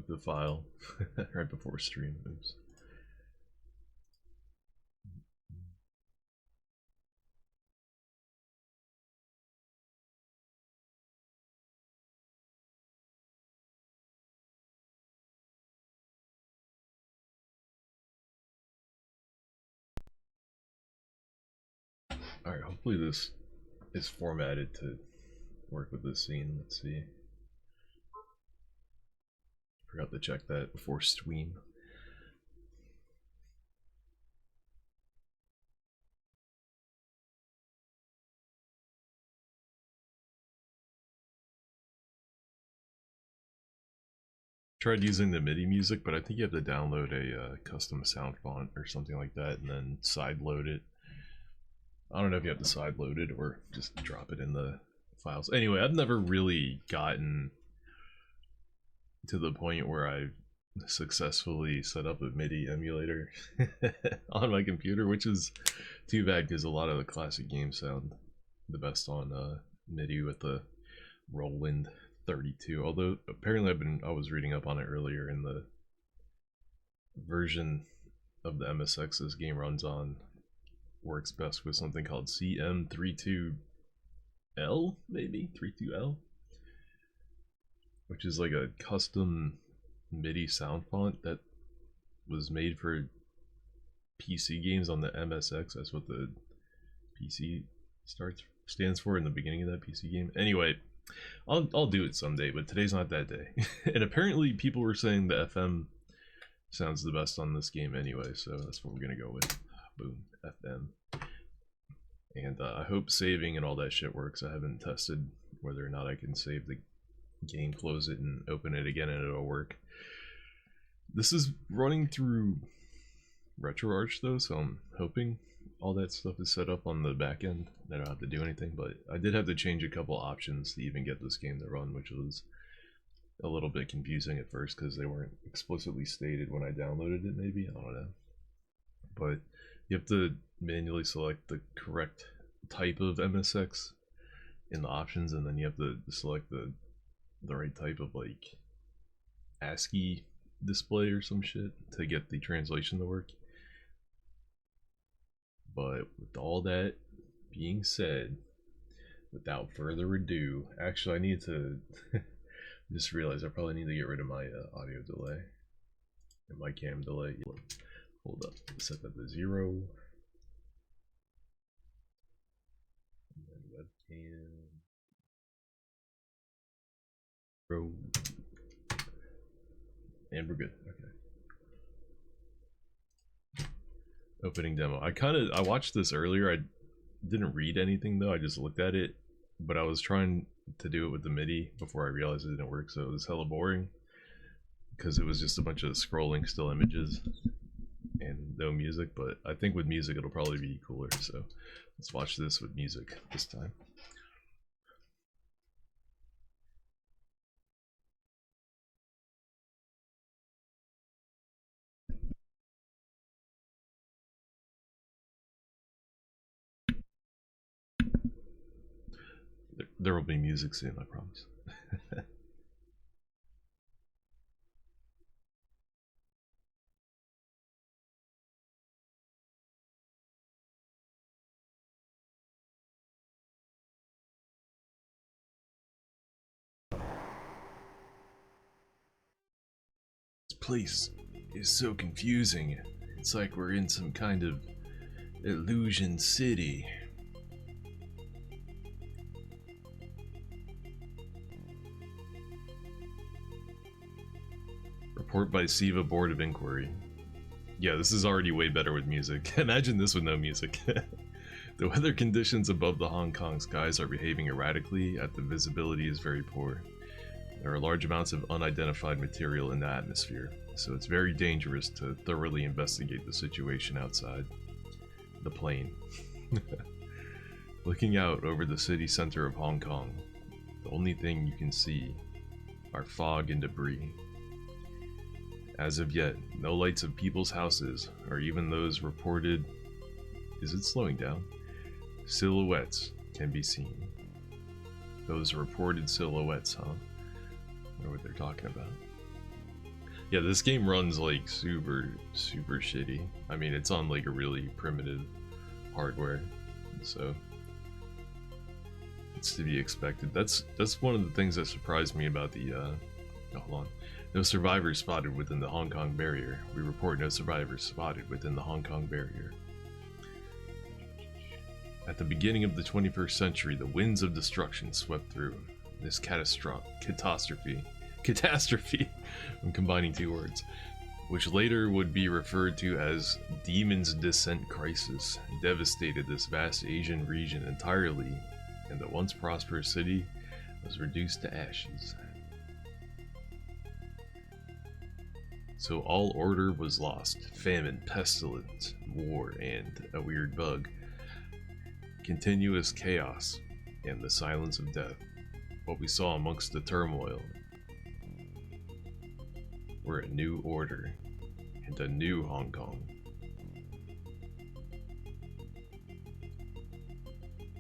the file right before stream. Oops. Alright, hopefully this is formatted to work with this scene. Let's see. Forgot to check that before stream. Tried using the MIDI music, but I think you have to download a custom sound font or something like that and then side load it. I don't know if you have to side load it or just drop it in the files. Anyway, I've never really gotten to the point where I've successfully set up a MIDI emulator on my computer, which is too bad because a lot of the classic games sound the best on MIDI with the Roland 32. Although apparently I was reading up on it earlier, in the version of the MSX this game runs on works best with something called CM32L, maybe 32L, which is like a custom MIDI sound font that was made for PC games on the MSX. That's what the PC stands for in the beginning of that PC game. Anyway, I'll do it someday, but today's not that day. And apparently people were saying the FM sounds the best on this game anyway, so that's what we're gonna go with. Boom, FM. And I hope saving and all that shit works. I haven't tested whether or not I can save the game, close it, and open it again and it'll work. This is running through RetroArch though, so I'm hoping all that stuff is set up on the back end. I don't have to do anything, but I did have to change a couple options to even get this game to run, which was a little bit confusing at first because they weren't explicitly stated when I downloaded it, maybe, I don't know. But you have to manually select the correct type of MSX in the options, and then you have to select the right type of like ASCII display or some shit to get the translation to work. But with all that being said, without further ado, actually I need to just realize I probably need to get rid of my audio delay and my cam delay. Hold up, set that to 0. And then webcam. Bro. And we're good. Okay. Opening demo. I watched this earlier. I didn't read anything though. I just looked at it, but I was trying to do it with the MIDI before I realized it didn't work, so it was hella boring because it was just a bunch of scrolling still images and no music. But I think with music it'll probably be cooler, so let's watch this with music this time. There will be music soon, I promise. This place is so confusing. It's like we're in some kind of illusion city. Report by SIVA Board of Inquiry. Yeah, this is already way better with music. Imagine this with no music. The weather conditions above the Hong Kong skies are behaving erratically, and the visibility is very poor. There are large amounts of unidentified material in the atmosphere, so it's very dangerous to thoroughly investigate the situation outside the plane. Looking out over the city center of Hong Kong, the only thing you can see are fog and debris. As of yet, no lights of people's houses, or even those reported... Is it slowing down? Silhouettes can be seen. Those reported silhouettes, huh? I wonder what they're talking about. Yeah, this game runs like super shitty. I mean, it's on like a really primitive hardware, so it's to be expected. That's one of the things that surprised me about the oh, hold on. No survivors spotted within the Hong Kong barrier. We report no survivors spotted within the Hong Kong barrier. At the beginning of the 21st century, the winds of destruction swept through. This catastrophe, I'm combining two words, which later would be referred to as Demon's Descent Crisis, devastated this vast Asian region entirely, and the once prosperous city was reduced to ashes. So all order was lost. Famine, pestilence, war, and a weird bug. Continuous chaos, and the silence of death. What we saw amongst the turmoil were a new order and a new Hong Kong.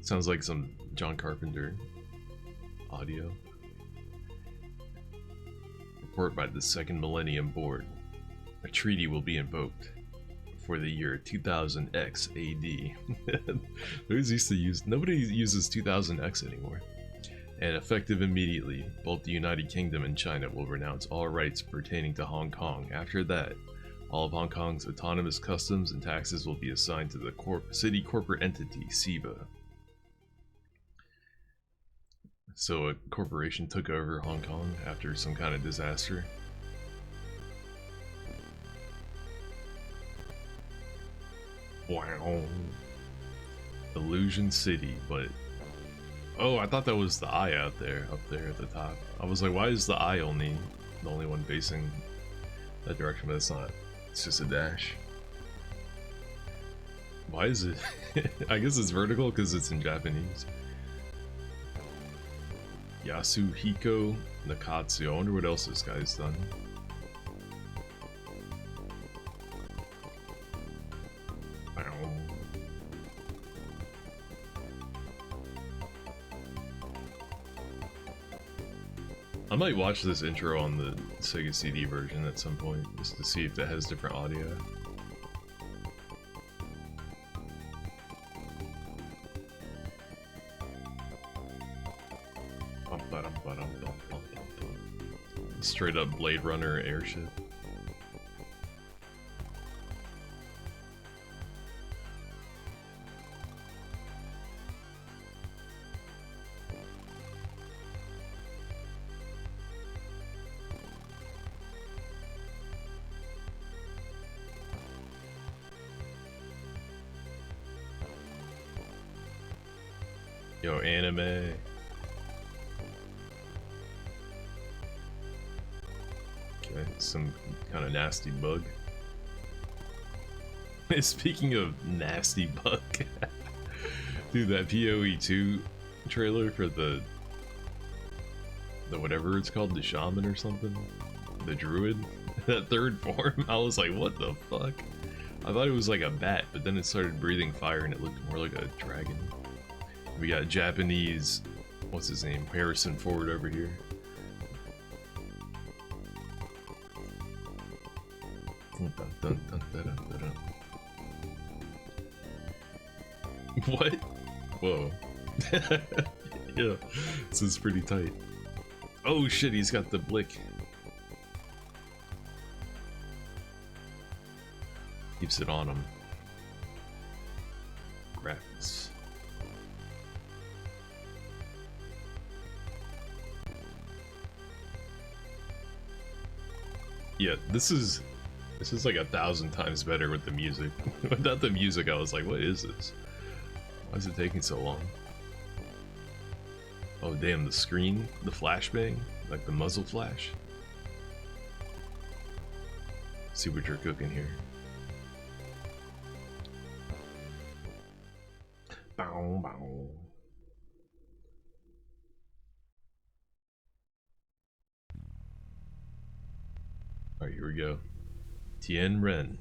Sounds like some John Carpenter audio. Report by the Second Millennium Board. A treaty will be invoked for the year 2000X AD. Those used to use, nobody uses 2000X anymore. And effective immediately, both the United Kingdom and China will renounce all rights pertaining to Hong Kong. After that, all of Hong Kong's autonomous customs and taxes will be assigned to the city corporate entity, SIVA. So a corporation took over Hong Kong after some kind of disaster. Wow. Illusion City, but... Oh, I thought that was the eye out there, up there at the top. I was like, why is the eye the only one facing that direction? But it's not. It's just a dash. Why is it? I guess it's vertical because it's in Japanese. Yasuhiko Nakatsu. I wonder what else this guy's done. I might watch this intro on the Sega CD version at some point, just to see if it has different audio. Straight up Blade Runner airship. Yo, anime. Okay, some kind of nasty bug. Speaking of nasty bug, dude, that PoE 2 trailer for the whatever it's called, the shaman or something, the druid, that third form, I was like, what the fuck? I thought it was like a bat, but then it started breathing fire and it looked more like a dragon. We got Japanese, what's his name, Harrison Ford over here. What? Whoa. Yeah, this is pretty tight. Oh shit, he's got the blick. Keeps it on him. Graphics. Yeah, this is like 1,000 times better with the music. Without the music, I was like, what is this? Why is it taking so long? Oh damn, the screen, the flashbang, like the muzzle flash. See what you're cooking here. Bow, bow. Alright, here we go. Tien Ren,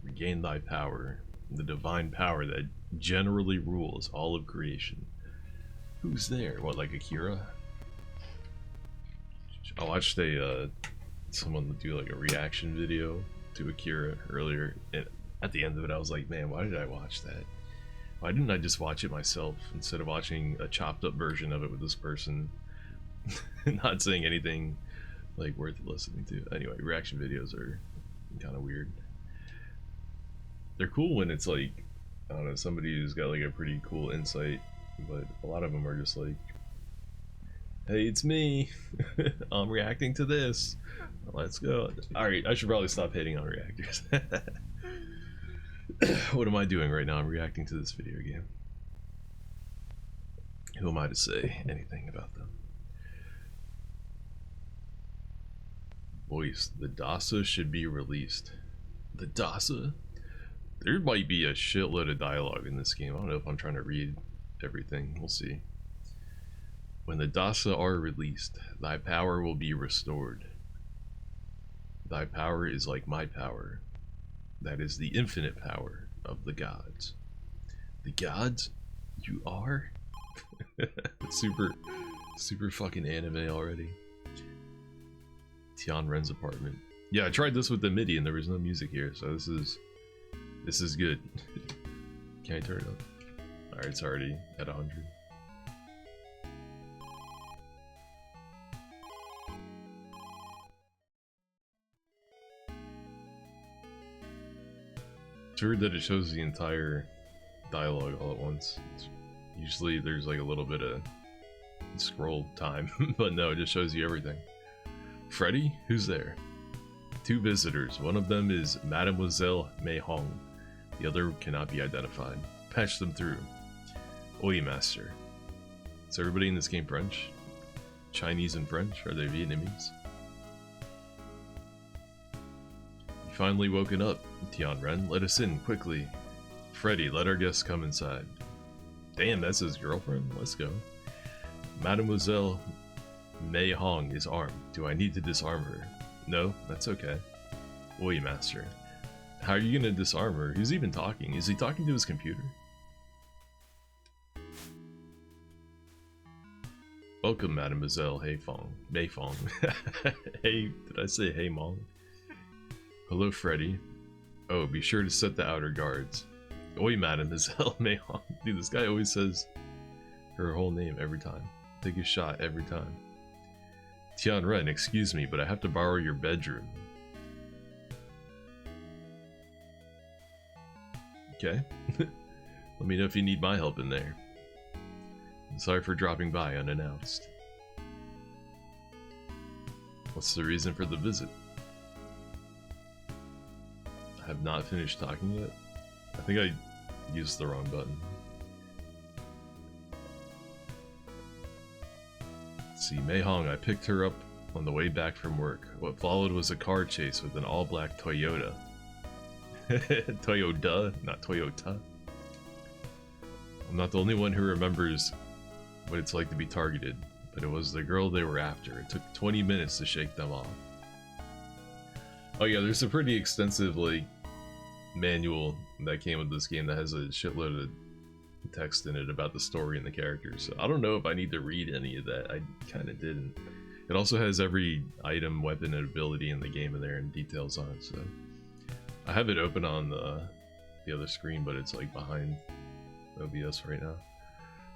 regain thy power, the divine power that generally rules all of creation. Who's there? What, like Akira? I watched a someone would do like a reaction video to Akira earlier, and at the end of it I was like, man, why did I watch that? Why didn't I just watch it myself instead of watching a chopped up version of it with this person not saying anything like worth listening to? Anyway, reaction videos are kind of weird. They're cool when it's like, I don't know, somebody who's got like a pretty cool insight, but a lot of them are just like, hey, it's me. I'm reacting to this. Let's go. Alright, I should probably stop hating on reactors. What am I doing right now? I'm reacting to this video game. Who am I to say anything about them? Voice, the DASA should be released. The DASA? There might be a shitload of dialogue in this game. I don't know if I'm trying to read everything. We'll see. When the DASA are released, thy power will be restored. Thy power is like my power. That is the infinite power of the gods. The gods? You are? super fucking anime already. Tian Ren's apartment. Yeah, I tried this with the MIDI and there was no music here, so this is good. Can I turn it up? Alright, it's already at 100. It's weird that it shows the entire dialogue all at once. Usually there's like a little bit of scroll time, but no, it just shows you everything. Freddy? Who's there? Two visitors. One of them is Mademoiselle Mei Hong. The other cannot be identified. Patch them through. Oi, master. Is everybody in this game French? Chinese and French? Are they Vietnamese? You finally woken up, Tian Ren. Let us in, quickly. Freddy, let our guests come inside. Damn, that's his girlfriend? Let's go. Mademoiselle Mei Hong is armed. Do I need to disarm her? No, that's okay. Oi, master. How are you gonna disarm her? Who's even talking? Is he talking to his computer? Welcome, Mademoiselle Mei Fong. Hey, did I say hey, Mong? Hello, Freddy. Oh, be sure to set the outer guards. Oi, Mademoiselle Mei Hong. Dude, this guy always says her whole name every time. Take a shot every time. Tian Ren, excuse me, but I have to borrow your bedroom. Okay. Let me know if you need my help in there. Sorry for dropping by unannounced. What's the reason for the visit? I have not finished talking yet. I think I used the wrong button. Let's see, Mei Hong, I picked her up on the way back from work. What followed was a car chase with an all-black Toyota. Toyota, not Toyota. I'm not the only one who remembers what it's like to be targeted, but it was the girl they were after. It took 20 minutes to shake them off. Oh yeah, there's a pretty extensive like manual that came with this game that has a shitload of text in it about the story and the characters. So I don't know if I need to read any of that. I kind of didn't. It also has every item, weapon, and ability in the game in there and details on it. So I have it open on the other screen, but it's like behind OBS right now.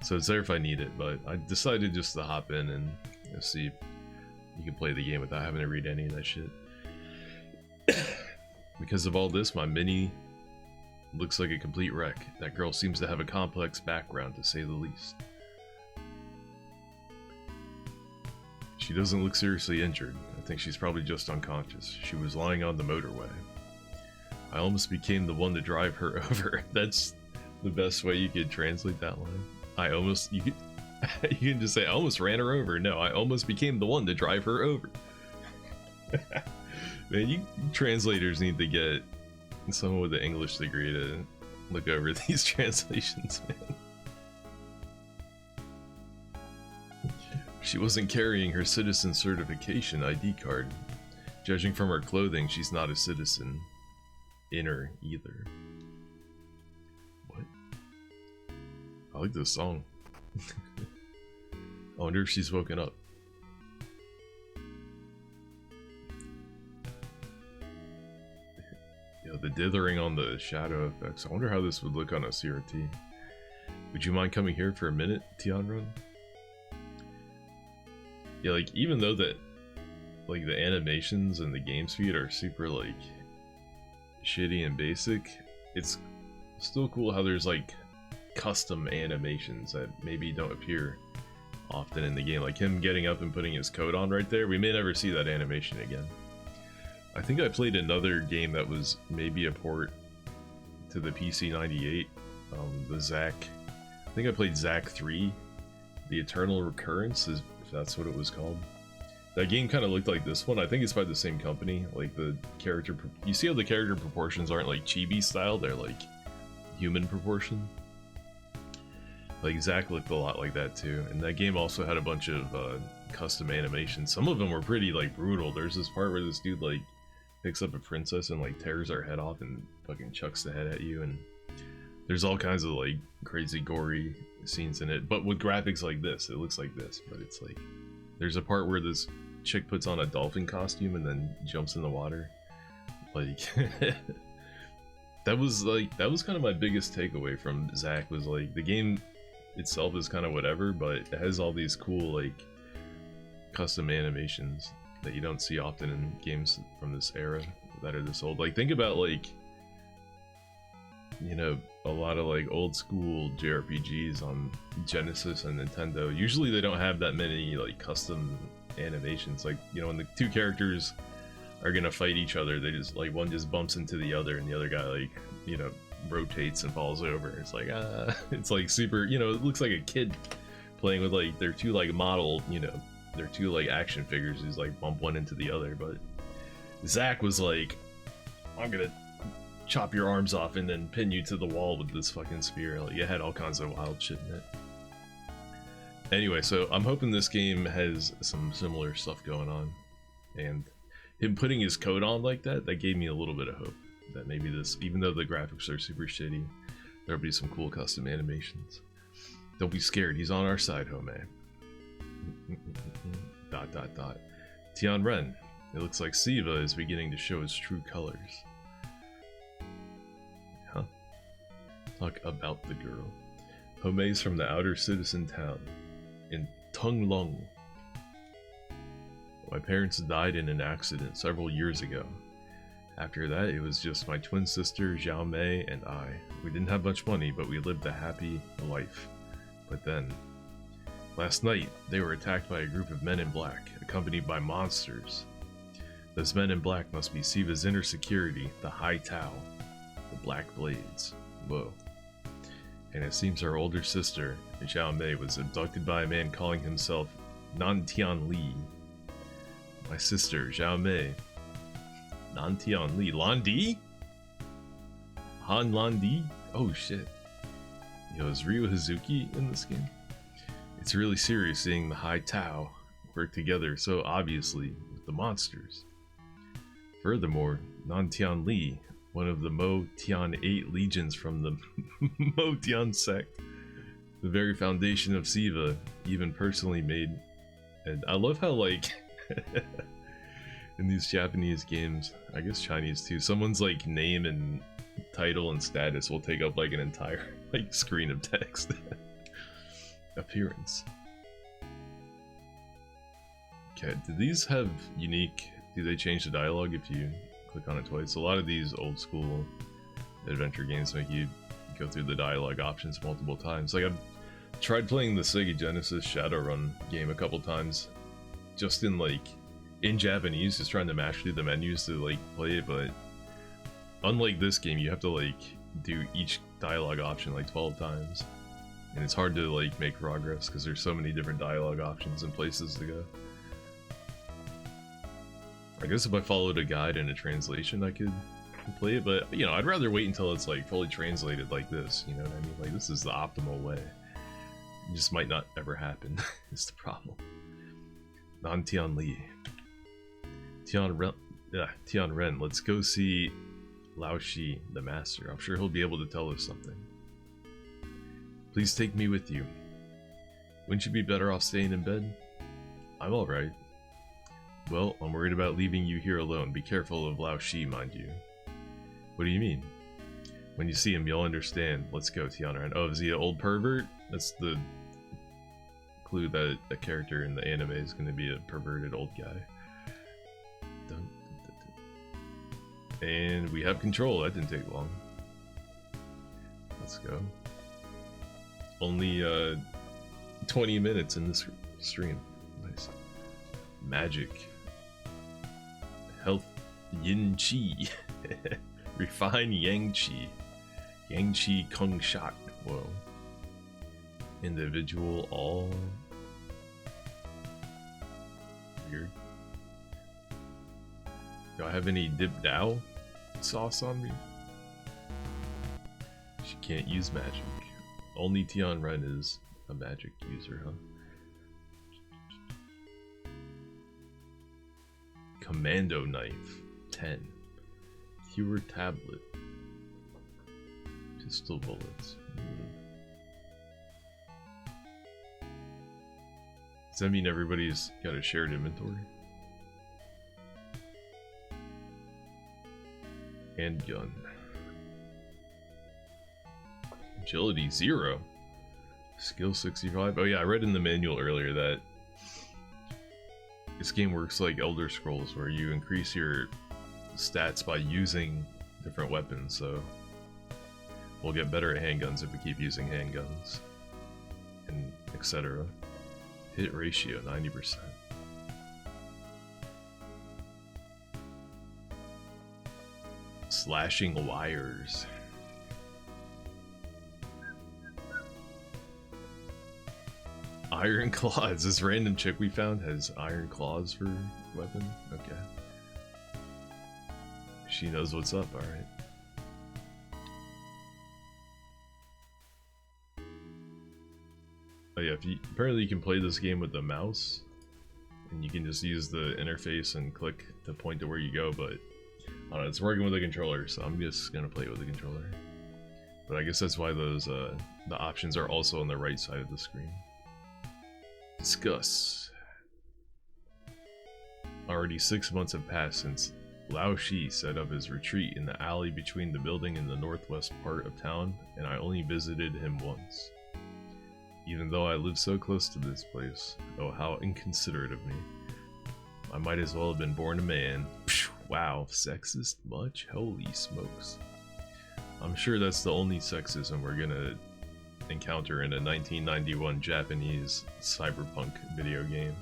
So it's there if I need it, but I decided just to hop in and see if you can play the game without having to read any of that shit. Because of all this, my mini looks like a complete wreck. That girl seems to have a complex background, to say the least. She doesn't look seriously injured. I think she's probably just unconscious. She was lying on the motorway. I almost became the one to drive her over. That's the best way you could translate that line. You can just say, I almost ran her over. No, I almost became the one to drive her over. Man, you translators need to get someone with an English degree to look over these translations, man. She wasn't carrying her citizen certification ID card. Judging from her clothing, she's not a citizen. In her either. What? I like this song. I wonder if she's woken up. Yo, the dithering on the shadow effects. I wonder how this would look on a CRT. Would you mind coming here for a minute, Tianrun? Yeah, like, even though that, like, the animations and the game speed are super, like, shitty and basic, it's still cool how there's, like, custom animations that maybe don't appear often in the game. Like him getting up and putting his coat on right there. We may never see that animation again. I think I played another game that was maybe a port to the PC 98, the Zack. I think I played Zack 3, The Eternal Recurrence, if that's what it was called. That game kind of looked like this one. I think it's by the same company. Like the character, you see how the character proportions aren't like chibi style, they're like human proportion. Like Zack looked a lot like that too, and that game also had a bunch of custom animations. Some of them were pretty like brutal. There's this part where this dude like picks up a princess and like tears her head off and fucking chucks the head at you, and there's all kinds of like crazy gory scenes in it. But with graphics like this, it looks like this, but it's like there's a part where this chick puts on a dolphin costume and then jumps in the water. Like that was kind of my biggest takeaway from Zack, was like the game itself is kind of whatever, but it has all these cool like custom animations that you don't see often in games from this era that are this old. Like think about like, you know, a lot of like old school JRPGs on Genesis and Nintendo. Usually they don't have that many like custom animations. Like, you know, when the two characters are gonna fight each other, they just like one just bumps into the other and the other guy like, you know, rotates and falls over. It's like it's like super, you know, it looks like a kid playing with like their two like model, you know, their two like action figures who's like bump one into the other. But Zack was like, I'm gonna chop your arms off and then pin you to the wall with this fucking spear. Like it had all kinds of wild shit in it. Anyway, so I'm hoping this game has some similar stuff going on, and him putting his coat on like that gave me a little bit of hope that maybe this, even though the graphics are super shitty, there'll be some cool custom animations. Don't be scared, he's on our side, Home. Dot dot dot. Tianren, it looks like Siva is beginning to show his true colors. Huh? Talk about the girl. Home's from the outer citizen town in Tunglong. My parents died in an accident several years ago. After that, it was just my twin sister, Xiao Mei, and I. We didn't have much money, but we lived a happy life. But then, last night, they were attacked by a group of men in black, accompanied by monsters. Those men in black must be Siva's inner security, the High Tao, the Black Blades. Whoa. And it seems our older sister, Xiao Mei, was abducted by a man calling himself Nantian Li. My sister, Xiao Mei. Nantian Li. Landi? Han Landi? Oh shit. Yo, is Ryu Hazuki in this game? It's really serious seeing the High Tao work together so obviously with the monsters. Furthermore, Nantian Li, one of the Mo Tian 8 legions from the Mo Tian sect, the very foundation of Siva, even personally made. And I love how, like, in these Japanese games, I guess Chinese too, someone's like name and title and status will take up like an entire like screen of text. Appearance. Okay, do these have unique, do they change the dialogue if you click on it twice? A lot of these old school adventure games make you go through the dialogue options multiple times. Like I've tried playing the Sega Genesis Shadowrun game a couple times, just in Japanese, just trying to mash through the menus to like play it, but unlike this game, you have to like do each dialogue option like 12 times, and it's hard to like make progress because there's so many different dialogue options and places to go. I guess if I followed a guide and a translation, I could play it, but you know, I'd rather wait until it's like fully translated like this, you know what I mean? Like this is the optimal way. It just might not ever happen, is the problem. Nantian Li. Tianren, let's go see Lao Shi, the master. I'm sure he'll be able to tell us something. Please take me with you. Wouldn't you be better off staying in bed? I'm alright. Well, I'm worried about leaving you here alone. Be careful of Lao Shi, mind you. What do you mean? When you see him, you'll understand. Let's go, Tiana. Oh, is he an old pervert? That's the clue that a character in the anime is going to be a perverted old guy. Dun, dun, dun. And we have control. That didn't take long. Let's go. Only 20 minutes in this stream. Nice. Magic. Health Yin Qi. Refine Yang Qi. Yang Qi Kung Shot. Whoa. Individual all. Weird. Do I have any Dip Dow sauce on me? She can't use magic. Only Tian Ren is a magic user, huh? Commando Knife 10. Cure Tablet. Pistol bullets. Does that mean everybody's got a shared inventory? Handgun. Agility 0. Skill 65. Oh yeah, I read in the manual earlier that this game works like Elder Scrolls, where you increase your stats by using different weapons, so we'll get better at handguns if we keep using handguns, and etc. Hit ratio 90%. Slashing wires. Iron claws. This random chick we found has iron claws for weapon. Okay. She knows what's up, alright. Oh yeah, apparently you can play this game with the mouse, and you can just use the interface and click to point to where you go, but I don't know, it's working with a controller, so I'm just gonna play it with the controller. But I guess that's why those the options are also on the right side of the screen. Discuss. Already 6 months have passed since Lao Shi set up his retreat in the alley between the building and the northwest part of town, and I only visited him once. Even though I live so close to this place, oh how inconsiderate of me. I might as well have been born a man. Phew, wow, sexist much? Holy smokes. I'm sure that's the only sexism we're gonna encounter in a 1991 Japanese cyberpunk video game.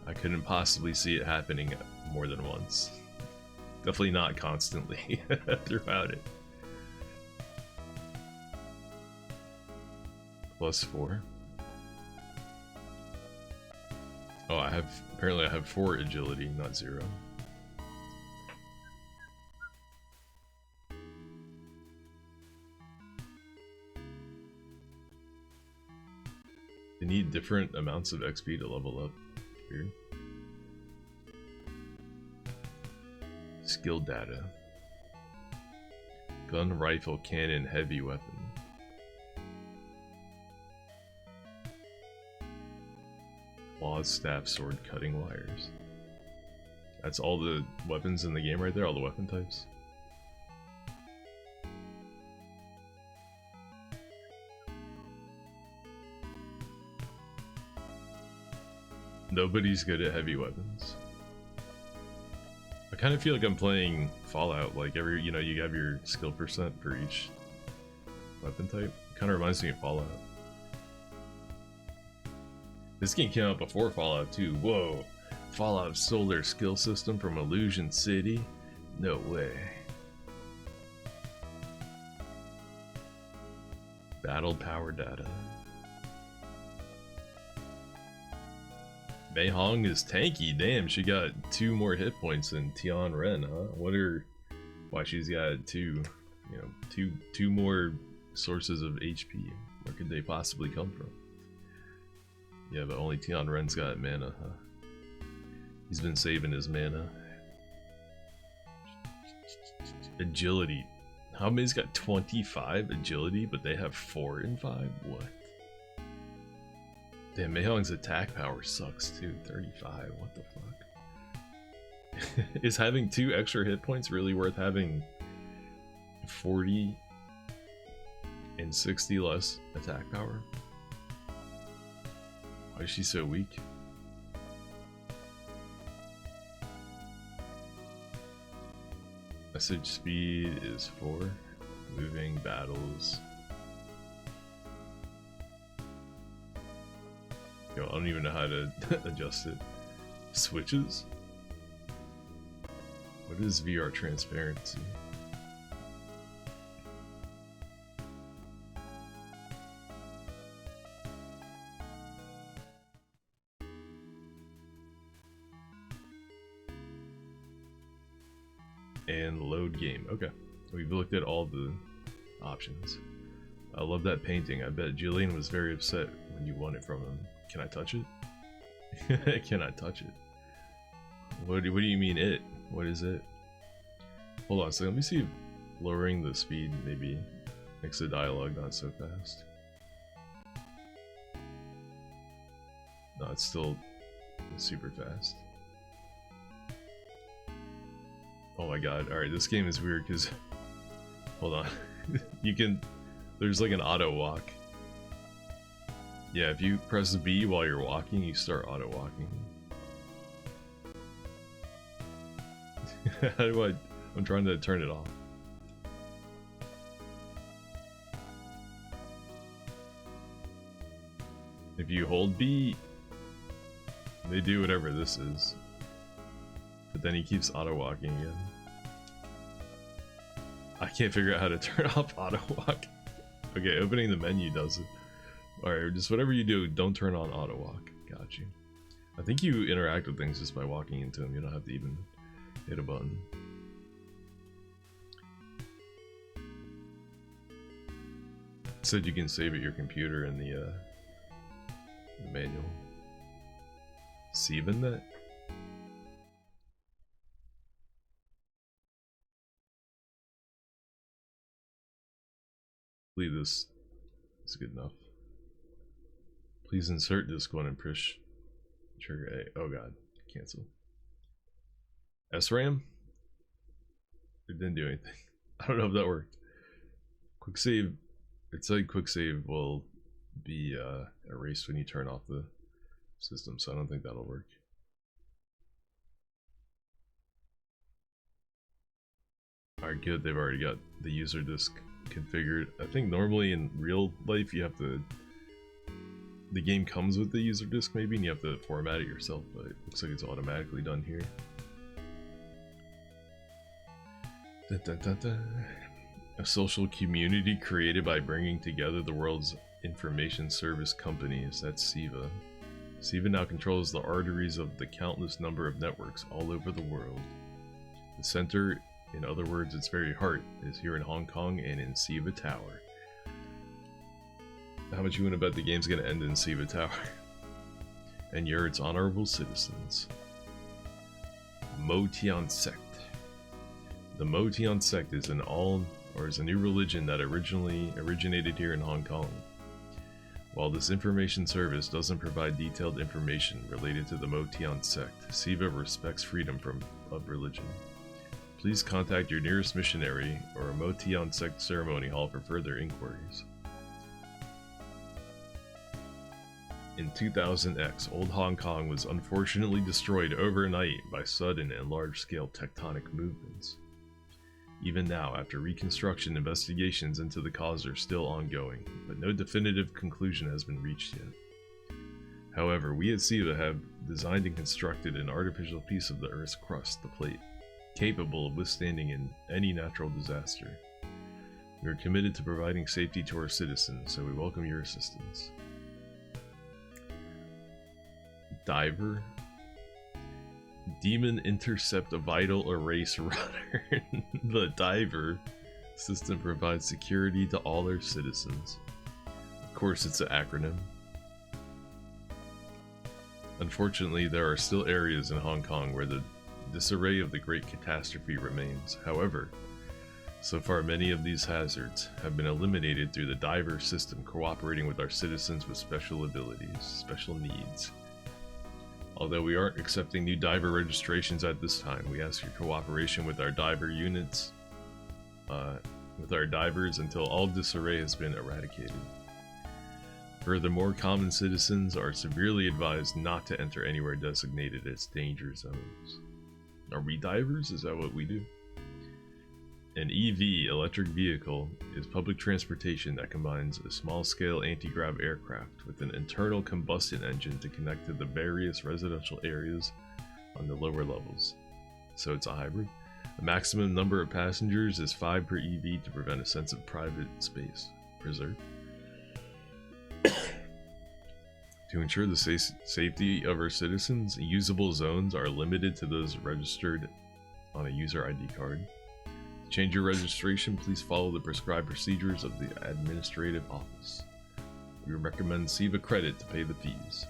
I couldn't possibly see it happening more than once. Definitely not constantly throughout it. +4. Oh, apparently I have 4 agility, not 0. You need different amounts of XP to level up. Weird. Skill data. Gun, rifle, cannon, heavy weapon. Claws, staff, sword, cutting wires. That's all the weapons in the game right there, all the weapon types. Nobody's good at heavy weapons. I kind of feel like I'm playing Fallout, like you have your skill percent for each weapon type. Kind of reminds me of Fallout. This game came out before Fallout 2. Whoa! Fallout stole their skill system from Illusion City? No way. Battle power data. Mei Hong is tanky. Damn, she got 2 more hit points than Tian Ren, huh? Wonder why she's got two more sources of HP. Where could they possibly come from? Yeah, but only Tian Ren's got mana, huh? He's been saving his mana. Agility. How many's got 25 agility, but they have 4 and 5? What? Damn, Mei Hong's attack power sucks too. 35. What the fuck? Is having 2 extra hit points really worth having 40 and 60 less attack power? Why is she so weak? Message speed is 4. Moving battles. Yo, I don't even know how to adjust it. Switches? What is VR transparency? And load game. Okay. We've looked at all the options. I love that painting. I bet Jillian was very upset when you won it from him. Can I touch it? Can I touch it? What do you mean it? What is it? Hold on a second. Let me see if lowering the speed maybe makes the dialogue not so fast. No, it's still super fast. Oh my god. Alright, this game is weird because... Hold on. You can... There's like an auto walk. Yeah, if you press B while you're walking, you start auto walking. How do I'm trying to turn it off. If you hold B, they do whatever this is. But then he keeps auto walking again. I can't figure out how to turn off auto walk. Okay, opening the menu does it. Alright, just whatever you do, don't turn on auto walk. Got you. I think you interact with things just by walking into them. You don't have to even hit a button. It said you can save at your computer in the manual. SivaNet? I believe this is good enough. Please insert disk 1 and push trigger A. Oh god, cancel. SRAM? It didn't do anything. I don't know if that worked. Quick save. It said quick save will be erased when you turn off the system, so I don't think that'll work. Alright, good. They've already got the user disk configured. I think normally in real life you have to... The game comes with the user disk maybe, and you have to format it yourself, but it looks like it's automatically done here. Dun, dun, dun, dun. A social community created by bringing together the world's information service companies. That's SIVA. SIVA now controls the arteries of the countless number of networks all over the world. The center, in other words, its very heart, is here in Hong Kong and in SIVA Tower. How much you want to bet the game's going to end in SIVA Tower? And you're its honorable citizens. Motian Sect. The Motian Sect is a new religion that originally originated here in Hong Kong. While this information service doesn't provide detailed information related to the Motian Sect, SIVA respects freedom of religion. Please contact your nearest missionary or a Motian Sect ceremony hall for further inquiries. In 2000X, old Hong Kong was unfortunately destroyed overnight by sudden and large-scale tectonic movements. Even now, after reconstruction, investigations into the cause are still ongoing, but no definitive conclusion has been reached yet. However, we at SIVA have designed and constructed an artificial piece of the Earth's crust, the plate, capable of withstanding any natural disaster. We are committed to providing safety to our citizens, so we welcome your assistance. Diver. Demon intercept a vital erase runner. The Diver system provides security to all our citizens. Of course, it's an acronym. Unfortunately, there are still areas in Hong Kong where the disarray of the Great Catastrophe remains. However, so far many of these hazards have been eliminated through the Diver system cooperating with our citizens with special abilities, special needs. Although we aren't accepting new diver registrations at this time, we ask your cooperation with our diver units, with our divers until all disarray has been eradicated. Furthermore, common citizens are severely advised not to enter anywhere designated as danger zones. Are we divers? Is that what we do? An EV, electric vehicle, is public transportation that combines a small-scale anti-grav aircraft with an internal combustion engine to connect to the various residential areas on the lower levels. So it's a hybrid. The maximum number of passengers is 5 per EV to prevent a sense of private space preserved. To ensure the safety of our citizens, usable zones are limited to those registered on a user ID card. To change your registration, please follow the prescribed procedures of the administrative office. We recommend SIVA credit to pay the fees.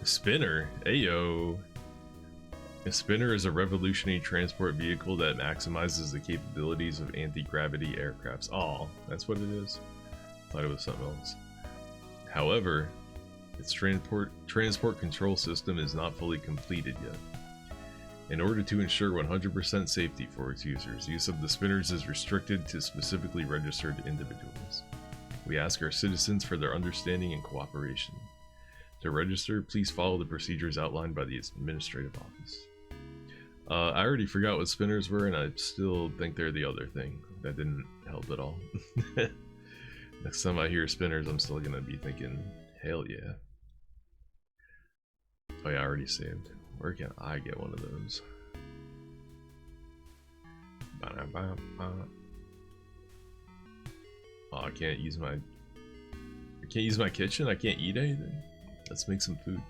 A spinner? Ayo! A spinner is a revolutionary transport vehicle that maximizes the capabilities of anti-gravity aircrafts. Aw, that's what it is? I thought it was something else. However, its transport control system is not fully completed yet. In order to ensure 100% safety for its users, use of the spinners is restricted to specifically registered individuals. We ask our citizens for their understanding and cooperation. To register, please follow the procedures outlined by the administrative office. I already forgot what spinners were, and I still think they're the other thing. That didn't help at all. Next time I hear spinners, I'm still gonna be thinking, hell yeah. Oh yeah, I already saved. Where can I get one of those? Oh, I can't use my kitchen? I can't eat anything? Let's make some food.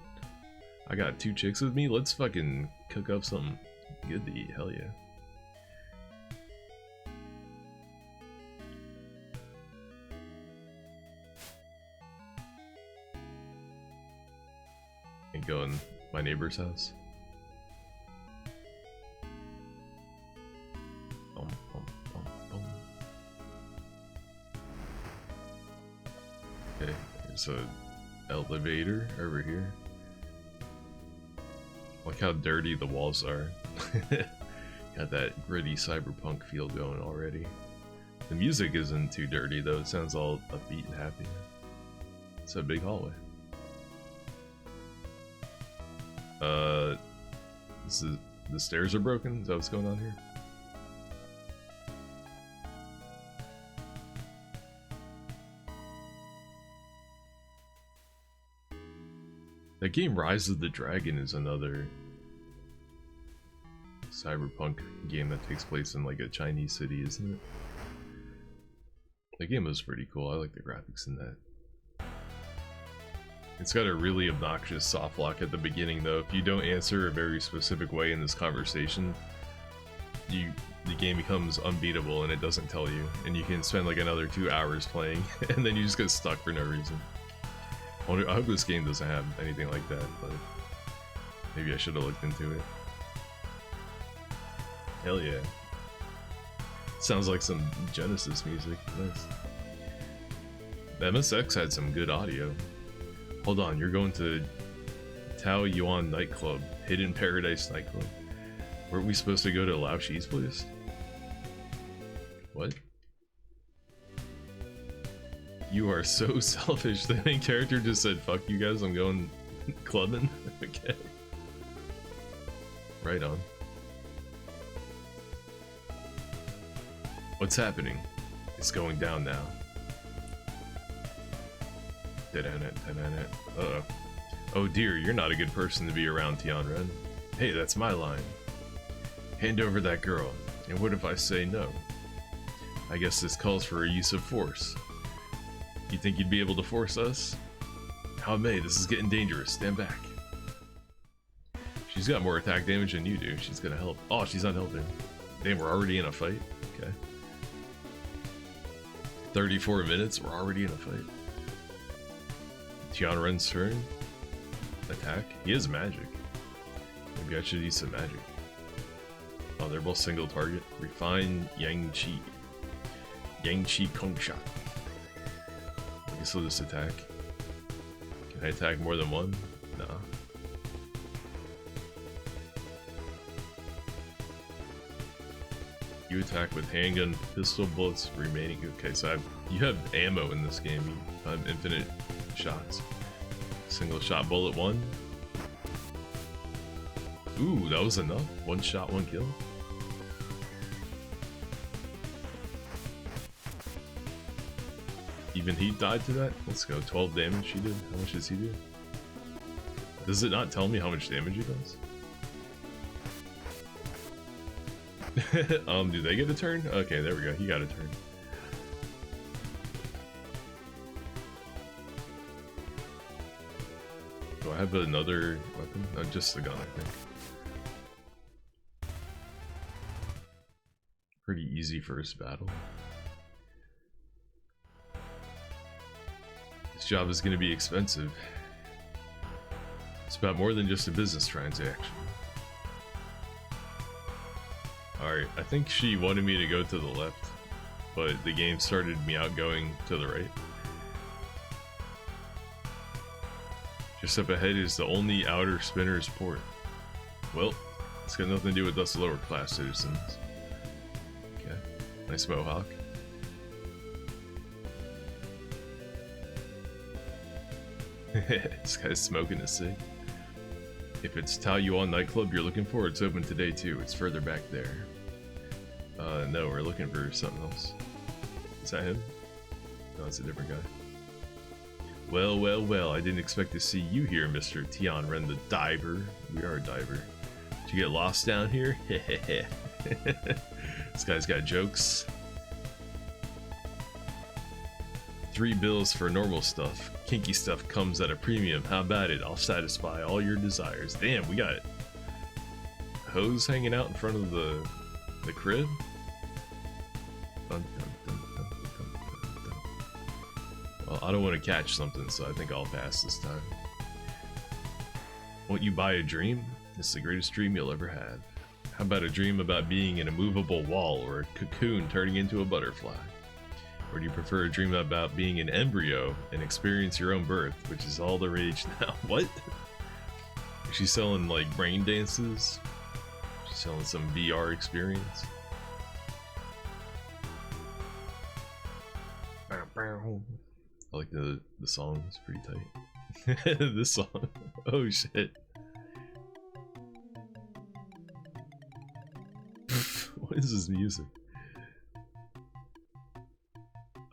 I got 2 chicks with me, let's fucking cook up something good to eat, hell yeah. And go in my neighbor's house. Okay, there's an elevator over here. Look how dirty the walls are. Got that gritty cyberpunk feel going already. The music isn't too dirty though, it sounds all upbeat and happy. It's a big hallway. The stairs are broken? Is that what's going on here? That game Rise of the Dragon is another cyberpunk game that takes place in like a Chinese city, isn't it? That game was pretty cool. I like the graphics in that. It's got a really obnoxious soft lock at the beginning though. If you don't answer a very specific way in this conversation, the game becomes unbeatable and it doesn't tell you. And you can spend like another 2 hours playing and then you just get stuck for no reason. I hope this game doesn't have anything like that, but maybe I should have looked into it. Hell yeah. Sounds like some Genesis music. Nice. The MSX had some good audio. Hold on, you're going to Tao Yuan nightclub, Hidden Paradise nightclub. Weren't we supposed to go to Lao Shi's place? What? You are so selfish. The main character just said, fuck you guys, I'm going clubbing. Okay. Right on. What's happening? It's going down now. Uh-oh. Oh dear, you're not a good person to be around, Tianren. Hey, that's my line. Hand over that girl. And what if I say no? I guess this calls for a use of force. You think you'd be able to force us? How may, this is getting dangerous. Stand back. She's got more attack damage than you do. She's gonna help. Oh, she's not helping. Damn, we're already in a fight? Okay. 34 minutes, we're already in a fight. Tianren's turn. Attack. He has magic. Maybe I should use some magic. Oh, they're both single target. Refine Yang Chi. Yang Chi Kong Shot. I guess I'll just attack. Can I attack more than one? Nah. You attack with handgun, pistol bullets remaining. Okay, so you have ammo in this game. You have infinite shots. Single shot bullet 1. Ooh, that was enough. 1 shot, 1 kill. Even he died to that? Let's go. 12 damage he did. How much does he do? Does it not tell me how much damage he does? Do they get a turn? Okay, there we go. He got a turn. Do I have another weapon? No, just the gun, I think. Pretty easy first battle. This job is going to be expensive. It's about more than just a business transaction. Alright, I think she wanted me to go to the left, but the game started me out going to the right. Just up ahead is the only outer spinner's port. Well, it's got nothing to do with us lower class citizens. Okay, nice mohawk. This guy's smoking a cig. If it's Taoyuan nightclub you're looking for, it's open today too. It's further back there. No, we're looking for something else. Is that him? No, it's a different guy. Well, well, well, I didn't expect to see you here, Mr. Tian Ren the diver. We are a diver. Did you get lost down here? This guy's got jokes. 3 bills for normal stuff. Kinky stuff comes at a premium. How about it? I'll satisfy all your desires. Damn, we got hose hanging out in front of the crib. Dun, dun, dun, dun, dun, dun, dun. Well, I don't want to catch something, so I think I'll pass this time. Won't you buy a dream? It's the greatest dream you'll ever have. How about a dream about being in a movable wall or a cocoon turning into a butterfly? Or do you prefer a dream about being an embryo and experience your own birth, which is all the rage now? What? She's selling like brain dances? She's selling some VR experience? I like the song, it's pretty tight. This song. Oh shit. What is this music?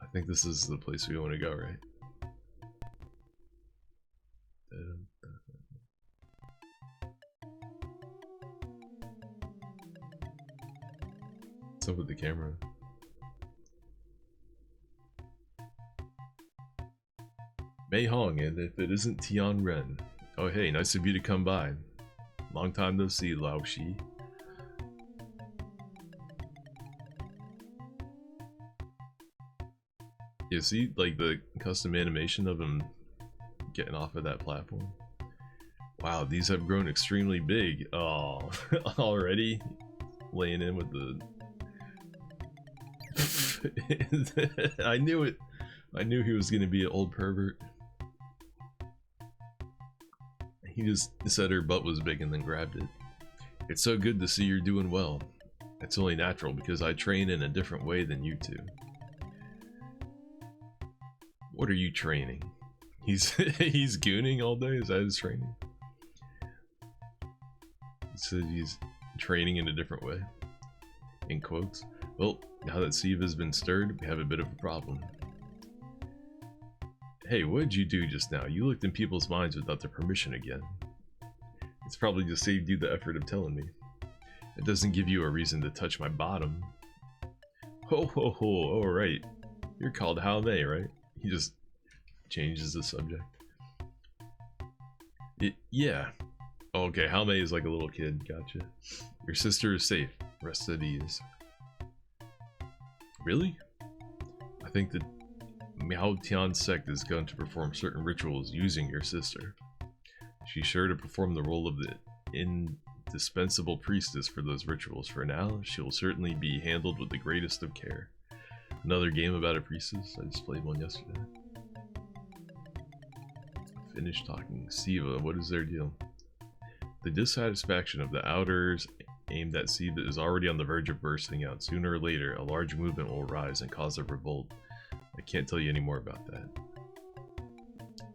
I think this is the place we want to go, right? What's up with the camera? Mei Hong, and if it isn't Tian Ren. Oh hey, nice of you to come by. Long time no see, Lao Shi. You see, like, the custom animation of him getting off of that platform? Wow, these have grown extremely big. Oh, already laying in with the... I knew it. I knew he was going to be an old pervert. He just said her butt was big and then grabbed it. It's so good to see you're doing well. It's only natural because I train in a different way than you two. What are you training? He's gooning all day? Is that his training? He said he's training in a different way. In quotes. Well, now that Siva has been stirred, we have a bit of a problem. Hey, what did you do just now? You looked in people's minds without their permission again. It's probably just saved you the effort of telling me. It doesn't give you a reason to touch my bottom. Ho ho ho, alright. You're called Hao Mei, right? He just changes the subject. Yeah. Oh, okay, Hao Mei is like a little kid, gotcha. Your sister is safe. Rest at ease. Really? I think that Miao Tian's sect is going to perform certain rituals using your sister. She's sure to perform the role of the indispensable priestess for those rituals. For now, she will certainly be handled with the greatest of care. Another game about a priestess? I just played one yesterday. Finished talking. Siva, what is their deal? The dissatisfaction of the outers aimed at seed that is already on the verge of bursting out. Sooner or later, a large movement will rise and cause a revolt. I can't tell you any more about that.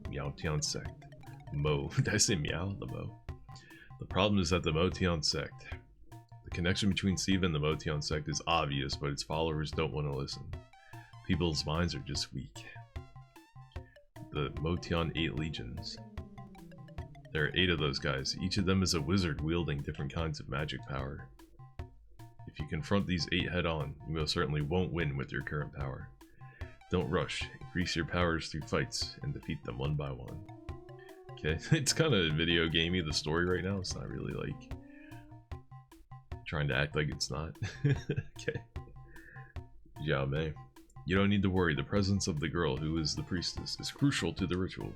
Meowtian sect. Mo. Did I say meow? The Mo. The problem is that the Motion sect. The connection between Siva and the Motion sect is obvious, but its followers don't want to listen. People's minds are just weak. The Motion 8 legions. There are 8 of those guys. Each of them is a wizard wielding different kinds of magic power. If you confront these 8 head on, you most certainly won't win with your current power. Don't rush. Increase your powers through fights and defeat them one by one. Okay, it's kind of video gamey, the story right now. It's not really like trying to act like it's not. Okay. Xiao Mei. You don't need to worry. The presence of the girl, who is the priestess, is crucial to the ritual.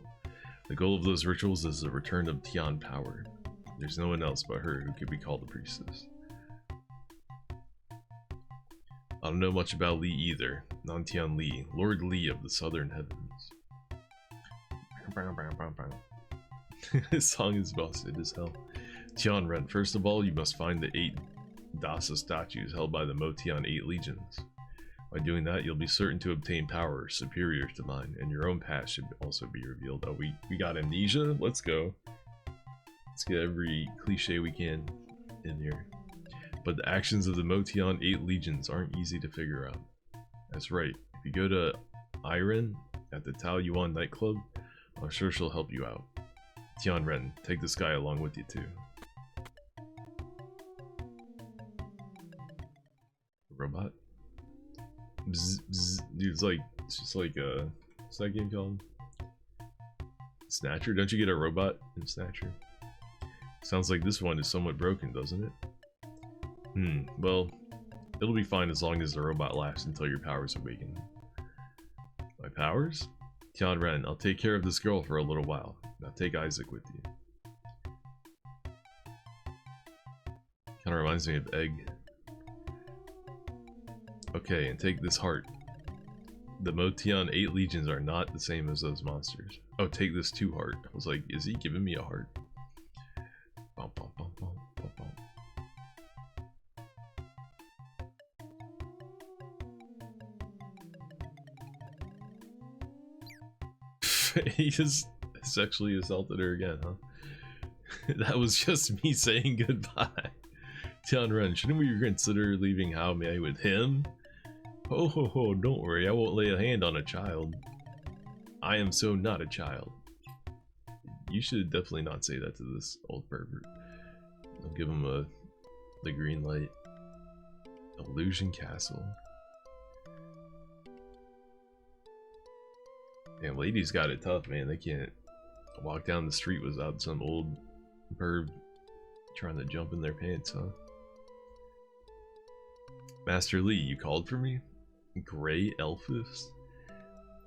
The goal of those rituals is the return of Tian power. There's no one else but her who could be called the priestess. I don't know much about Li either. Nantian Li, Lord Li of the Southern Heavens. This song is busted as hell. Tianren, first of all, you must find the 8 Dasa statues held by the Motion 8 legions. By doing that, you'll be certain to obtain power superior to mine, and your own past should also be revealed. Oh, we got amnesia? Let's go. Let's get every cliche we can in here. But the actions of the Motion 8 legions aren't easy to figure out. That's right. If you go to Iren at the Tao Yuan nightclub, I'm sure she'll help you out. Tianren, take this guy along with you too. Robot? Bzz, bzz. Dude, it's just like what's that game called? Snatcher? Don't you get a robot in Snatcher? Sounds like this one is somewhat broken, doesn't it? Well, it'll be fine as long as the robot lasts until your powers awaken. My powers? Tianren, I'll take care of this girl for a little while. Now take Isaac with you. Kinda reminds me of Egg. Okay, and take this heart. The Motion 8 legions are not the same as those monsters. Oh, take this 2 heart. I was like, is he giving me a heart? Bum, bum, bum, bum, bum, bum. He just sexually assaulted her again, huh? That was just me saying goodbye. Tianren, shouldn't we consider leaving Hao Mei with him? Ho ho ho, don't worry, I won't lay a hand on a child. I am so not a child. You should definitely not say that to this old pervert. I'll give him the green light. Illusion Castle. Damn, ladies got it tough, man. They can't walk down the street without some old perv trying to jump in their pants, huh? Master Li, you called for me? Grey Elphus?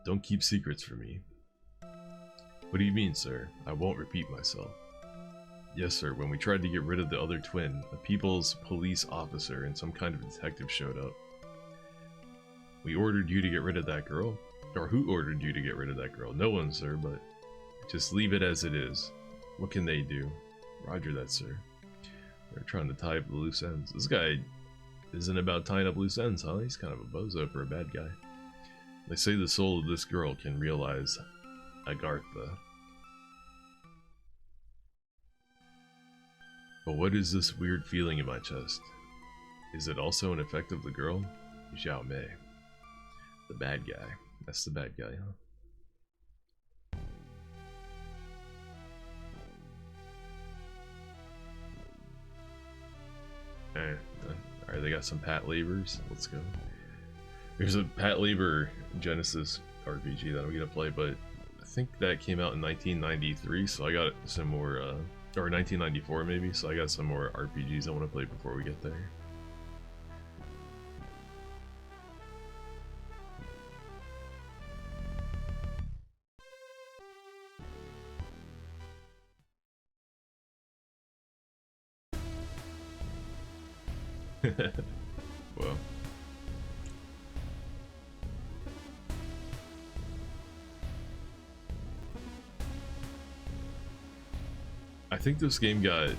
Don't keep secrets from me. What do you mean, sir? I won't repeat myself. Yes, sir. When we tried to get rid of the other twin, a people's police officer and some kind of detective showed up. We ordered you to get rid of that girl? Or who ordered you to get rid of that girl? No one, sir, but just leave it as it is. What can they do? Roger that, sir. They're trying to tie up the loose ends. This guy isn't about tying up loose ends, huh? He's kind of a bozo for a bad guy. They say the soul of this girl can realize Agartha. But what is this weird feeling in my chest? Is it also an effect of the girl? Xiao Mei. The bad guy. That's the bad guy, huh? Alright, they got some Pat Labors. Let's go. There's a Pat Labor Genesis RPG that I'm gonna play, but I think that came out in 1993, so I got some more, or 1994 maybe, so I got some more RPGs I want to play before we get there. Well, I think this game got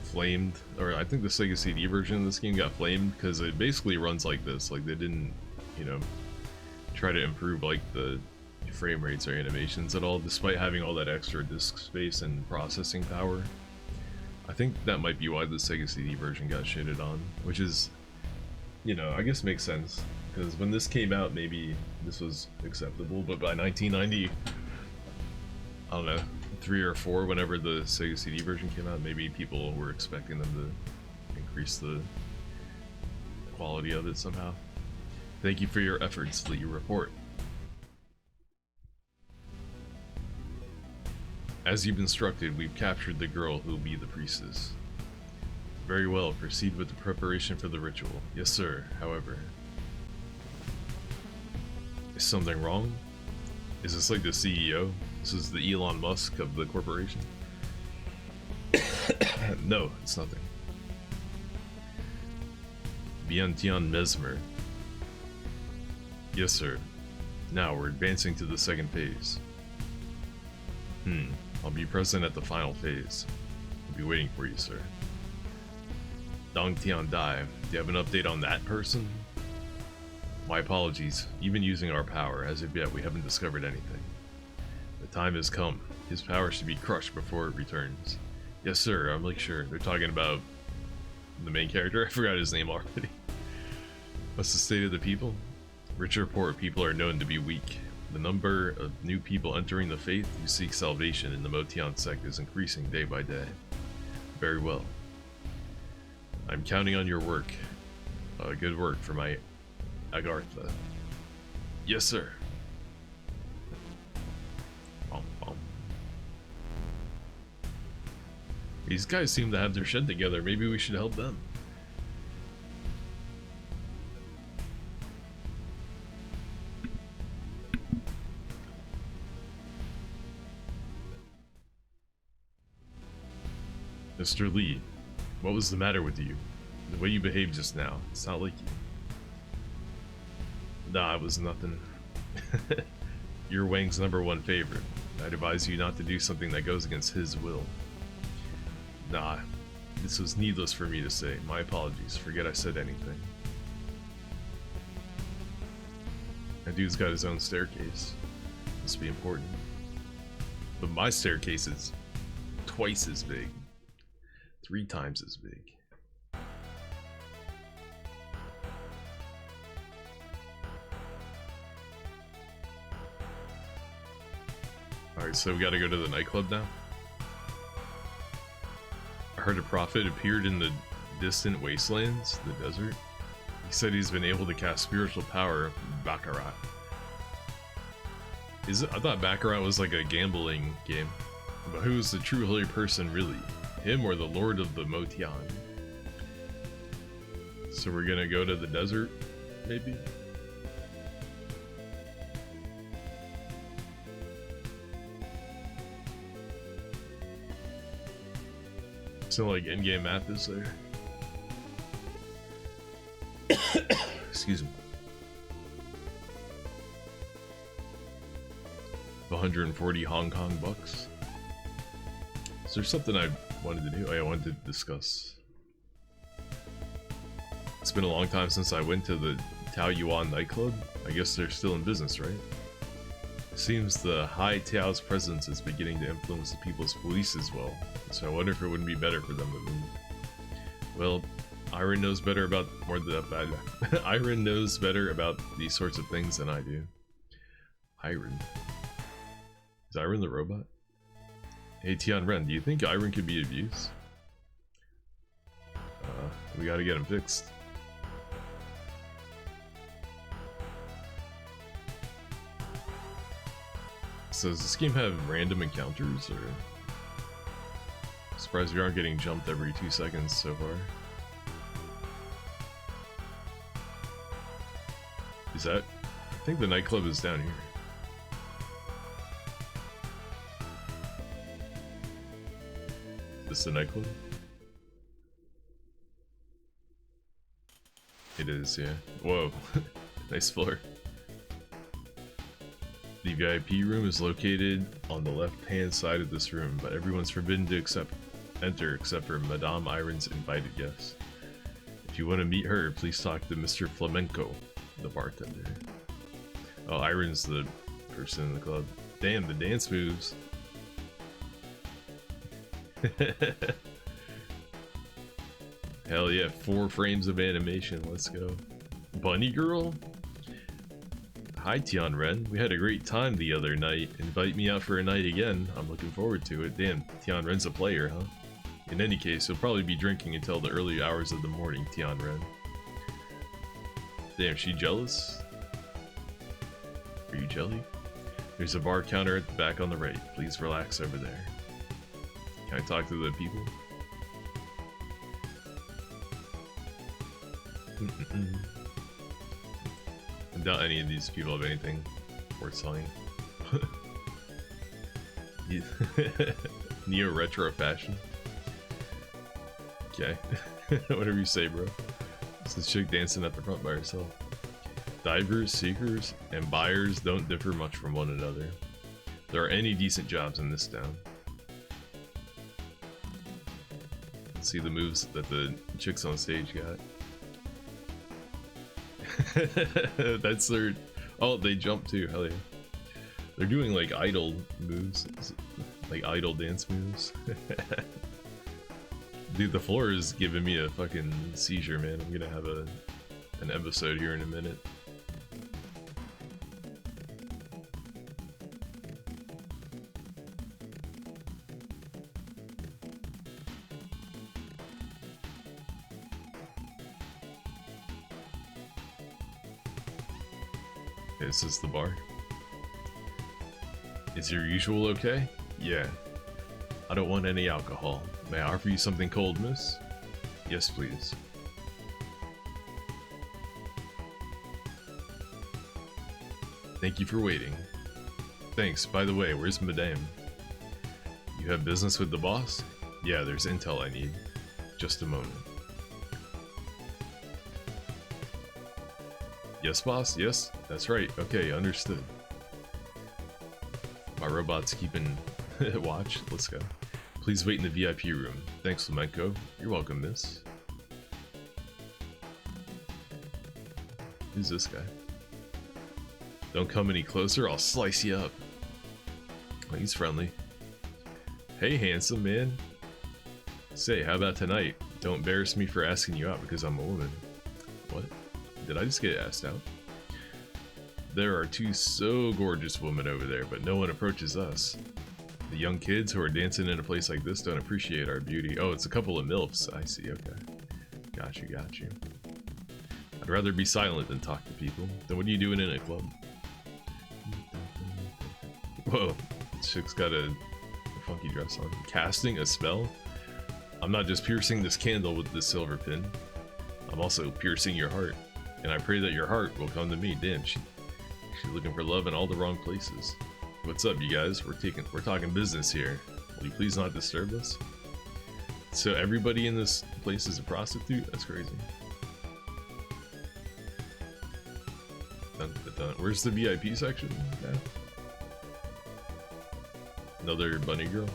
flamed, or I think the Sega CD version of this game got flamed because it basically runs like this. Like they didn't, you know, try to improve like the frame rates or animations at all, despite having all that extra disk space and processing power. I think that might be why the Sega CD version got shitted on, which is, you know, I guess makes sense, because when this came out, maybe this was acceptable, but by 1990, I don't know, 3 or 4, whenever the Sega CD version came out, maybe people were expecting them to increase the quality of it somehow. Thank you for your efforts that you report. As you've instructed, we've captured the girl who will be the priestess. Very well, proceed with the preparation for the ritual. Yes, sir. However, is something wrong? Is this like the CEO? This is the Elon Musk of the corporation? No, it's nothing. Vientiane Mesmer. Yes, sir. Now we're advancing to the second phase. I'll be present at the final phase. I'll be waiting for you, sir. Dong Tian Dai, do you have an update on that person? My apologies. Even using our power, as of yet, we haven't discovered anything. The time has come. His power should be crushed before it returns. Yes, sir. I'm like sure. They're talking about the main character. I forgot his name already. What's the state of the people? Rich or poor, people are known to be weak. The number of new people entering the faith who seek salvation in the Motian sect is increasing day by day. Very well. I'm counting on your work. Good work for my Agartha. Yes, sir. These guys seem to have their shit together. Maybe we should help them. Mr. Lee, what was the matter with you? The way you behaved just now, it's not like you. Nah, it was nothing. You're Wang's #1 favorite. I'd advise you not to do something that goes against his will. Nah, this was needless for me to say. My apologies. Forget I said anything. That dude's got his own staircase. Must be important. But my staircase is twice as big. 3 times as big. Alright, so we gotta go to the nightclub now? I heard a prophet appeared in the distant wastelands, the desert. He said he's been able to cast spiritual power, Baccarat. I thought Baccarat was like a gambling game. But who is the true holy person really? Him or the Lord of the Motian? So we're gonna go to the desert, maybe? So like in-game map is there? Excuse me. 140 Hong Kong bucks. Is there something I wanted to do? I wanted to discuss. It's been a long time since I went to the Taoyuan nightclub. I guess they're still in business, right? It seems the High Tao's presence is beginning to influence the people's beliefs as well. So I wonder if it wouldn't be better for them to move. Well, Iron knows better about Iron knows better about these sorts of things than I do. Iron. Is Iron the robot? Hey Tian Ren, do you think Iron could be abused? We gotta get him fixed. So does this game have random encounters, or? Surprised we aren't getting jumped every 2 seconds so far. Is that? I think the nightclub is down here. Is this the nightclub? It is, yeah. Whoa. Nice floor. The VIP room is located on the left-hand side of this room, but everyone's forbidden to accept enter except for Madame Iron's invited guests. If you want to meet her, please talk to Mr. Flamenco, the bartender. Oh, Iron's the person in the club. Damn, the dance moves. Hell yeah, 4 frames of animation, let's go. Bunny Girl? Hi Tian Ren, we had a great time the other night. Invite me out for a night again. I'm looking forward to it. Damn, Tian Ren's a player, huh? In any case, he'll probably be drinking until the early hours of the morning, Tian Ren. Damn, she jealous? Are you jelly? There's a bar counter at the back on the right. Please relax over there. Can I talk to the people? I doubt any of these people have anything worth selling. Neo retro fashion. Okay. Whatever you say, bro. It's this chick dancing at the front by herself. Divers, seekers, and buyers don't differ much from one another. There are any decent jobs in this town. Let's see the moves that the chicks on stage got. That's their... Oh, they jump too, hell yeah. They're doing like idol moves. Like idol dance moves. Dude, the floor is giving me a fucking seizure, man. I'm gonna have an episode here in a minute. Okay, is this the bar? Is your usual okay? Yeah. I don't want any alcohol. May I offer you something cold, miss? Yes, please. Thank you for waiting. Thanks. By the way, where's Madame? You have business with the boss? Yeah, there's intel I need. Just a moment. Yes, boss? Yes? That's right. Okay, understood. My robot's keeping watch. Let's go. Please wait in the VIP room. Thanks, Flamenco. You're welcome, miss. Who's this guy? Don't come any closer, I'll slice you up. Oh, he's friendly. Hey, handsome man. Say, how about tonight? Don't embarrass me for asking you out because I'm a woman. What? Did I just get asked out? There are 2 so gorgeous women over there, but no one approaches us. The young kids who are dancing in a place like this don't appreciate our beauty. Oh, it's a couple of MILFs. I see, okay. Got you, got you. I'd rather be silent than talk to people. Then what are you doing in a club? Whoa, this chick's got a funky dress on. Casting a spell? I'm not just piercing this candle with this silver pin. I'm also piercing your heart. And I pray that your heart will come to me. Damn, she's looking for love in all the wrong places. What's up, you guys? We're talking business here. Will you please not disturb us? So everybody in this place is a prostitute? That's crazy. Dun, dun, dun. Where's the VIP section? Yeah. Another bunny girl?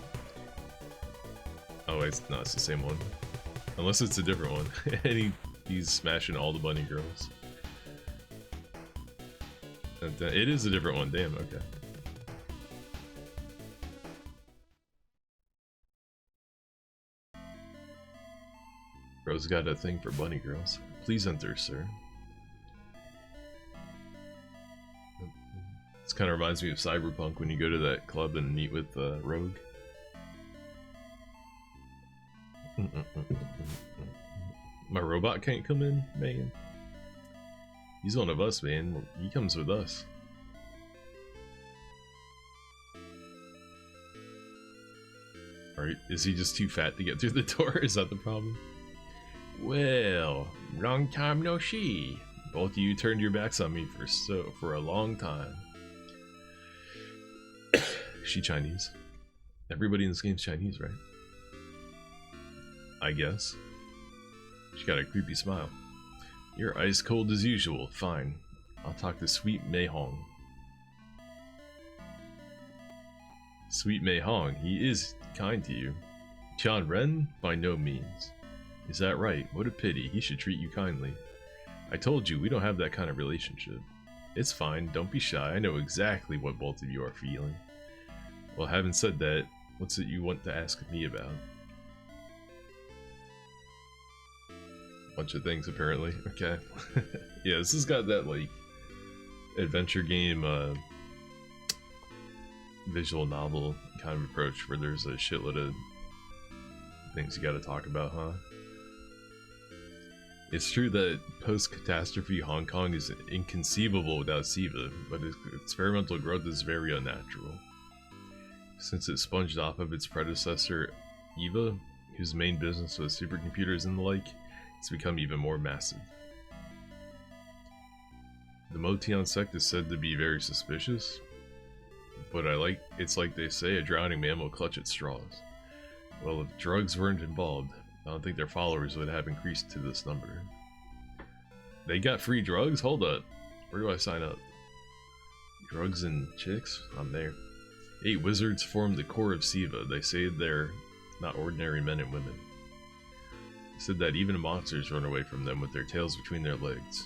Oh, it's no, it's the same one. Unless it's a different one. And he's smashing all the bunny girls. It is a different one, damn, okay. Bro's got a thing for bunny girls. Please enter, sir. This kind of reminds me of Cyberpunk when you go to that club and meet with Rogue. My robot can't come in, man. He's one of us, man. He comes with us. Alright, is he just too fat to get through the door? Is that the problem? Well, long time no see. Both of you turned your backs on me for a long time. She Chinese. Everybody in this game's Chinese, right? I guess. She got a creepy smile. You're ice cold as usual. Fine. I'll talk to Sweet Mei Hong. Sweet Mei Hong, he is kind to you. Tianren? By no means. Is that right? What a pity. He should treat you kindly. I told you, we don't have that kind of relationship. It's fine, don't be shy. I know exactly what both of you are feeling. Well, having said that, what's it you want to ask me about? Bunch of things, apparently. Okay. Yeah, this has got that, like, adventure game, visual novel kind of approach where there's a shitload of things you gotta talk about, huh? It's true that post-catastrophe Hong Kong is inconceivable without SIVA, but its experimental growth is very unnatural. Since it sponged off of its predecessor, EVA, whose main business was supercomputers and the like, it's become even more massive. The Motian sect is said to be very suspicious, but it's like they say, a drowning man will clutch at straws. Well, if drugs weren't involved, I don't think their followers would have increased to this number. They got free drugs? Hold up. Where do I sign up? Drugs and chicks? I'm there. 8 wizards form the core of SIVA. They say they're not ordinary men and women. They said that even monsters run away from them with their tails between their legs.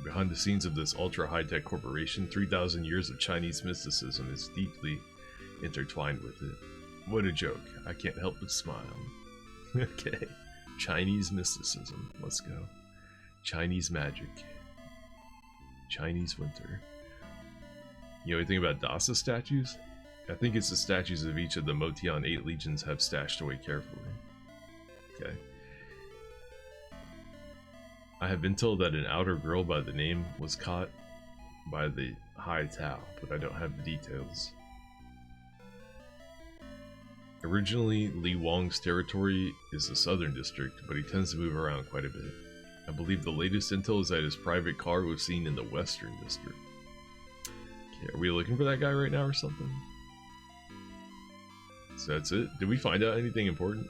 Behind the scenes of this ultra-high-tech corporation, 3,000 years of Chinese mysticism is deeply intertwined with it. What a joke. I can't help but smile. Okay. Chinese mysticism. Let's go. Chinese magic. Chinese winter. You know anything about Dasa statues? I think it's the statues of each of the Motian 8 legions have stashed away carefully. Okay. I have been told that an outer girl by the name was caught by the High Tao, but I don't have the details. Originally, Li Wang's territory is the southern district, but he tends to move around quite a bit. I believe the latest intel is that his private car was seen in the western district. Okay, are we looking for that guy right now or something? So that's it? Did we find out anything important?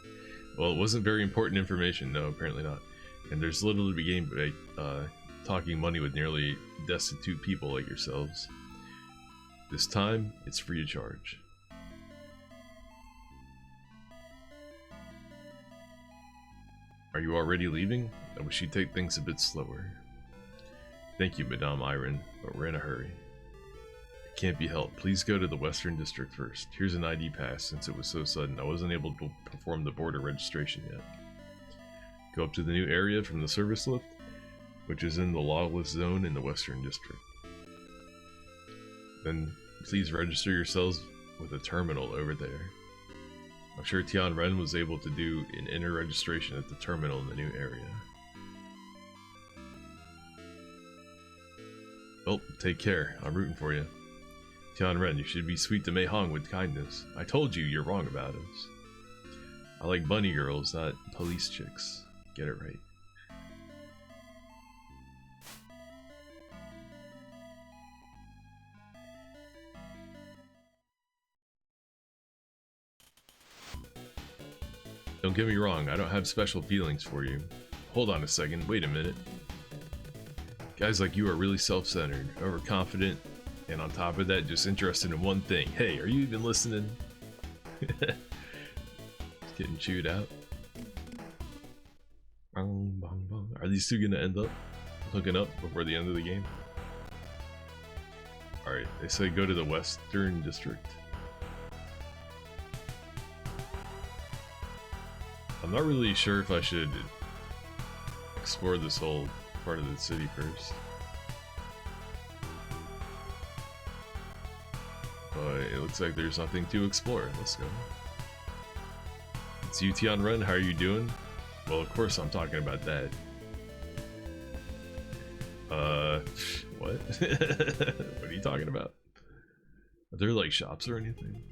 Well, it wasn't very important information. No, apparently not. And there's little to be gained by talking money with nearly destitute people like yourselves. This time, it's free of charge. Are you already leaving? I wish you'd take things a bit slower. Thank you, Madame Iron, but we're in a hurry. It can't be helped. Please go to the Western District first. Here's an ID pass. Since it was so sudden, I wasn't able to perform the border registration yet. Go up to the new area from the service lift, which is in the lawless zone in the Western District. Then please register yourselves with a terminal over there. I'm sure Tianren was able to do an inner registration at the terminal in the new area. Well, take care. I'm rooting for you. Tianren, you should be sweet to Mei Hong with kindness. I told you you're wrong about us. I like bunny girls, not police chicks. Get it right. Don't get me wrong, I don't have special feelings for you. Hold on a second, wait a minute. Guys like you are really self-centered, overconfident, and on top of that, just interested in one thing. Hey, are you even listening? It's getting chewed out. Are these two gonna end up hooking up before the end of the game? Alright, they say go to the Western District. I'm not really sure if I should explore this whole part of the city first. But it looks like there's nothing to explore. Let's go. It's you, Tianren. How are you doing? Well, of course I'm talking about that. What? What are you talking about? Are there like shops or anything?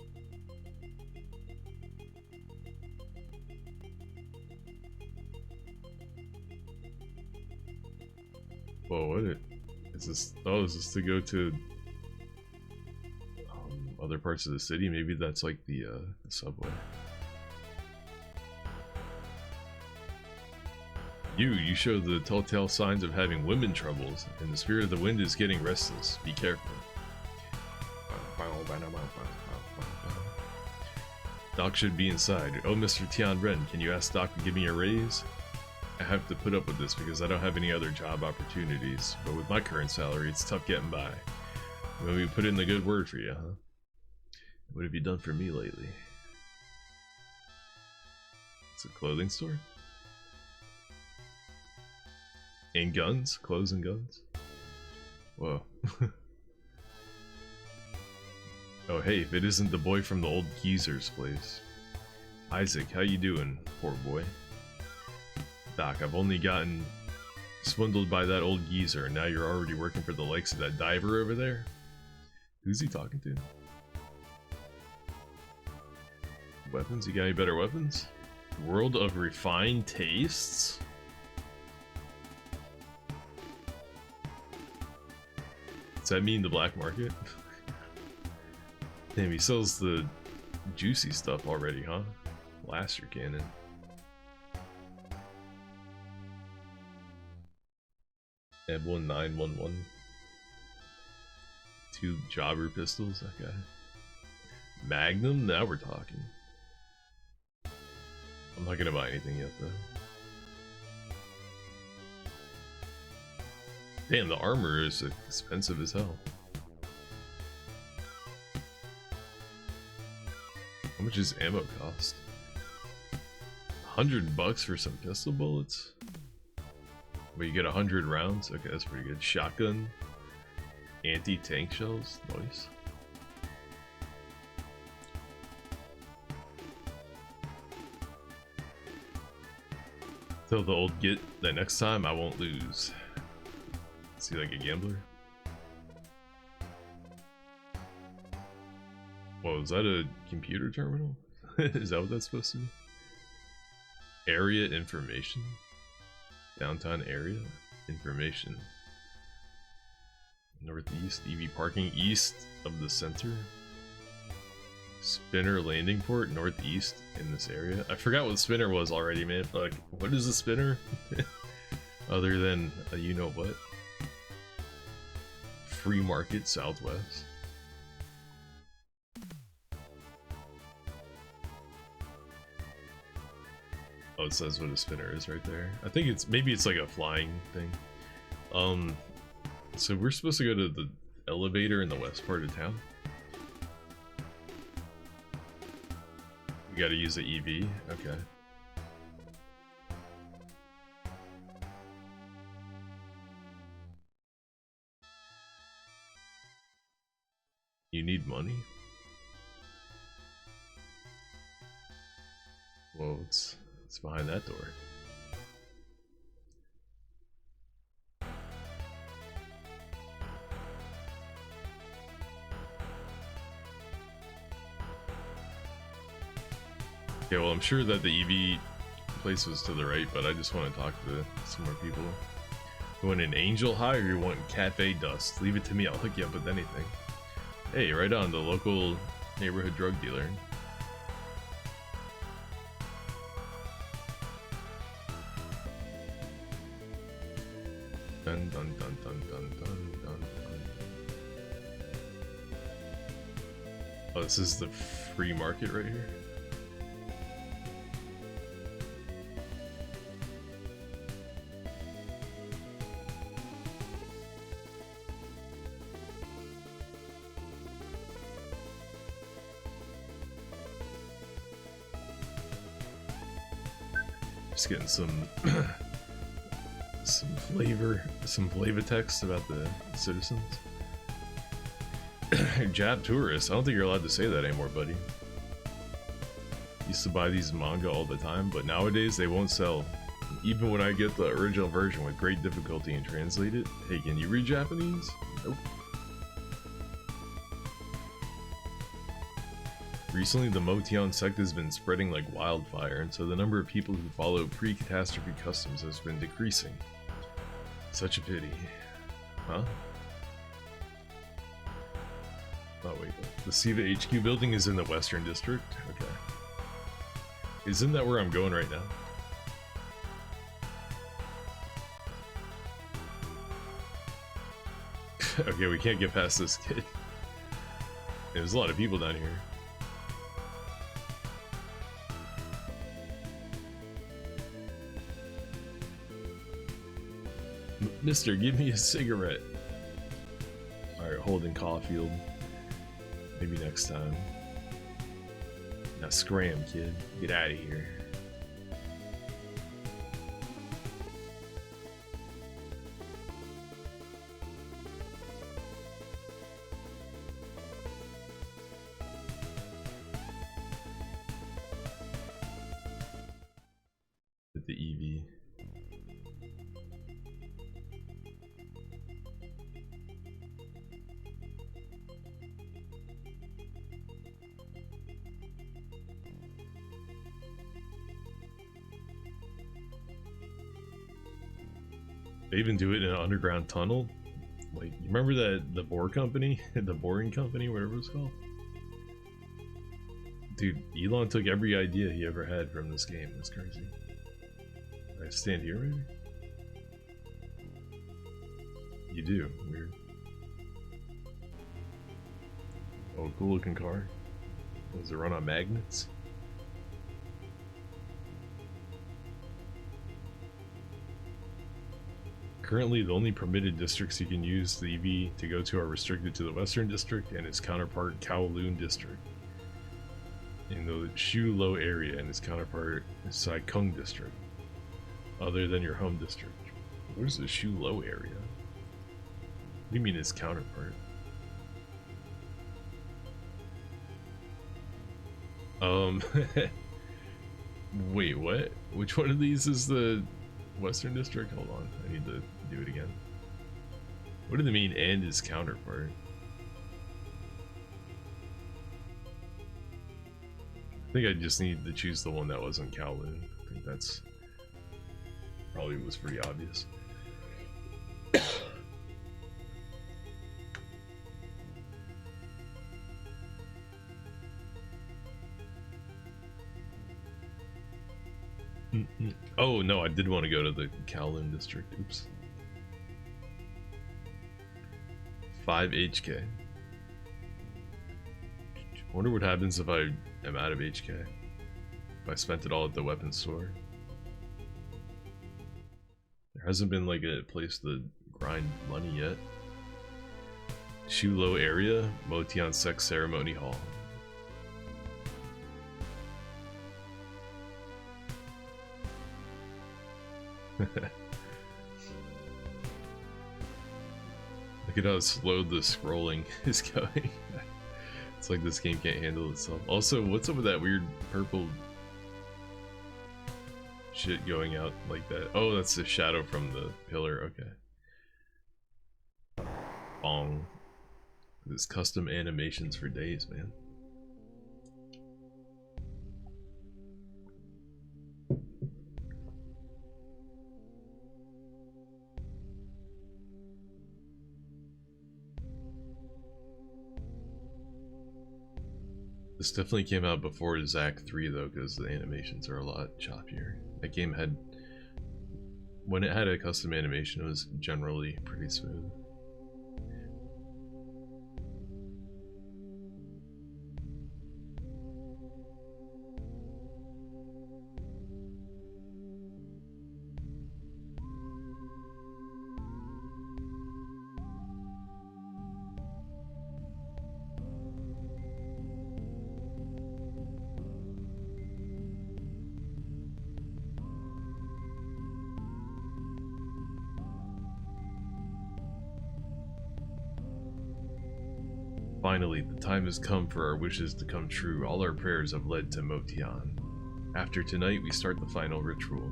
Whoa, what is this? Oh, is this to go to other parts of the city? Maybe that's like the subway. You show the telltale signs of having women troubles, and the spirit of the wind is getting restless. Be careful. Doc should be inside. Oh, Mr. Tian Ren, can you ask Doc to give me a raise? I have to put up with this because I don't have any other job opportunities, but with my current salary, it's tough getting by. When we put in the good word for you, huh? What have you done for me lately? It's a clothing store? And guns? Clothes and guns? Whoa. Oh hey, if it isn't the boy from the old geezer's place. Isaac, how you doing, poor boy? Doc, I've only gotten swindled by that old geezer, and now you're already working for the likes of that diver over there? Who's he talking to? Weapons? You got any better weapons? World of refined tastes? Does that mean the black market? Damn, he sells the juicy stuff already, huh? Blaster cannon. And 1911. 2 jobber pistols, that guy. Magnum? Now we're talking. I'm not gonna buy anything yet though. Damn, the armor is expensive as hell. How much does ammo cost? $100 for some pistol bullets? But you get 100 rounds? Okay, that's pretty good. Shotgun. Anti-tank shells. Nice. Tell the old git that next time I won't lose. Is he like a gambler? Whoa, is that a computer terminal? Is that what that's supposed to be? Area information? Downtown area? Information. Northeast, EV parking east of the center. Spinner landing port northeast in this area. I forgot what spinner was already, man. Like, what is a spinner? Other than a you know what? Free market southwest. Oh, it says what a spinner is right there. I think it's maybe it's like a flying thing. So we're supposed to go to the elevator in the west part of town. We gotta use the EV. Okay. You need money? Whoa, it's behind that door. Okay, well, I'm sure that the EV place was to the right, but I just want to talk to some more people. You want an angel high or you want cafe dust? Leave it to me, I'll hook you up with anything. Hey, right on, the local neighborhood drug dealer. Dun dun dun dun dun dun dun dun. Oh, this is the free market right here. Just getting some some flavor text about the citizens. Jap tourists. I don't think you're allowed to say that anymore, buddy. Used to buy these manga all the time, but nowadays they won't sell. Even when I get the original version with great difficulty and translate it. Hey, can you read Japanese? Nope. Recently, the Motion sect has been spreading like wildfire, and so the number of people who follow pre-catastrophe customs has been decreasing. Such a pity. Huh? Oh wait, the SIVA HQ building is in the Western District? Okay. Isn't that where I'm going right now? Okay, we can't get past this kid. There's a lot of people down here. Mister, give me a cigarette. Alright, Holden Caulfield. Maybe next time. Now scram, kid. Get out of here. At the EV. They even do it in an underground tunnel. Like, you remember that the Bohr company, the Boring Company, whatever it's called? Dude, Elon took every idea he ever had from this game. That's crazy. I stand here, maybe? You do. Weird. Oh, cool looking car. Does it run on magnets? Currently, the only permitted districts you can use the EV to go to are restricted to the Western District and its counterpart Kowloon District, in the Shu Lo area, and its counterpart Sai Kung District, other than your home district. Where's the Shu Lo area? What do you mean its counterpart? Wait, what? Which one of these is the Western District? Hold on, I need to do it again. What do they mean, and his counterpart? I think I just need to choose the one that wasn't Kowloon. I think that's probably was pretty obvious. Oh no, I did want to go to the Kowloon District. Oops. 5 HK. I wonder what happens if I am out of HK. If I spent it all at the weapons store. There hasn't been like a place to grind money yet. Shu Lo area, Motian Sex Ceremony Hall. Look at how slow the scrolling is going. It's like this game can't handle itself. Also, what's up with that weird purple shit going out like that? Oh, that's the shadow from the pillar. Okay. Bong. This custom animations for days, man. This definitely came out before Zack 3 though, because the animations are a lot choppier. That game had, when it had a custom animation, it was generally pretty smooth. Finally, the time has come for our wishes to come true. All our prayers have led to Motian. After tonight, we start the final ritual.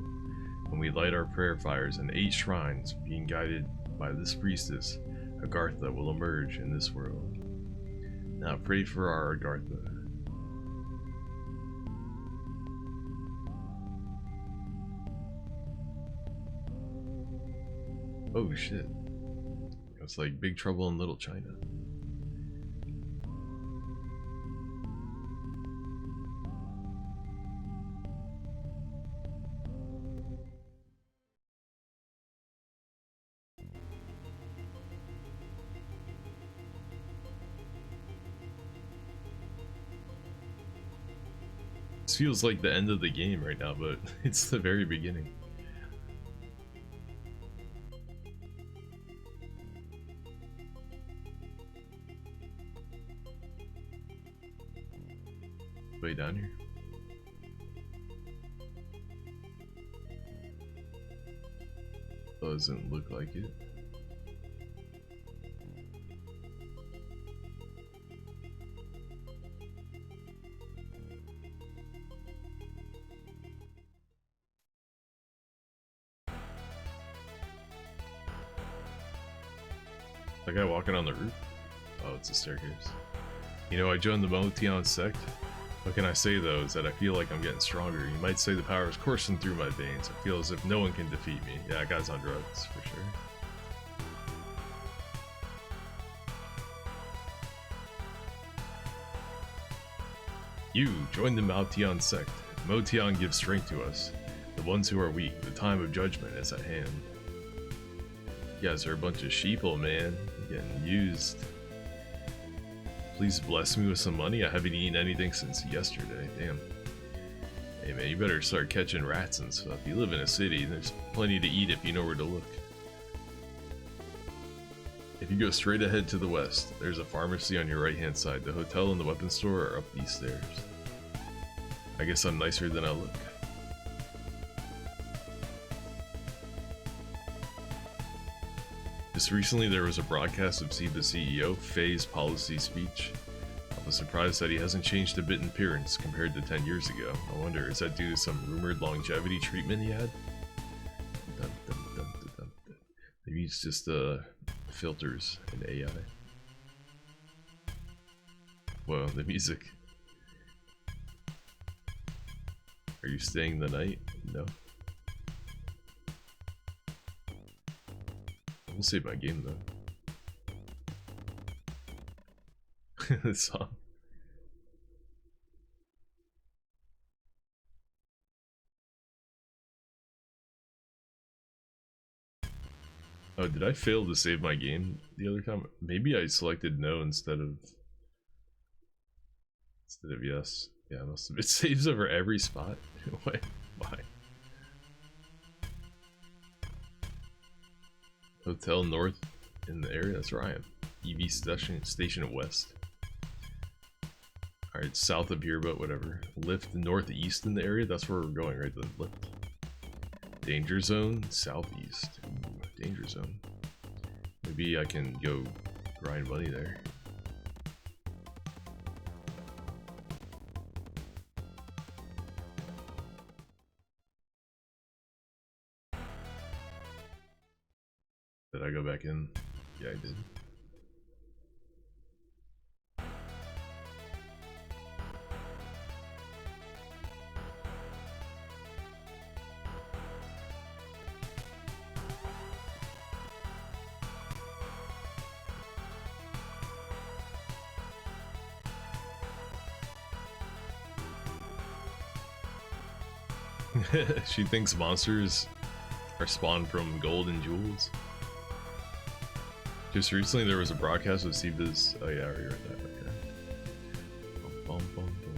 When we light our prayer fires in 8 shrines, being guided by this priestess, Agartha will emerge in this world. Now pray for our Agartha. Oh shit. It's like Big Trouble in Little China. This feels like the end of the game right now, but it's the very beginning. Way down here. Doesn't look like it. That guy walking on the roof? Oh, it's a staircase. You know, I joined the Motion sect. What can I say though is that I feel like I'm getting stronger. You might say the power is coursing through my veins. I feel as if no one can defeat me. Yeah, that guy's on drugs, for sure. You, join the Motion sect. Motion gives strength to us. The ones who are weak, the time of judgment is at hand. You guys are a bunch of sheeple, man. Getting used. Please bless me with some money. I haven't eaten anything since yesterday. Damn. Hey man, you better start catching rats and stuff. You live in a city, there's plenty to eat if you know where to look. If you go straight ahead to the west, there's a pharmacy on your right hand side. The hotel and the weapons store are up these stairs. I guess I'm nicer than I look. Just recently there was a broadcast of SIVA's CEO, Faye's policy speech. I was surprised that he hasn't changed a bit in appearance compared to 10 years ago. I wonder, is that due to some rumored longevity treatment he had? Dun, dun, dun, dun, dun, dun. Maybe it's just filters and AI. Whoa, the music. Are you staying the night? No. We'll save my game though. This song. Oh, did I fail to save my game the other time? Maybe I selected no instead of yes. Yeah, it saves over every spot. Why? Hotel north in the area. That's where I am. EV station west. Alright, south of here, but whatever. Lift northeast in the area. That's where we're going, right? The lift. Danger zone southeast. Ooh, danger zone. Maybe I can go grind money there. Did I go back in? Yeah, I did. She thinks monsters are spawned from gold and jewels. Just recently there was a broadcast of SIVA's. Oh yeah, I already read that. Okay. Bum, bum, bum, bum.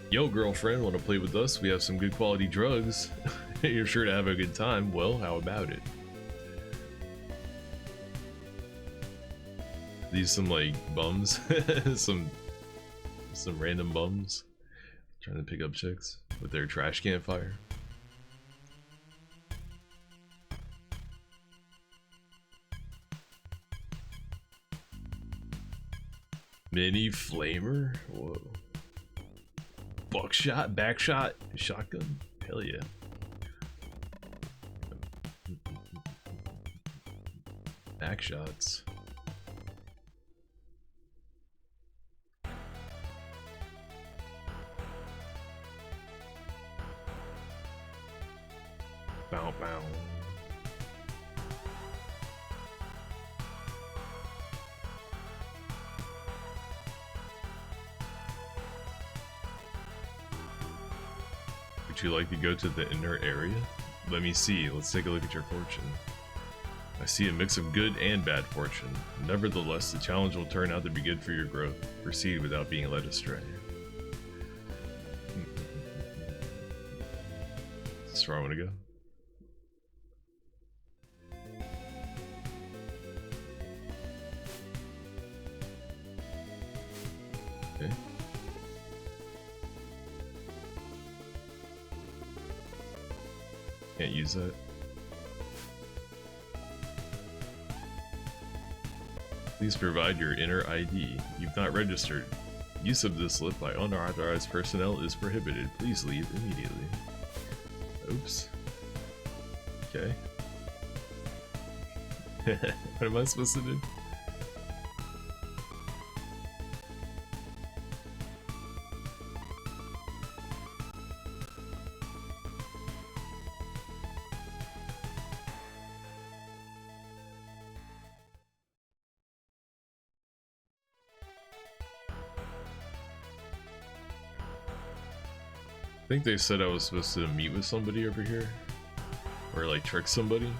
Yo, girlfriend, want to play with us? We have some good quality drugs. You're sure to have a good time. Well, how about it? These some like bums, some random bums trying to pick up chicks with their trash can fire. Mini flamer? Whoa. Buckshot? Backshot? Shotgun? Hell yeah. Backshots. Bow bow. Would you like to go to the inner area? Let me see. Let's take a look at your fortune. I see a mix of good and bad fortune. Nevertheless, the challenge will turn out to be good for your growth. Proceed without being led astray. Is this where I want to go? Okay. Can't use that. Please provide your inner ID. You've not registered. Use of this slip by unauthorized personnel is prohibited. Please leave immediately. Oops. Okay. What am I supposed to do? I think they said I was supposed to meet with somebody over here. Or like trick somebody.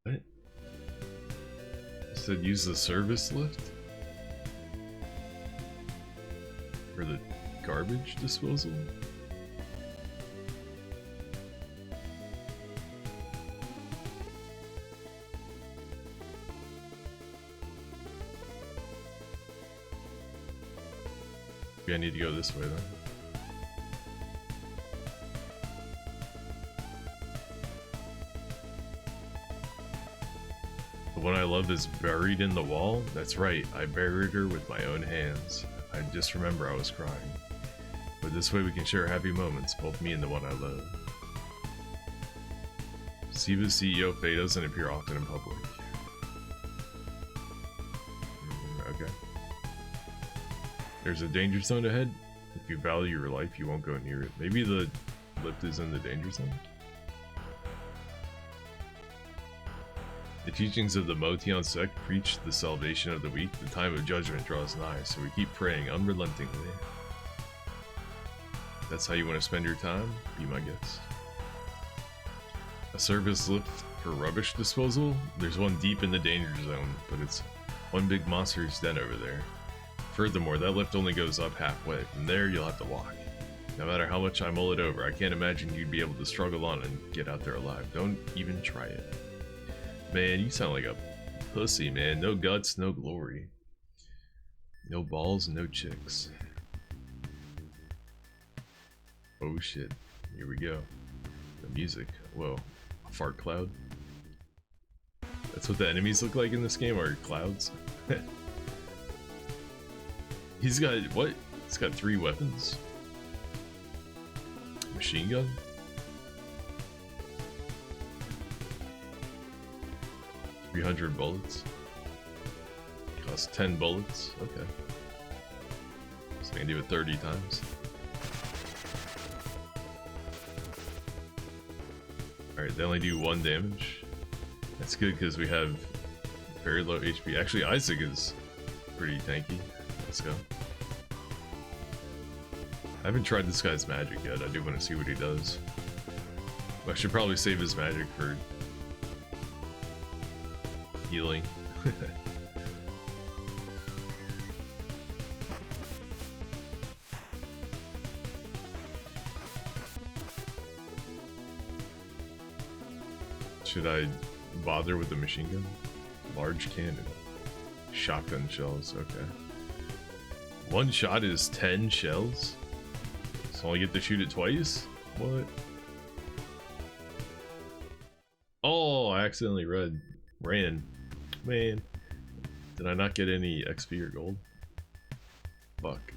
What? It said use the service lift? For the garbage disposal? Maybe I need to go this way then. The one I love is buried in the wall? That's right, I buried her with my own hands. I just remember I was crying. But this way we can share happy moments, both me and the one I love. Siva's CEO Faye doesn't appear often in public. Okay. There's a danger zone ahead. If you value your life, you won't go near it. Maybe the lift is in the danger zone? The teachings of the Motion sect preach the salvation of the weak. The time of judgment draws nigh, so we keep praying unrelentingly. That's how you want to spend your time? Be my guest. A service lift for rubbish disposal? There's one deep in the danger zone, but it's one big monster's den over there. Furthermore, that lift only goes up halfway. From there, you'll have to walk. No matter how much I mull it over, I can't imagine you'd be able to struggle on and get out there alive. Don't even try it. Man, you sound like a pussy, man. No guts, no glory. No balls, no chicks. Oh shit. Here we go. The music. Whoa. A fart cloud. That's what the enemies look like in this game, are clouds. He's got, what? He's got 3 weapons. Machine gun? $300 bullets. Costs 10 bullets. Okay. So I can do it 30 times. Alright, they only do 1 damage. That's good because we have very low HP. Actually, Isaac is pretty tanky. Let's go. I haven't tried this guy's magic yet. I do want to see what he does. I should probably save his magic for healing. Should I bother with the machine gun? Large cannon. Shotgun shells, okay. 1 shot is 10 shells? So I only get to shoot it twice? What? Oh, I accidentally ran. Man. Did I not get any XP or gold? Fuck.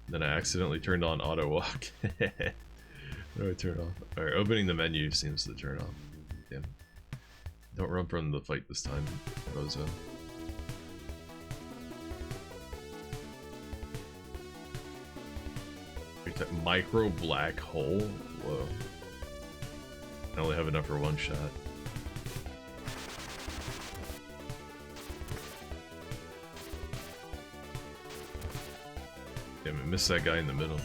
Then I accidentally turned on auto walk. What do I turn off? Alright, opening the menu seems to turn off. Damn. Don't run from the fight this time, bozo. Micro black hole? Whoa. I only have enough for 1 shot. Damn it, missed that guy in the middle.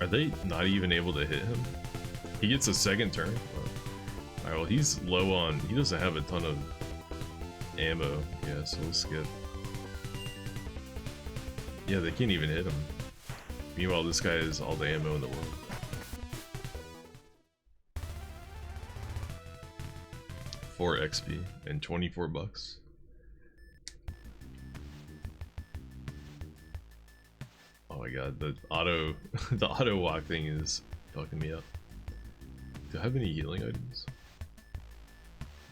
Are they not even able to hit him? He gets a second turn? Alright, well he's low on... He doesn't have a ton of ammo. Yeah, so we'll skip. Yeah, they can't even hit him. Meanwhile, this guy has all the ammo in the world. 4 XP and 24 bucks. Oh my god, the auto the auto walk thing is fucking me up. Do I have any healing items?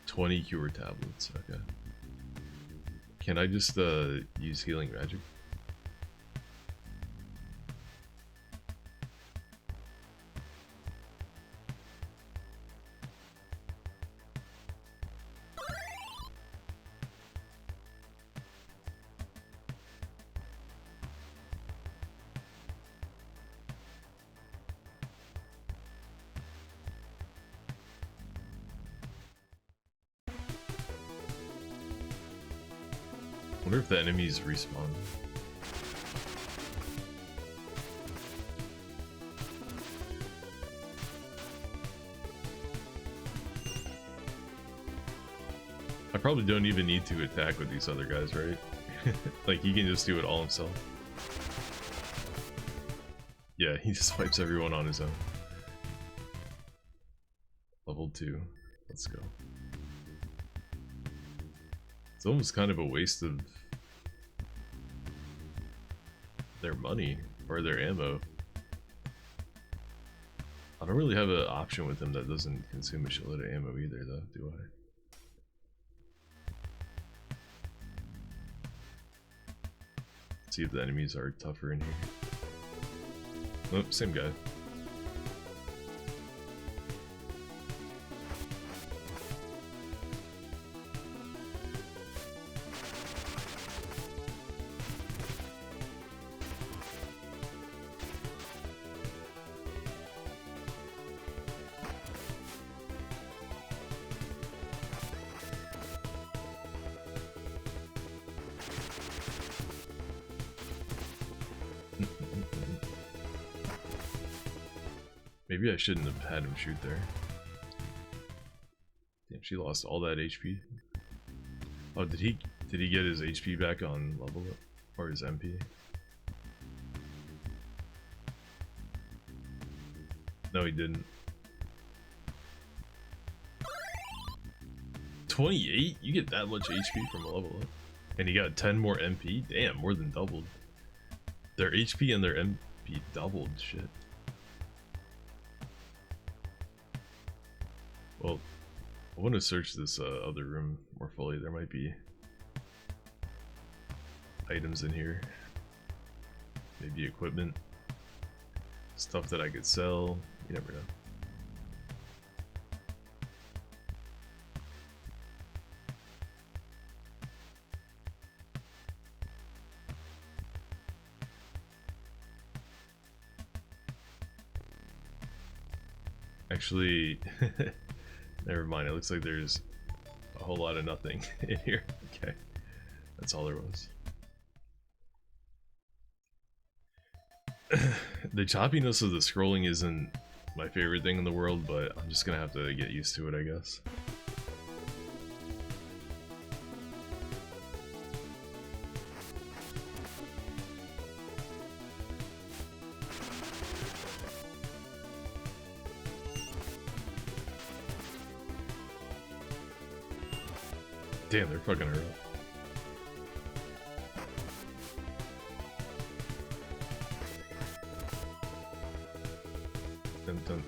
20 cure tablets, okay. Can I just use healing magic? I wonder if the enemies respawn. I probably don't even need to attack with these other guys, right? Like, he can just do it all himself. Yeah, he just wipes everyone on his own. Level 2. Let's go. It's almost kind of a waste of their money or their ammo. I don't really have an option with him that doesn't consume a shitload of ammo either, though, do I? Let's see if the enemies are tougher in here. Nope, same guy. Maybe I shouldn't have had him shoot there. Damn, she lost all that HP. Oh, did he get his HP back on level up? Or his MP? No, he didn't. 28? You get that much HP from a level up. And he got 10 more MP? Damn, more than doubled. Their HP and their MP doubled, shit. Well, I want to search this other room more fully. There might be items in here. Maybe equipment. Stuff that I could sell. You never know. Actually, never mind. It looks like there's a whole lot of nothing in here. Okay, that's all there was. The choppiness of the scrolling isn't my favorite thing in the world, but I'm just gonna have to get used to it, I guess. Damn, they're fucking her up.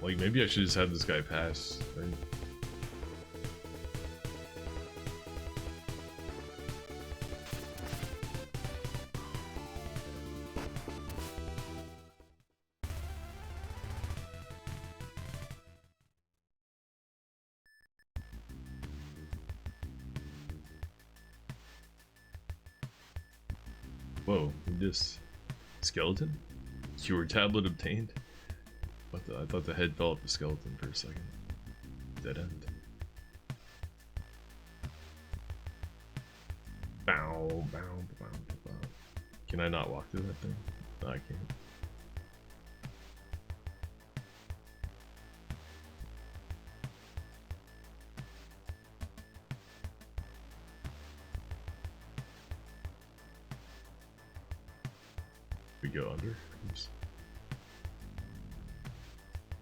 Like, maybe I should just have this guy pass, right? Whoa, this skeleton? Cure tablet obtained? What the? I thought the head fell off the skeleton for a second. Dead end. Bow, bow, bow, bow. Can I not walk through that thing? No, I can't. We go under. Oops.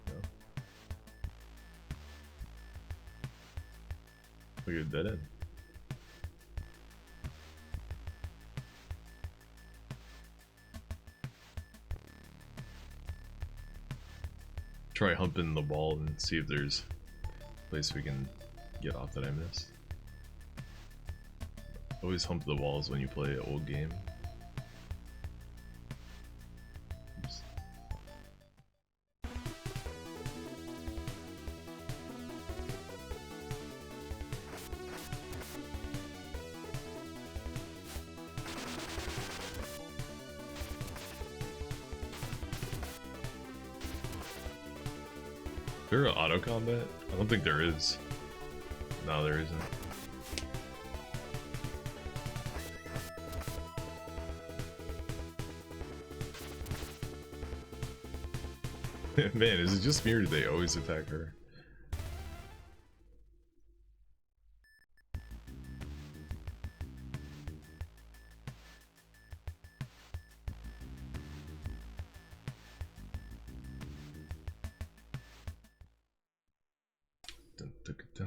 No. Look at dead end. Try humping the ball and see if there's a place we can get off that I missed. Always hump the walls when you play an old game. Oops. Is there an auto combat? I don't think there is. No, there isn't. Man, is it just me or do they always attack her?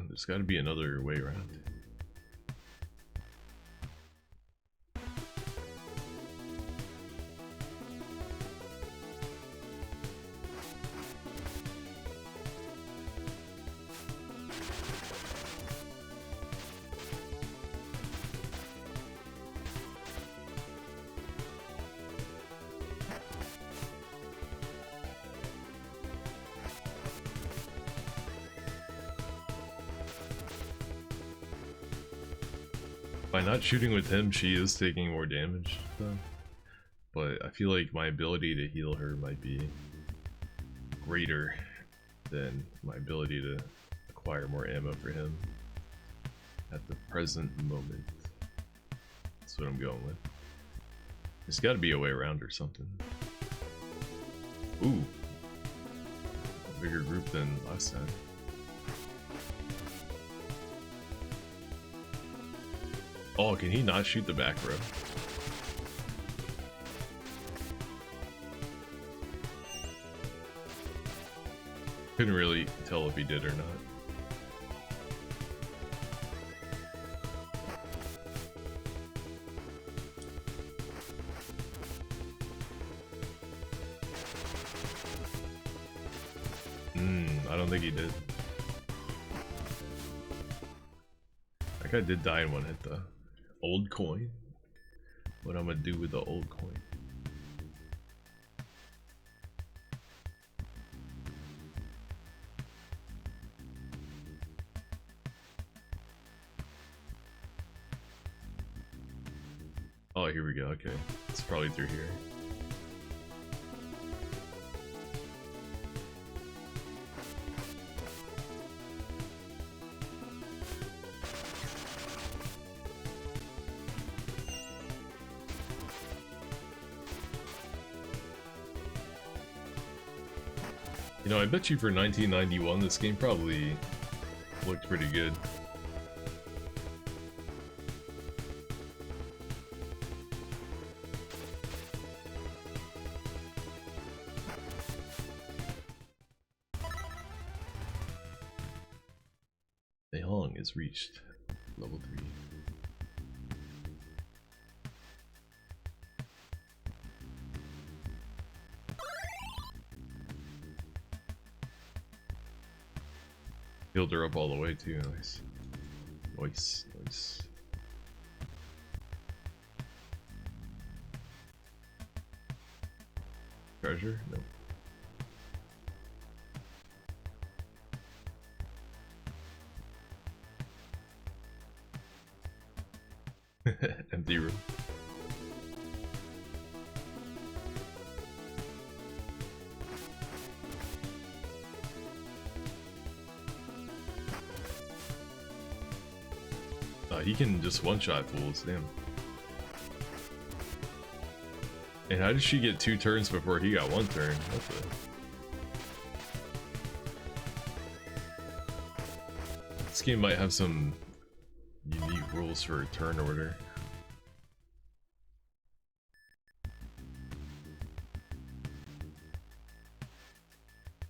There's got to be another way around. By not shooting with him, she is taking more damage, though. But I feel like my ability to heal her might be greater than my ability to acquire more ammo for him at the present moment. That's what I'm going with. There's got to be a way around or something. Ooh. A bigger group than last time. Oh, can he not shoot the back row? Couldn't really tell if he did or not. I don't think he did. That guy did die in one hit though. Old coin? What I'm gonna do with the old coin? Oh, here we go. Okay. It's probably through here. You know, I bet you for 1991 this game probably looked pretty good. Hong is reached. Level 3. Healed her up all the way too, nice. Nice, nice. Treasure? Nope. Empty room. He can just one-shot fools, damn. And how did she get 2 turns before he got 1 turn? What the... This game might have some unique rules for turn order.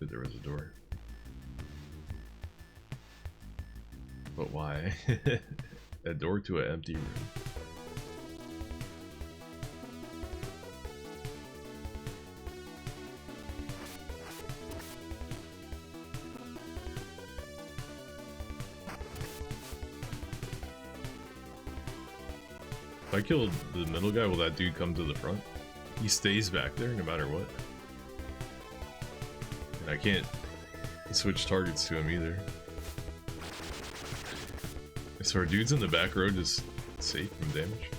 expected there was a door. But why? A door to an empty room. If I kill the middle guy, will that dude come to the front? He stays back there no matter what. And I can't switch targets to him either. So are dudes in the back row just safe from damage?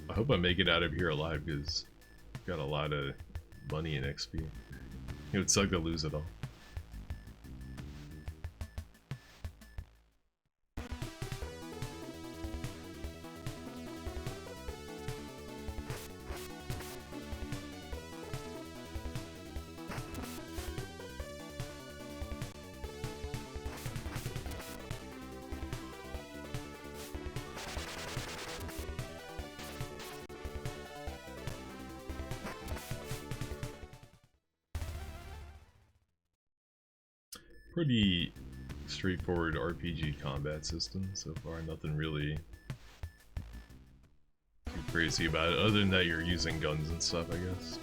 I hope I make it out of here alive because I've got a lot of money and XP. It would suck to lose it all. Pretty straightforward RPG combat system so far, nothing really too crazy about it, other than that you're using guns and stuff, I guess.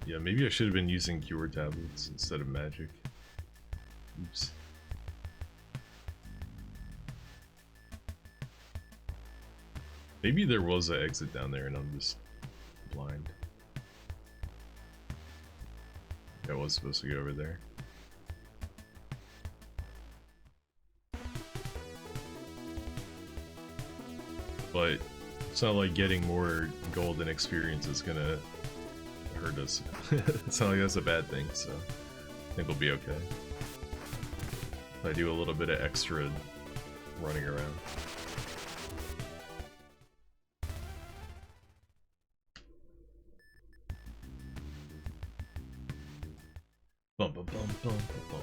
Yeah, maybe I should have been using cure tablets instead of magic. Oops. Maybe there was an exit down there and I'm just blind. I was supposed to go over there. But it's not like getting more gold and experience is gonna hurt us. It's not like that's a bad thing, so I think we'll be okay. If I do a little bit of extra running around. Bum bum bum bum bum.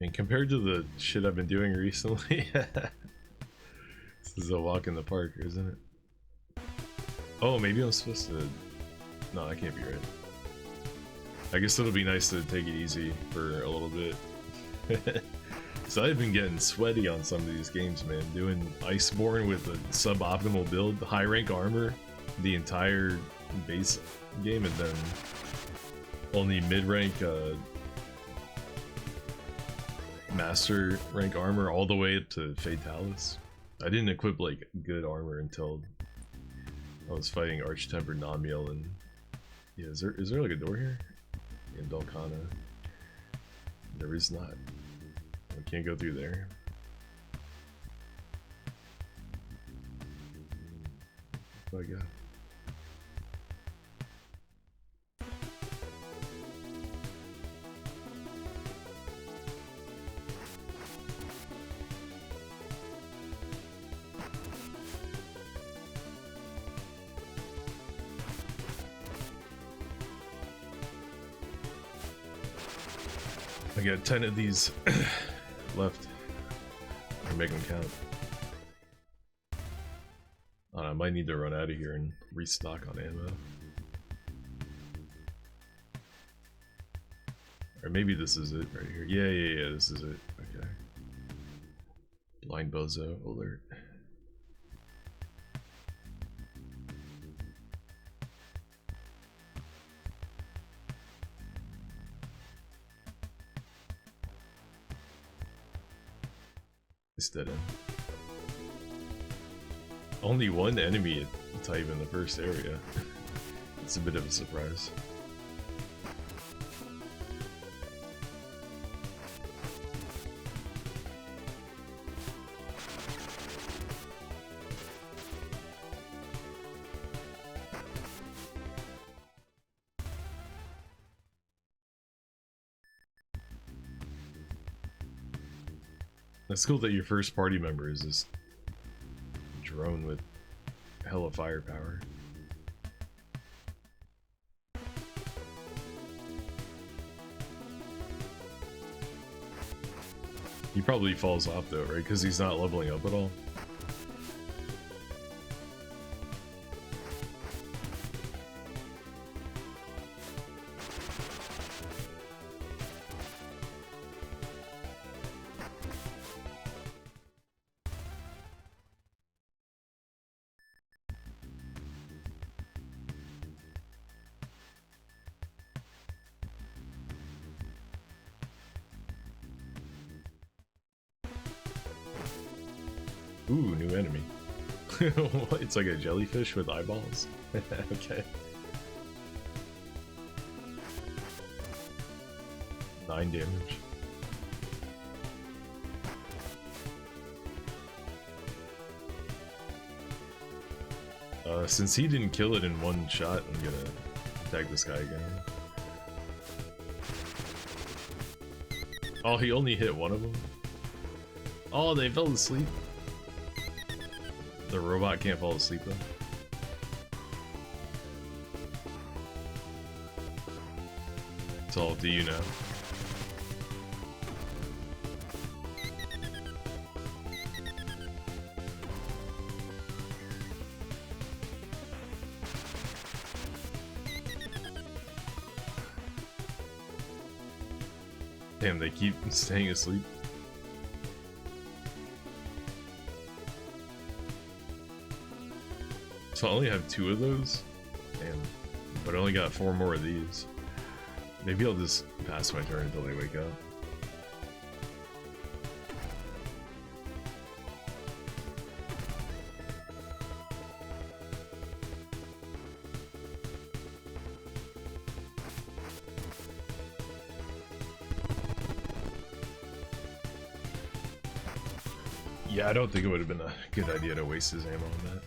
And compared to the shit I've been doing recently, this is a walk in the park, isn't it? Oh, maybe I'm supposed to... No, that can't be right. I guess it'll be nice to take it easy for a little bit. So I've been getting sweaty on some of these games, man. Doing Iceborne with a suboptimal build, high rank armor, the entire base game, and then only mid-rank master rank armor all the way up to Fatalis. I didn't equip like good armor until I was fighting Arch-Tempered Namiel, and yeah, is there like a door here? In Velkhana? There is not. I can't go through there. What do I got? I got 10 of these left. I'll make them count. I might need to run out of here and restock on ammo. Or maybe this is it right here. Yeah, this is it. Okay. Blind Bozo alert. It's dead end. Only one enemy type in the first area. It's a bit of a surprise. It's cool that your first party member is this drone with hella firepower. He probably falls off though, right? Because he's not leveling up at all. Ooh, new enemy. What? It's like a jellyfish with eyeballs? Okay. 9 damage. Since he didn't kill it in one shot, I'm gonna attack this guy again. Oh, he only hit one of them? Oh, they fell asleep. The robot can't fall asleep though. It's all up to you now. Damn, they keep staying asleep. So I only have 2 of those? Damn. But I only got 4 more of these. Maybe I'll just pass my turn until they wake up. Yeah, I don't think it would have been a good idea to waste his ammo on that.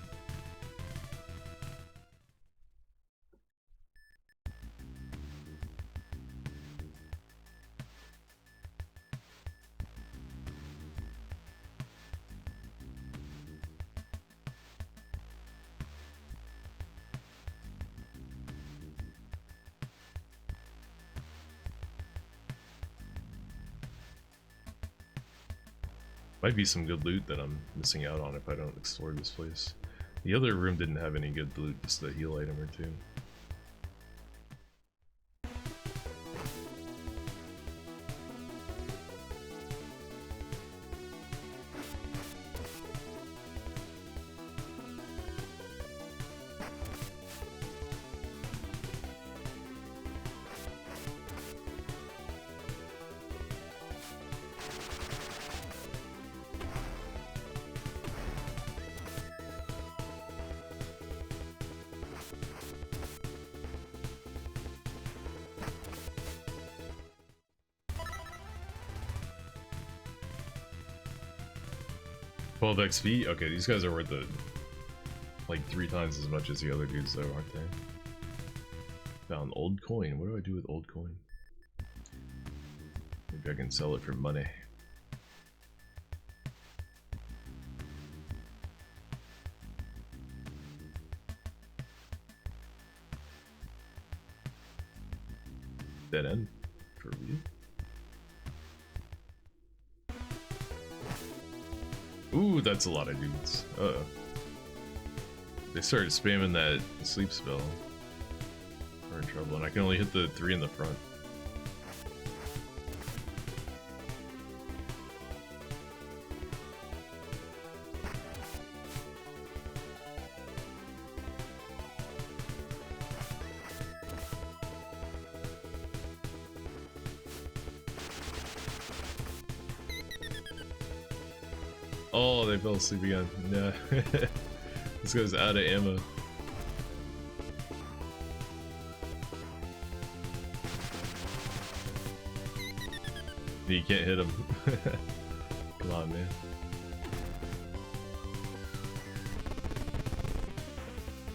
Might be some good loot that I'm missing out on if I don't explore this place. The other room didn't have any good loot, just a heal item or 2. XP? Okay, these guys are worth it like 3 times as much as the other dudes though, aren't they? Found old coin. What do I do with old coin? Maybe I can sell it for money. Dead end? For real? Ooh, that's a lot of dudes. Uh-oh. They started spamming that sleep spell. We're in trouble, and I can only hit the 3 in the front. Oh, they fell asleep again. Nah. This guy's out of ammo. You can't hit him. Come on, man.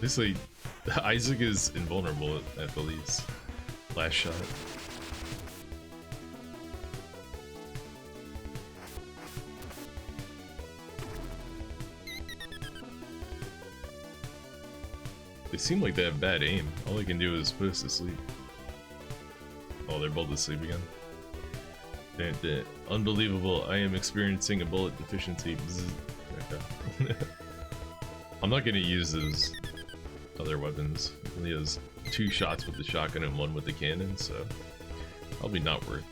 Basically, Isaac is invulnerable at the least. Last shot. They seem like they have bad aim. All they can do is put us to sleep. Oh, they're both asleep again. Unbelievable. I am experiencing a bullet deficiency. Okay. I'm not gonna use his other weapons. He only has 2 shots with the shotgun and 1 with the cannon, so probably not worth.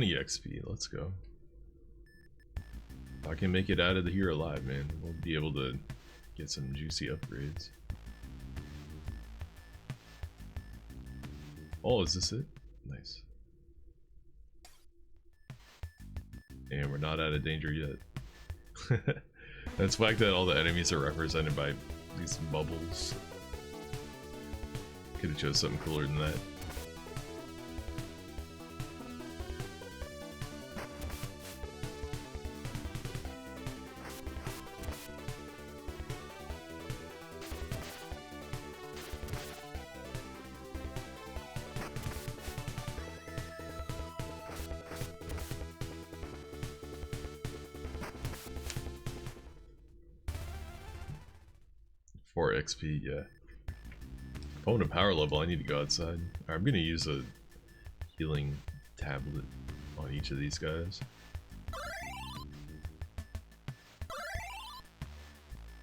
XP, let's go. If I can make it out of here alive, man, we'll be able to get some juicy upgrades. Oh, is this it? Nice. And we're not out of danger yet. That's whack that all the enemies are represented by these bubbles. Could have chose something cooler than that. XP, yeah. If I want a power level, I need to go outside. I'm gonna use a healing tablet on each of these guys.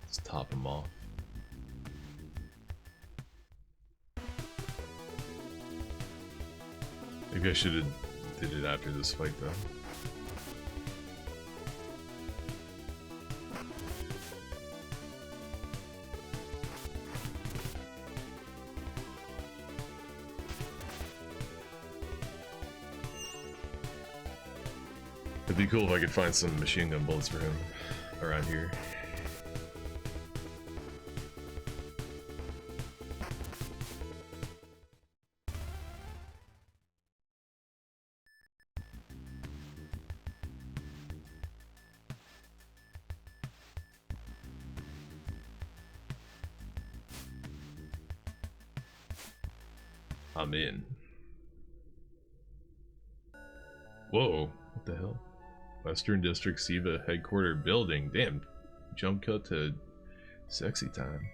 Let's top them off. Maybe I should have did it after this fight though. It'd be cool if I could find some machine gun bullets for him around here. I'm in. Whoa, what the hell? Western District SIVA headquarter building. Damn, jump cut to sexy time.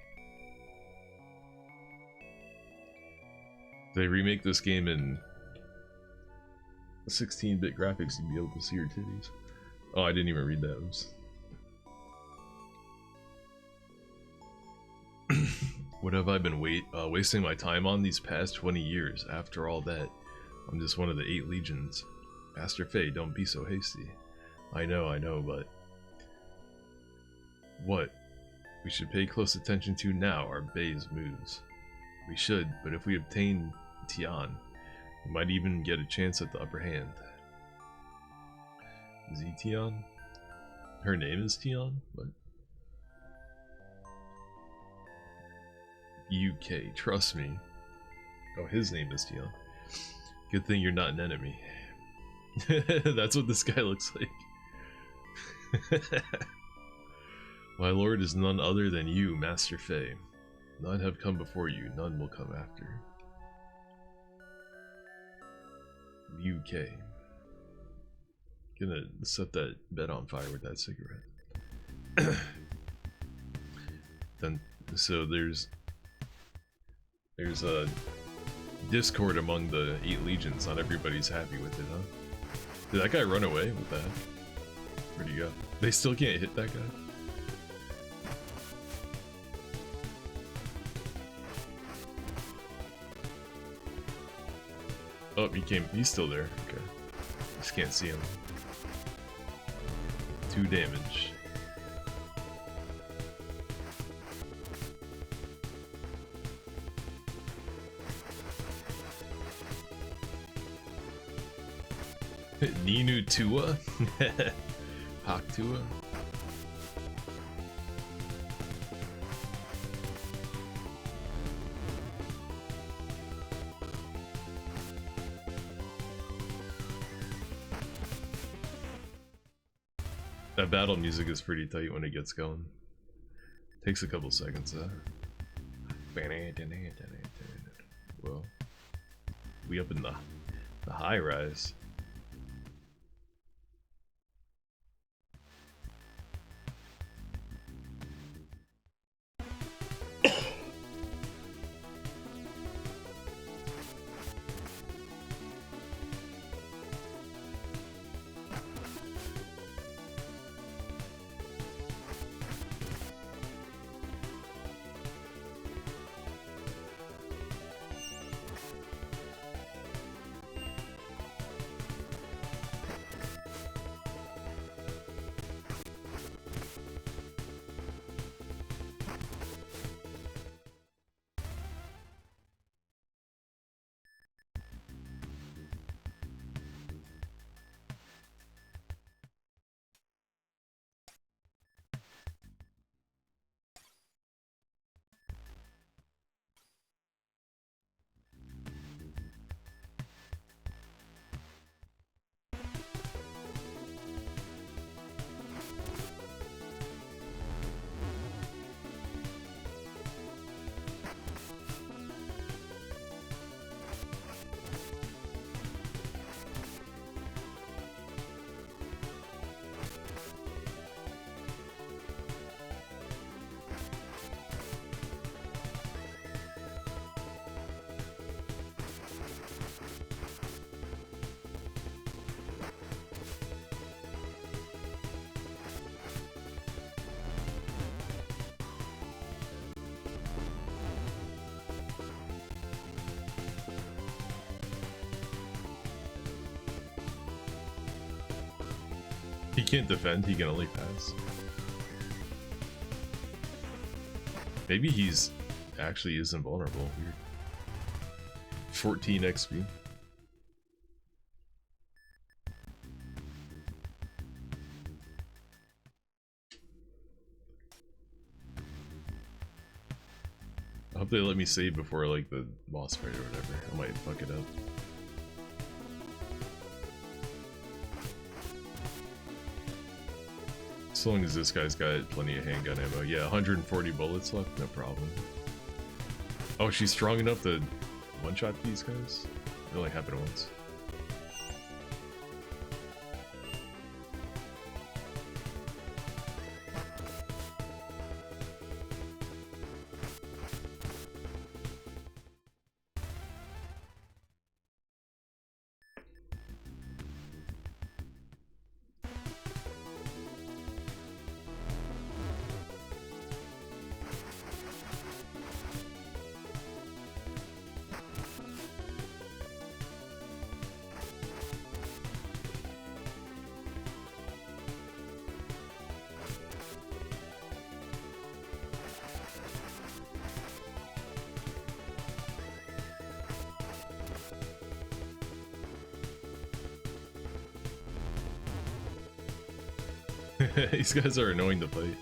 They remake this game in 16-bit graphics to be able to see your titties. Oh, I didn't even read that. Oops. What have I been wasting my time on these past 20 years? After all that, I'm just one of the 8 legions. Master Fei, don't be so hasty. I know, but... What we should pay close attention to now are Bei's moves. We should, but if we obtain Tian, we might even get a chance at the upper hand. Is he Tian? Her name is Tian? What? UK, trust me. Oh, his name is Tian. Good thing you're not an enemy. That's what this guy looks like. My lord is none other than you, Master Fei. None have come before you, none will come after. UK. Gonna set that bed on fire with that cigarette. Then, so there's a discord among the 8 legions. Not everybody's happy with it, huh? Did that guy run away with that? Where'd he go? They still can't hit that guy? Oh, he's still there. Okay. Just can't see him. 2 damage. Ninu Tua? Hawk Tua? That battle music is pretty tight when it gets going. Takes a couple seconds though. Whoa. We up in the high rise. He can't defend, he can only pass. Maybe he's actually is invulnerable. Weird. 14 XP. I hope they let me save before like the boss fight or whatever. I might fuck it up. As long as this guy's got plenty of handgun ammo. Yeah, 140 bullets left, no problem. Oh, she's strong enough to one-shot these guys? It only happened once. These guys are annoying to fight.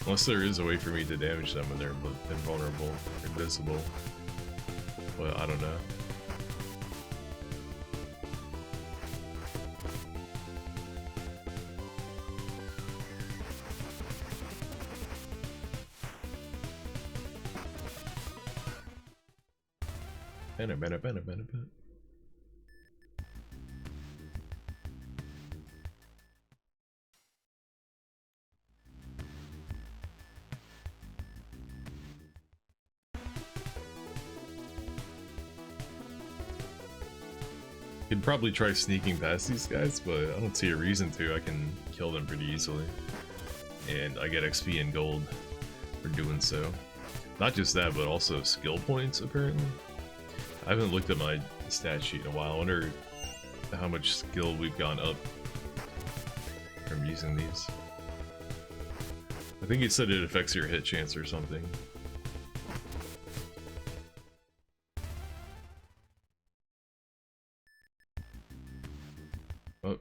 Unless there is a way for me to damage them when they're invulnerable, or invisible. But I don't know. Bana. Could probably try sneaking past these guys, but I don't see a reason to. I can kill them pretty easily. And I get XP and gold for doing so. Not just that, but also skill points, apparently. I haven't looked at my stat sheet in a while. I wonder how much skill we've gone up from using these. I think it said it affects your hit chance or something. Oh.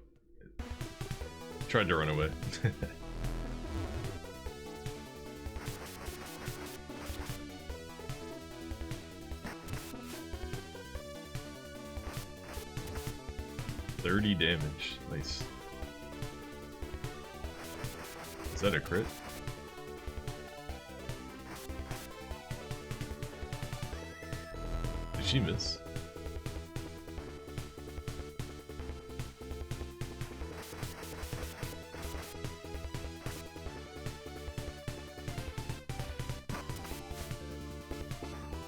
Tried to run away. $30 damage. Nice. Is that a crit? Did she miss?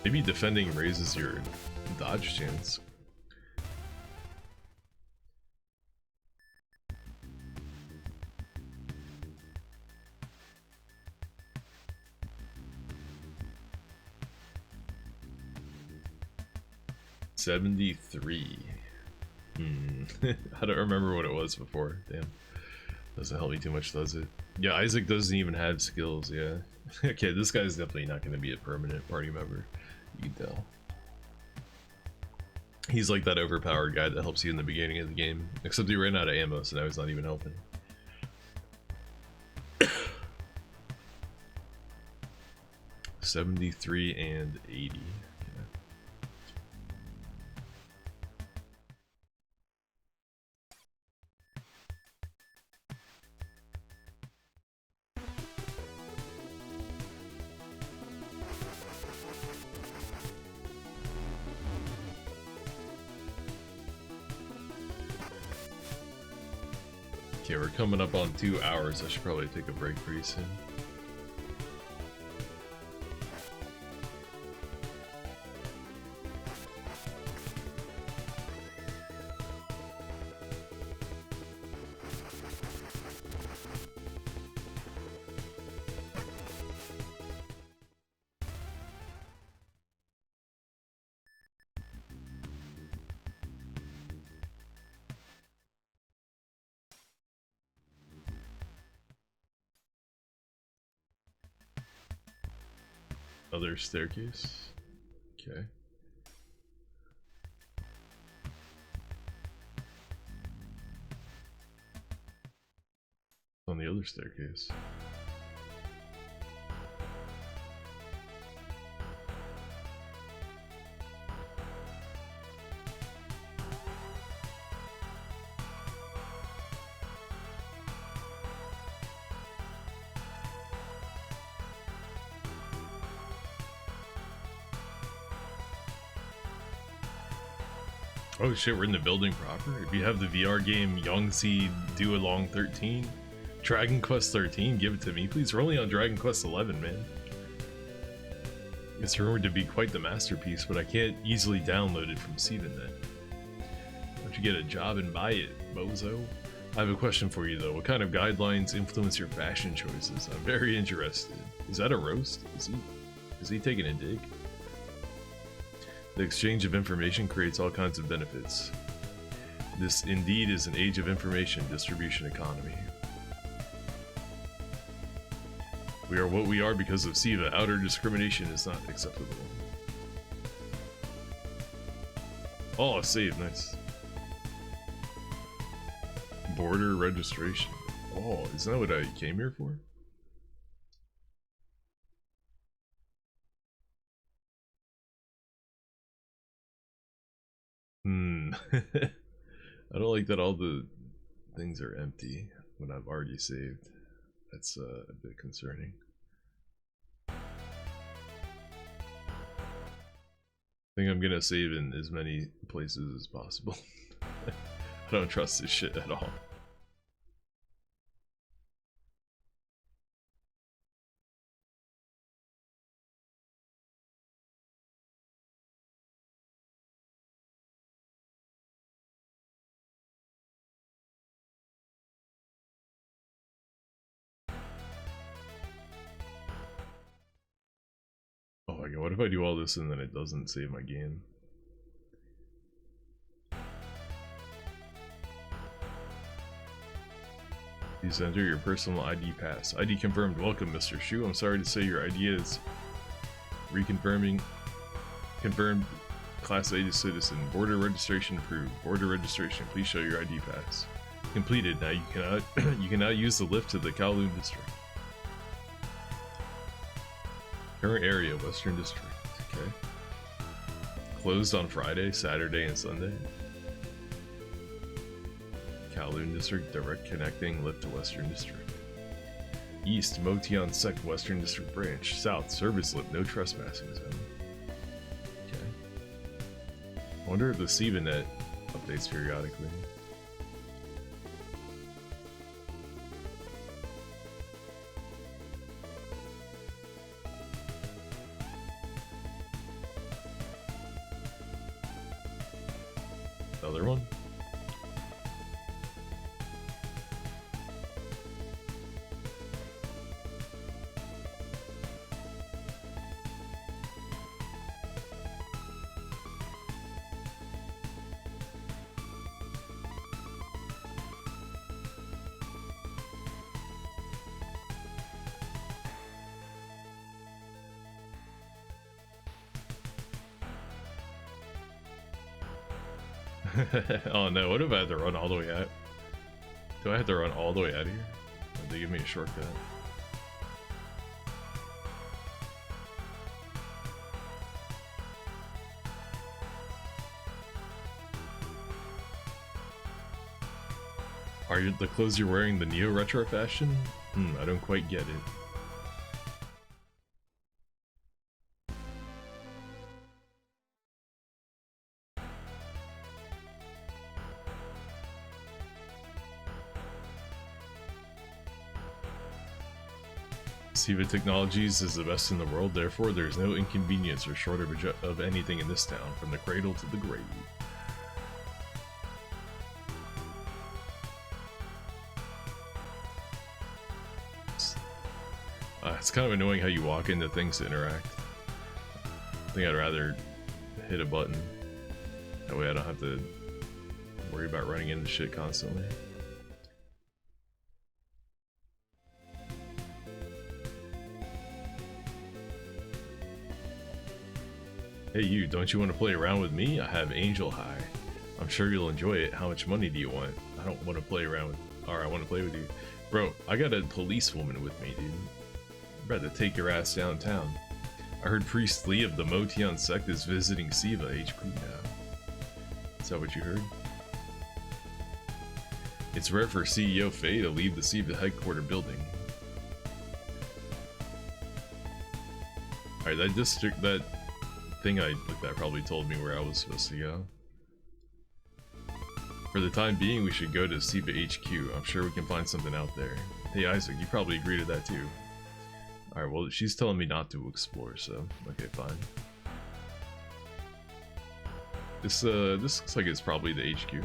Maybe defending raises your dodge chance. $73. I don't remember what it was before. Damn. Doesn't help me too much, does it? Yeah, Isaac doesn't even have skills, yeah. Okay, this guy's definitely not going to be a permanent party member. You can tell. He's like that overpowered guy that helps you in the beginning of the game. Except he ran out of ammo, so now he's not even helping. $73 and $80. Okay, we're coming up on 2 hours. I should probably take a break pretty soon. Other staircase. Okay. On the other staircase. Oh shit, we're in the building proper. If you have the VR game Yongzi Duolong 13, Dragon Quest 13, give it to me. Please, we're only on Dragon Quest 11, man. It's rumored to be quite the masterpiece, but I can't easily download it from CVNet. Why don't you get a job and buy it, bozo? I have a question for you though. What kind of guidelines influence your fashion choices? I'm very interested. Is that a roast? Is he taking a dig? The exchange of information creates all kinds of benefits. This indeed is an age of information distribution economy. We are what we are because of SIVA. Outer discrimination is not acceptable. Oh, save, nice. Border registration. Oh, isn't that what I came here for? I don't like that all the things are empty when I've already saved. That's a bit concerning. I think I'm gonna save in as many places as possible. I don't trust this shit at all. Oh my god, what if I do all this and then it doesn't save my game? Please enter your personal ID pass. ID confirmed. Welcome, Mr. Shu. I'm sorry to say your ID is reconfirming. Confirmed. Class A citizen. Border registration approved. Border registration. Please show your ID pass. Completed. Now you cannot use the lift to the Kowloon district. Current area, Western District. Okay. Closed on Friday, Saturday, and Sunday. Kowloon District, direct connecting lift to Western District. East, Motian Sect, Western District branch. South, service lift, no trespassing zone. Okay. I wonder if the SIVANet updates periodically. The other one? Oh no, what if I have to run all the way out? Do I have to run all the way out here? Or they give me a shortcut? Are the clothes you're wearing the neo-retro fashion? I don't quite get it. SIVA Technologies is the best in the world, therefore there is no inconvenience or shortage of anything in this town, from the cradle to the grave. It's kind of annoying how you walk into things to interact. I think I'd rather hit a button. That way I don't have to worry about running into shit constantly. Hey you, don't you want to play around with me? I have Angel High. I'm sure you'll enjoy it. How much money do you want? I don't want to play around with... Alright, I want to play with you. Bro, I got a policewoman with me, dude. I'm about to take your ass downtown. I heard Priest Lee of the Motian Sect is visiting SIVA HQ now. Is that what you heard? It's rare for CEO Faye to leave the SIVA headquarters building. Alright, that thing I looked at probably told me where I was supposed to go. For the time being, we should go to SIVA HQ. I'm sure we can find something out there. Hey Isaac, you probably agree to that too. Alright, well she's telling me not to explore, so okay, fine. This looks like it's probably the HQ, right?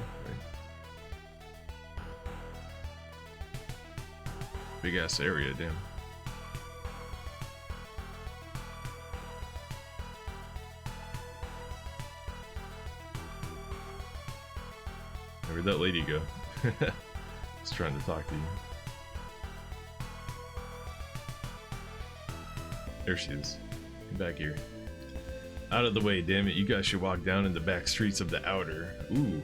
Big ass area, damn. Where'd that lady go? Just trying to talk to you. There she is. Come back here. Out of the way, damn it. You guys should walk down in the back streets of the outer. Ooh.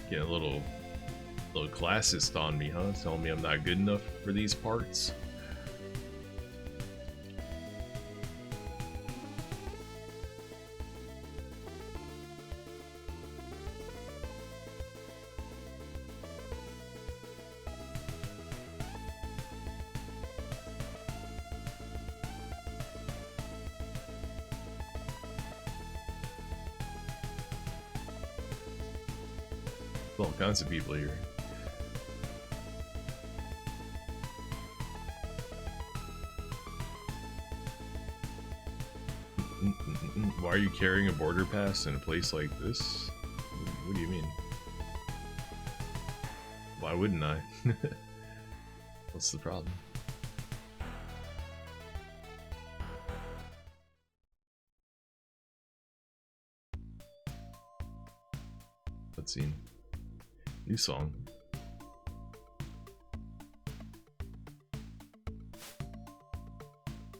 Getting a little classist on me, huh? Telling me I'm not good enough for these parts. All kinds of people here. Why are you carrying a border pass in a place like this? What do you mean? Why wouldn't I? What's the problem? Let's see. New song.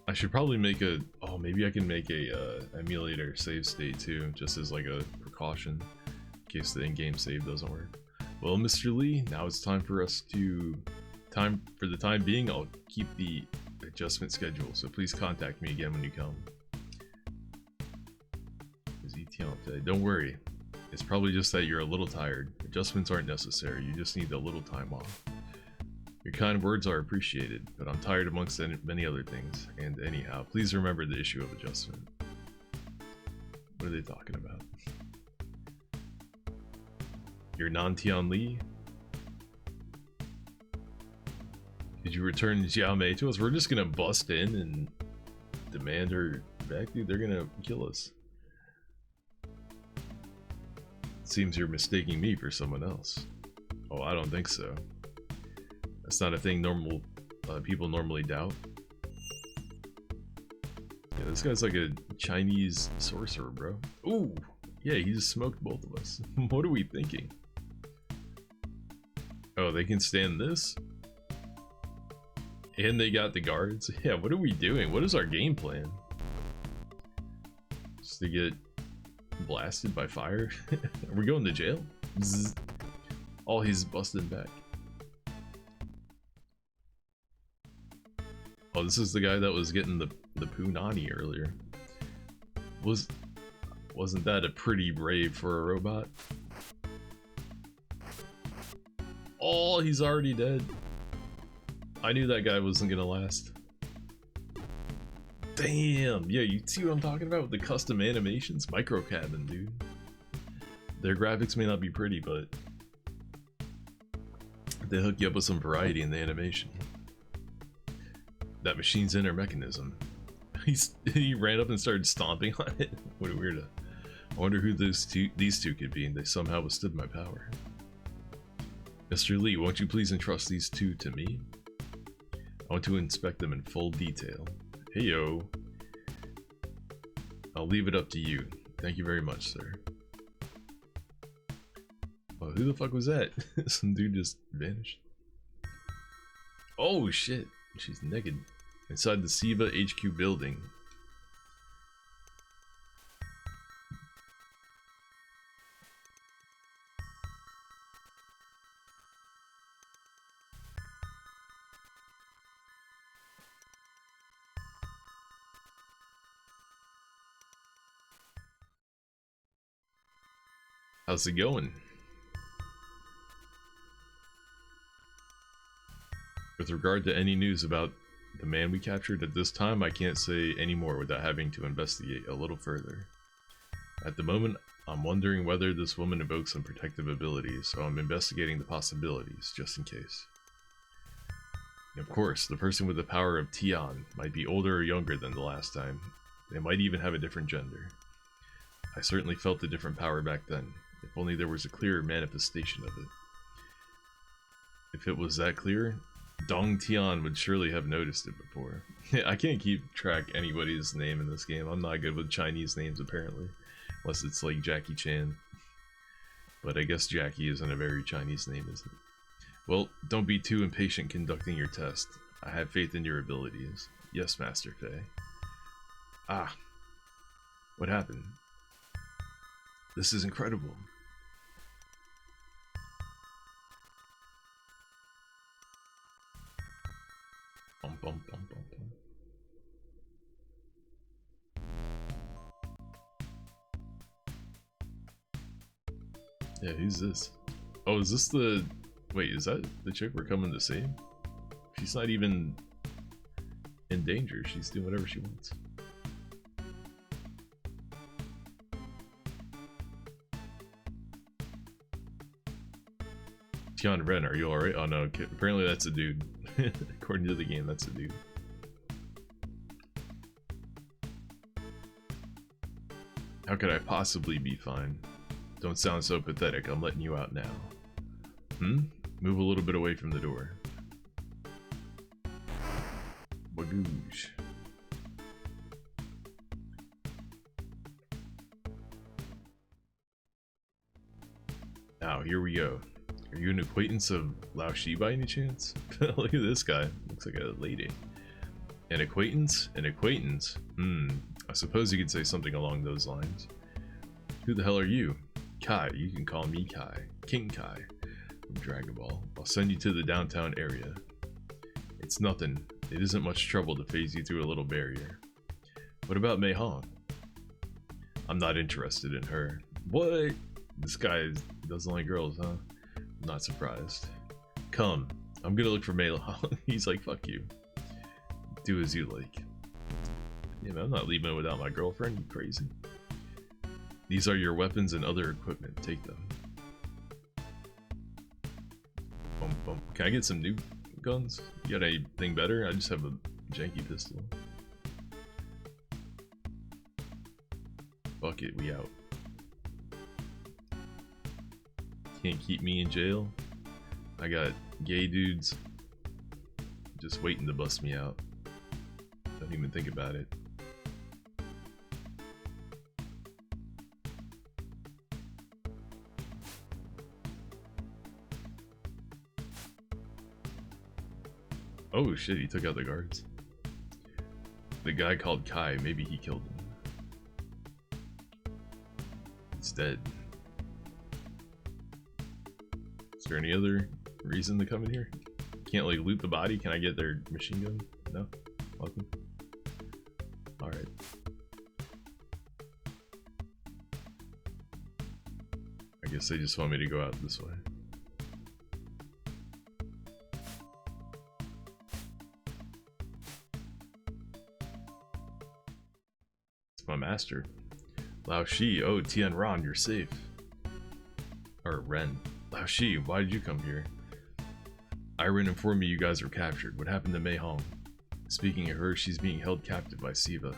I should probably make a, oh, maybe I can make a emulator save state too, just as like a precaution in case the in-game save doesn't work. Well, Mr. Lee, now it's time for us to, for the time being, I'll keep the adjustment schedule, so please contact me again when you come. Don't worry, it's probably just that you're a little tired. Adjustments aren't necessary, you just need a little time off. Your kind words are appreciated, but I'm tired amongst many other things. And anyhow, please remember the issue of adjustment. What are they talking about? You're Nantian Lee? Did you return Xiao Mei to us? We're just gonna bust in and demand her back, dude. They're gonna kill us. Seems you're mistaking me for someone else. Oh, I don't think so. That's not a thing people normally doubt. Yeah, this guy's like a Chinese sorcerer, bro. Ooh, yeah, he just smoked both of us. What are we thinking? Oh, they can stand this? And they got the guards? Yeah, what are we doing? What is our game plan? Just to get blasted by fire? Are we going to jail? Zzz. Oh, he's busting back. Oh, this is the guy that was getting the punani earlier. Wasn't that a pretty brave for a robot? Oh, he's already dead. I knew that guy wasn't gonna last. Damn, yeah, you see what I'm talking about with the custom animations? Micro cabin, dude. Their graphics may not be pretty, but they hook you up with some variety in the animation. That machine's inner mechanism. He ran up and started stomping on it. What a weirdo. I wonder who these two could be, and they somehow withstood my power. Mr. Lee, won't you please entrust these two to me? I want to inspect them in full detail. Heyo. I'll leave it up to you. Thank you very much, sir. Oh, who the fuck was that? Some dude just vanished. Oh shit. She's naked. Inside the SIVA HQ building. How's it going? With regard to any news about the man we captured, at this time I can't say any more without having to investigate a little further. At the moment, I'm wondering whether this woman invokes some protective abilities, so I'm investigating the possibilities, just in case. And of course, the person with the power of Tian might be older or younger than the last time. They might even have a different gender. I certainly felt a different power back then, if only there was a clearer manifestation of it. If it was that clear, Dong Tian would surely have noticed it before. I can't keep track anybody's name in this game. I'm not good with Chinese names apparently. Unless it's like Jackie Chan. But I guess Jackie isn't a very Chinese name, is it? Well, don't be too impatient conducting your test. I have faith in your abilities. Yes, Master Fei. Ah. What happened? This is incredible. Bum, bum, bum, bum, bum. Yeah, who's this? Oh, is this the... Wait, is that the chick we're coming to save? She's not even in danger. She's doing whatever she wants. Tian Ren, are you alright? Oh no, apparently that's a dude. According to the game, that's a dude. How could I possibly be fine? Don't sound so pathetic, I'm letting you out now. Move a little bit away from the door. Bagoosh. Now, here we go. Are you an acquaintance of Lao Shi by any chance? Look at this guy. Looks like a lady. An acquaintance? An acquaintance? I suppose you could say something along those lines. Who the hell are you? Kai. You can call me Kai. King Kai from Dragon Ball. I'll send you to the downtown area. It's nothing. It isn't much trouble to phase you through a little barrier. What about Mei Hong? I'm not interested in her. What? This guy doesn't like girls, huh? I'm not surprised. Come. I'm gonna look for Mei Hong. He's like, fuck you. Do as you like. Yeah, man, I'm not leaving without my girlfriend. You crazy? These are your weapons and other equipment. Take them. Boom, boom. Can I get some new guns? You got anything better? I just have a janky pistol. Fuck it, we out. Can't keep me in jail. I got gay dudes just waiting to bust me out. Don't even think about it. Oh shit, he took out the guards. The guy called Kai, maybe he killed him. He's dead. Is there any other reason to come in here? Can't like loot the body? Can I get their machine gun? No? Welcome. Alright. I guess they just want me to go out this way. It's my master. Lao Shi, oh Tian Ran, you're safe. Or Ren. Lao Shi, why did you come here? Iron informed me you guys were captured. What happened to Mei Hong? Speaking of her, she's being held captive by Siva.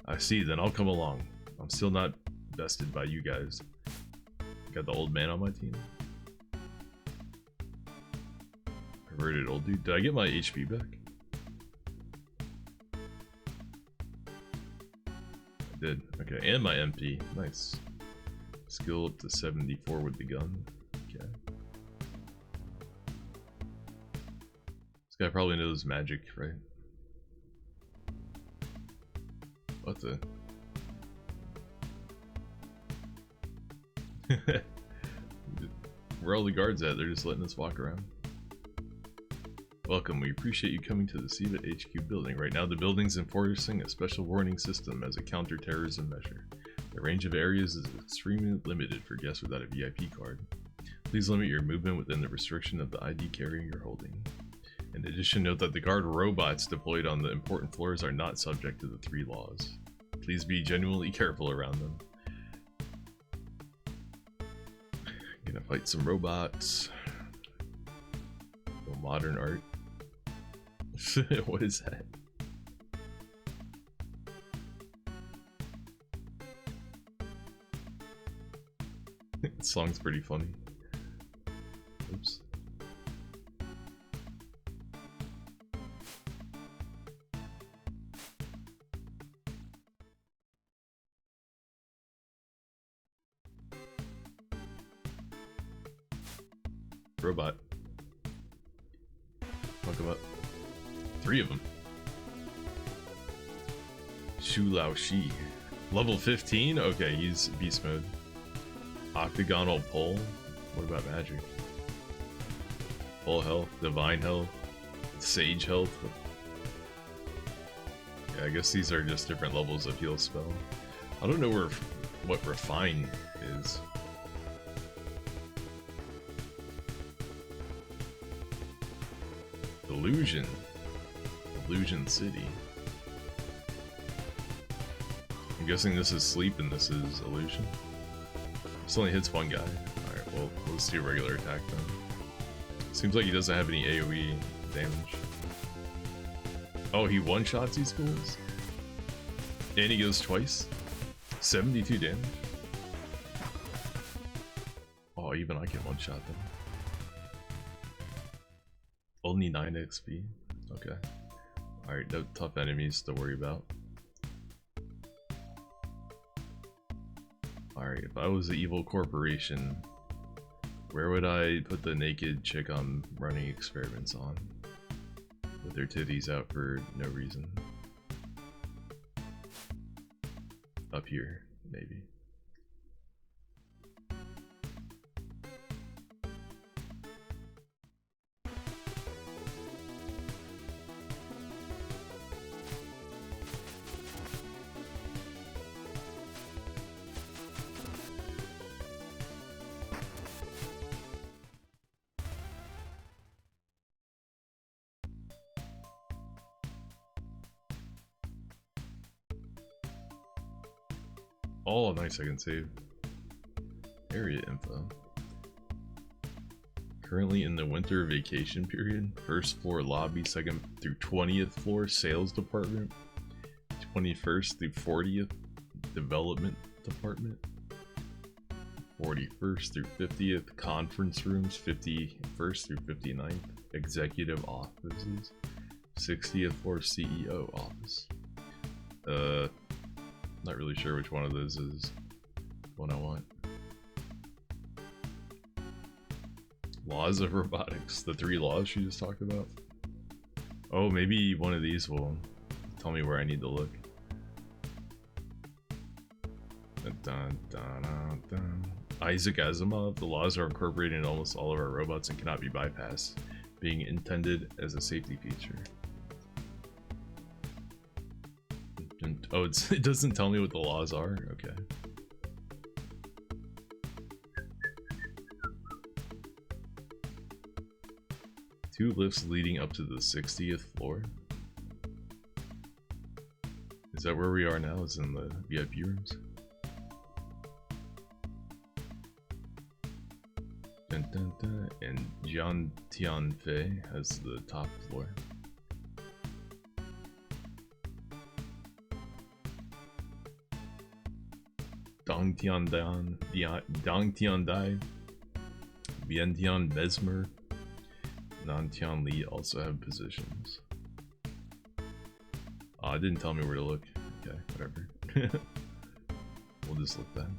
I see, then I'll come along. I'm still not bested by you guys. Got the old man on my team. Perverted old dude. Did I get my HP back? I did. Okay, and my MP. Nice. Skill up to 74 with the gun. Okay. This guy probably knows magic, right? What the? Where are all the guards at? They're just letting us walk around. Welcome, we appreciate you coming to the Siva HQ building. Right now the building's enforcing a special warning system as a counter-terrorism measure. The range of areas is extremely limited for guests without a VIP card. Please limit your movement within the restriction of the ID carrier you're holding. In addition, note that the guard robots deployed on the important floors are not subject to the 3 laws. Please be genuinely careful around them. Gonna fight some robots. Modern art. What is that? This song's pretty funny. Oops. Robot. Fuck him up. 3 of them. Shu Lao Shi. Level 15? Okay, he's beast mode. Octagonal pole? What about magic? Full health, divine health, sage health. Yeah, I guess these are just different levels of heal spell. I don't know what refine is. Illusion. Illusion City. I'm guessing this is sleep and this is illusion. This only hits one guy. Alright, well, let's do regular attack then. Seems like he doesn't have any AoE damage. Oh, he one-shots these fools? And he goes twice? 72 damage? Oh, even I can one-shot them. Only 9 XP? Okay. Alright, no tough enemies to worry about. Alright, if I was the evil corporation, where would I put the naked chick I'm running experiments on? with their titties out for no reason. Up here, maybe. Oh, nice, I can save. Area info. Currently in the winter vacation period. First floor lobby, 2nd through 20th floor sales department. 21st through 40th development department. 41st through 50th conference rooms. 51st through 59th executive offices. 60th floor CEO office. Not really sure which one of those is what I want. Laws of robotics. The 3 laws she just talked about. Oh, maybe one of these will tell me where I need to look. Dun, dun, dun, dun. Isaac Asimov. The laws are incorporated in almost all of our robots and cannot be bypassed, being intended as a safety feature. Oh, it doesn't tell me what the laws are? Okay. Two lifts leading up to the 60th floor. Is that where we are now? Is in the VIP rooms? Dun, dun, dun. And Jian Tianfei has the top floor. Dong Tiandai, Vientian Mesmer, Nantian Li also have positions. Oh, it didn't tell me where to look. Okay, whatever. We'll just look then.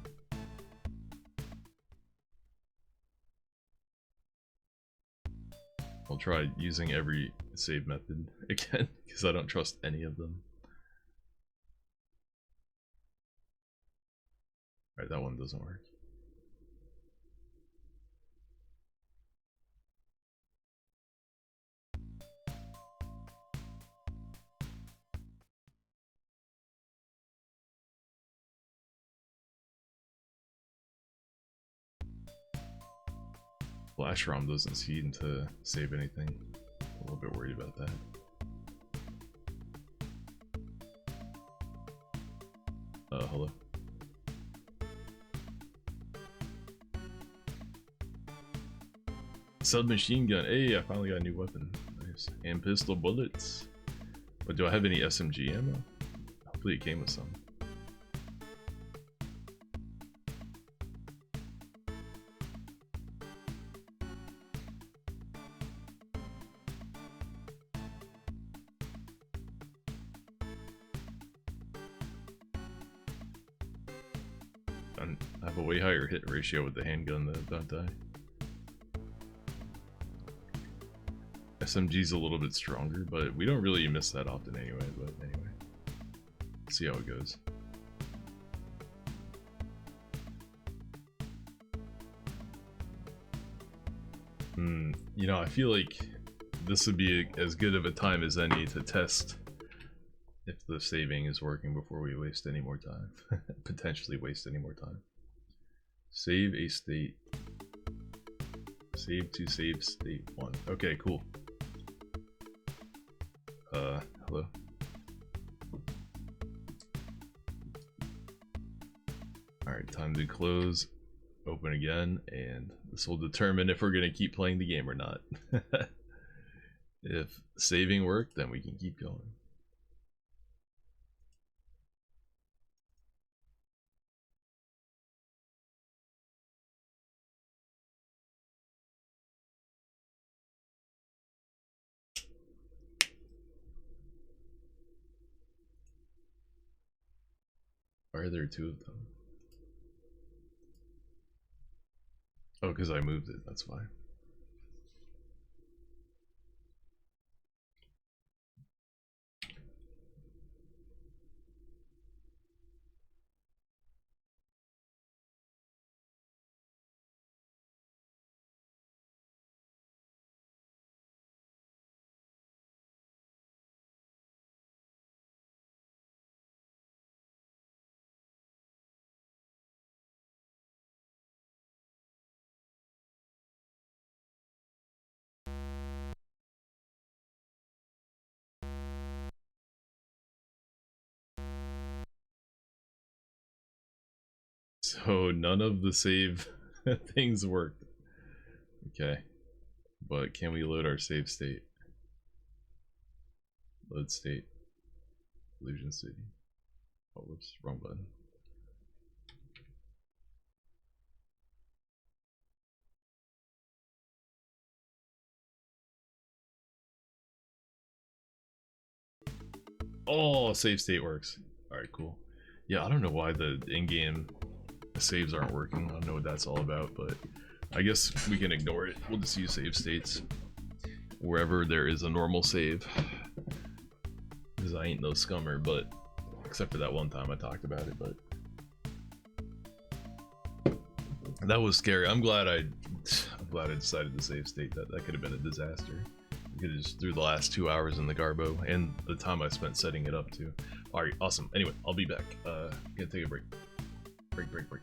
I'll try using every save method again, because I don't trust any of them. Alright, that one doesn't work. Flash ROM doesn't seem to save anything. A little bit worried about that. Hello. Submachine gun. Hey, I finally got a new weapon. Nice. And pistol bullets. But do I have any SMG ammo? Hopefully it came with some. I have a way higher hit ratio with the handgun though, don't I? SMG's a little bit stronger, but we don't really miss that often anyway, but anyway. See how it goes. You know, I feel like this would be as good of a time as any to test if the saving is working before we waste any more time. Potentially waste any more time. Save a state. Save to save state 1. Okay, cool. Hello? Alright, time to close, open again, and this will determine if we're going to keep playing the game or not. If saving worked, then we can keep going. Why are there 2 of them? Oh, because I moved it, that's why. So none of the save things worked. Okay. But can we load our save state? Load state. Illusion City. Oh, whoops, wrong button. Oh, save state works. Alright, cool. Yeah, I don't know why the in-game saves aren't working. I don't know what that's all about, but I guess we can ignore it. We'll just use save states wherever there is a normal save. Because I ain't no scummer, but except for that one time I talked about it, but that was scary. I'm glad I decided to save state. That could have been a disaster. We could have just threw the last 2 hours in the Garbo and the time I spent setting it up too. Alright, awesome. Anyway, I'll be back. Gonna take a break. Break. Break.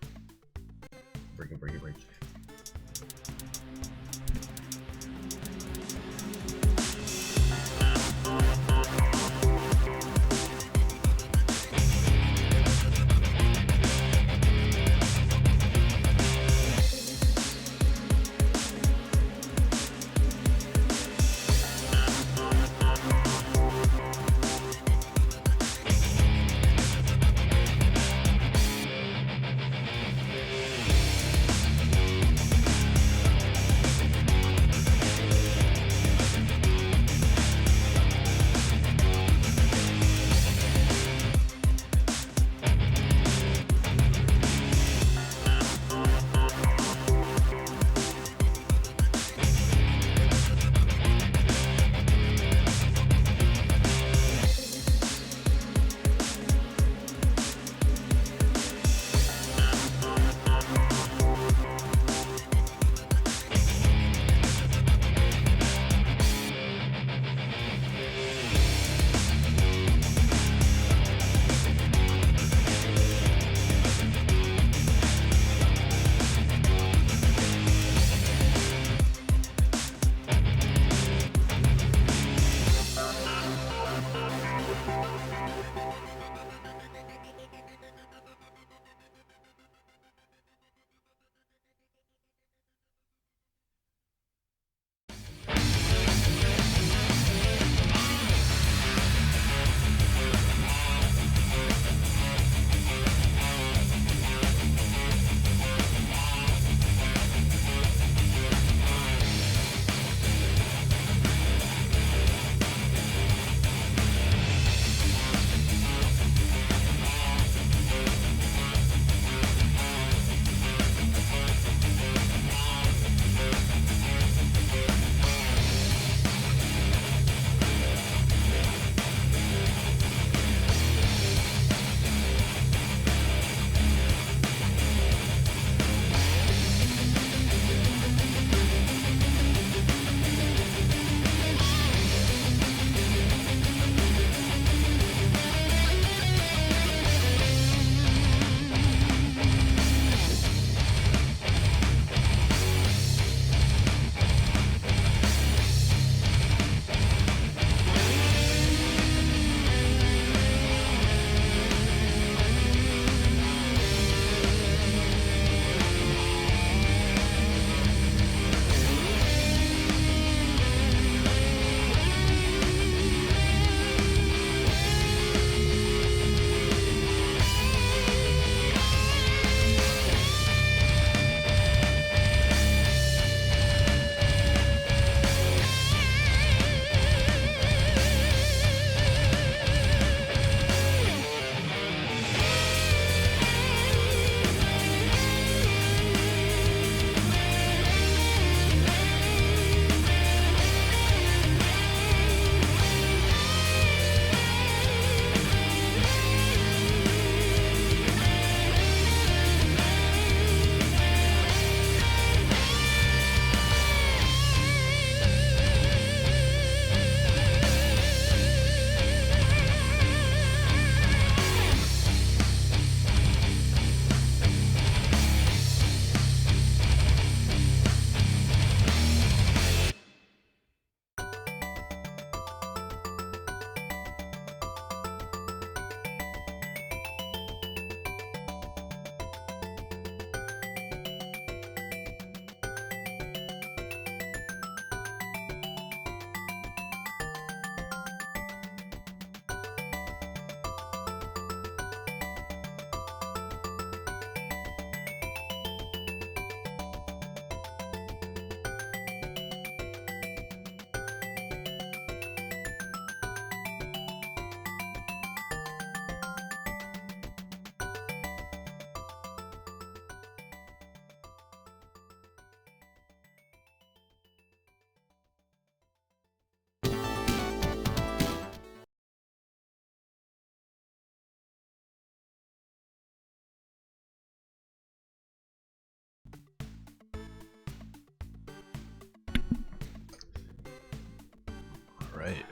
Alright.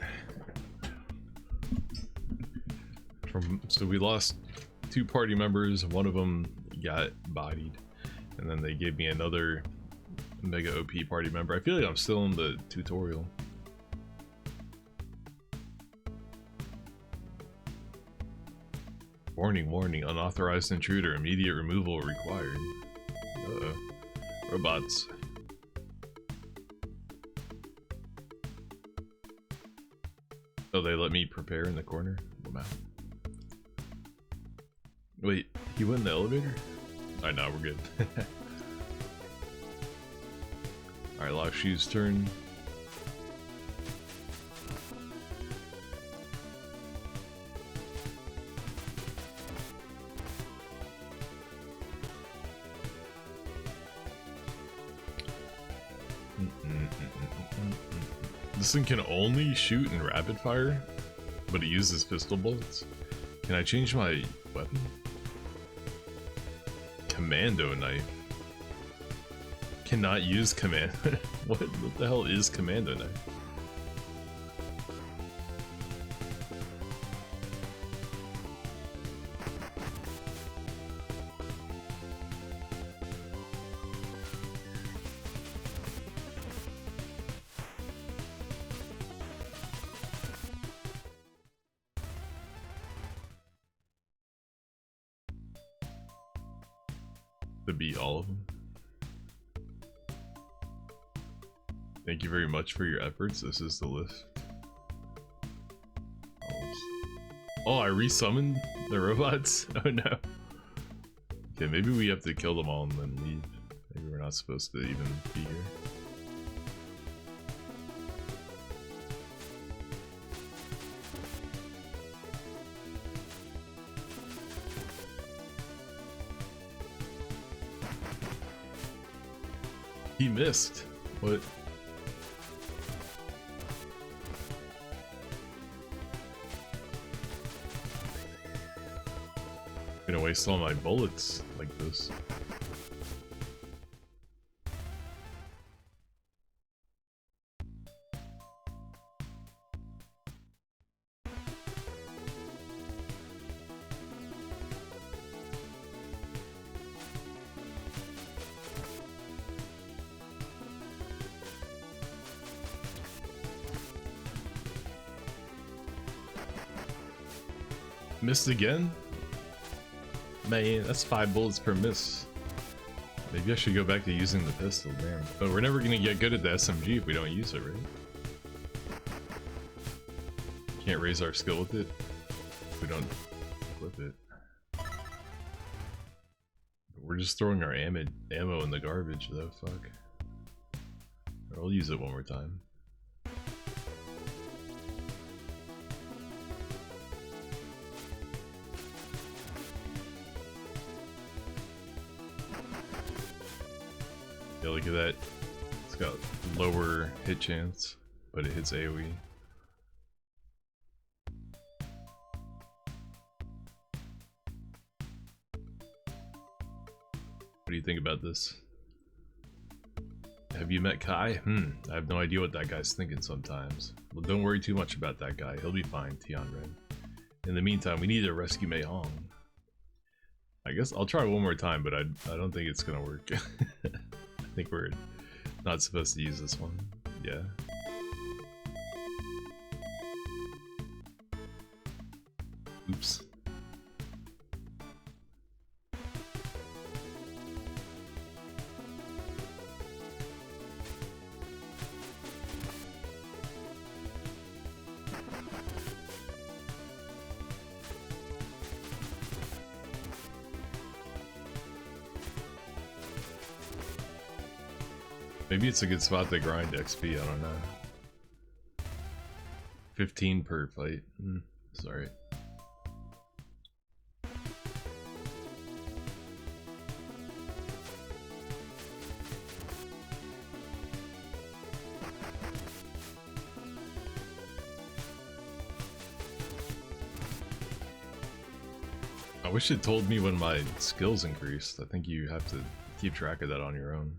So we lost 2 party members, one of them got bodied, and then they gave me another mega OP party member. I feel like I'm still in the tutorial. Warning, warning, unauthorized intruder, immediate removal required. Uh-oh. Robots. Oh, they let me prepare in the corner? Wow. Wait, he went in the elevator? Alright, now we're good. Alright, Lock Shoe's turn. This thing can only shoot in rapid fire, but it uses pistol bullets. Can I change my weapon? Commando knife. Cannot use command. What the hell is commando knife? To beat all of them. Thank you very much for your efforts. This is the list. Oh, I resummoned the robots? Oh no. Okay, maybe we have to kill them all and then leave. Maybe we're not supposed to even be here. He missed. What? I'm gonna waste all my bullets like this. Missed again? Man, that's 5 bullets per miss. Maybe I should go back to using the pistol, damn. But we're never gonna get good at the SMG if we don't use it, right? Can't raise our skill with it if we don't equip it. We're just throwing our ammo in the garbage though, fuck. I'll use it one more time. Yeah, look at that. It's got lower hit chance, but it hits AoE. What do you think about this? Have you met Kai? I have no idea what that guy's thinking sometimes. Well, don't worry too much about that guy. He'll be fine, Tian Red. In the meantime, we need to rescue Mei Hong. I guess I'll try one more time, but I don't think it's gonna work. I think we're not supposed to use this one. Yeah. Oops. Maybe it's a good spot to grind XP, I don't know. 15 per fight. Sorry. I wish it told me when my skills increased. I think you have to keep track of that on your own.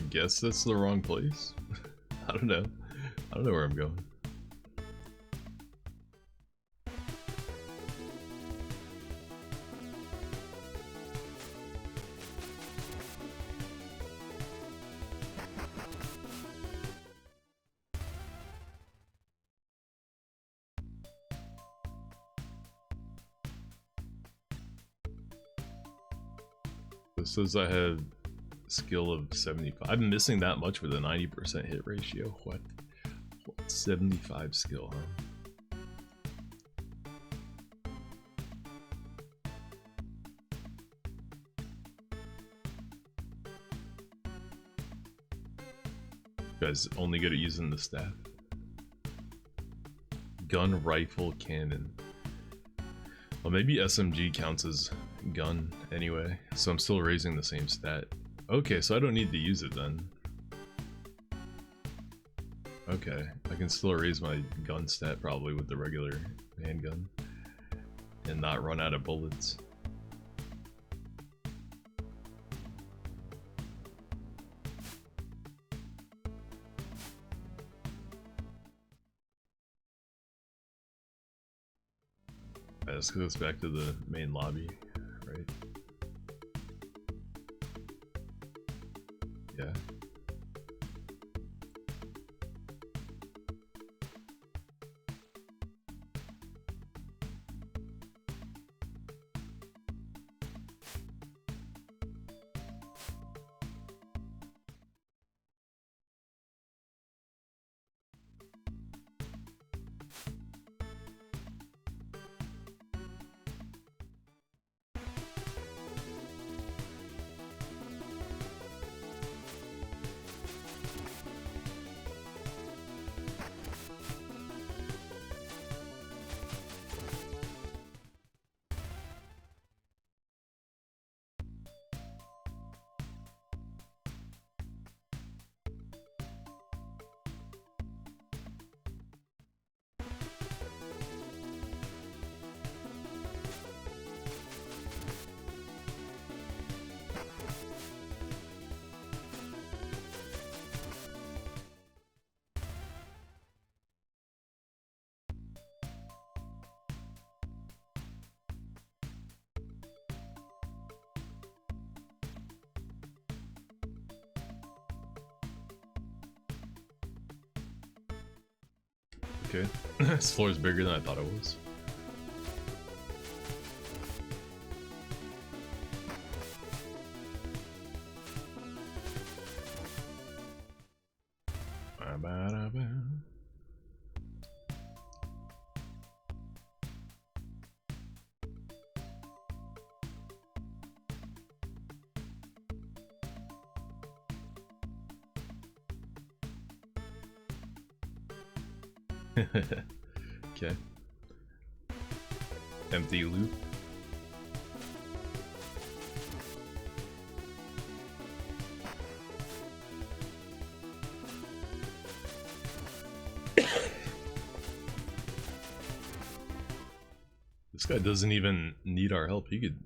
guess that's the wrong place. I don't know. I don't know where I'm going. This says I have skill of 75. I'm missing that much with a 90% hit ratio. What? 75 skill, huh? You guys only good at using the staff. Gun, rifle, cannon. Well, maybe SMG counts as gun anyway, so I'm still raising the same stat. Okay, so I don't need to use it then. Okay, I can still raise my gun stat probably with the regular handgun and not run out of bullets. This goes back to the main lobby, right? Yeah. Okay, this floor is bigger than I thought it was. Okay. Empty loop. This guy doesn't even need our help. He could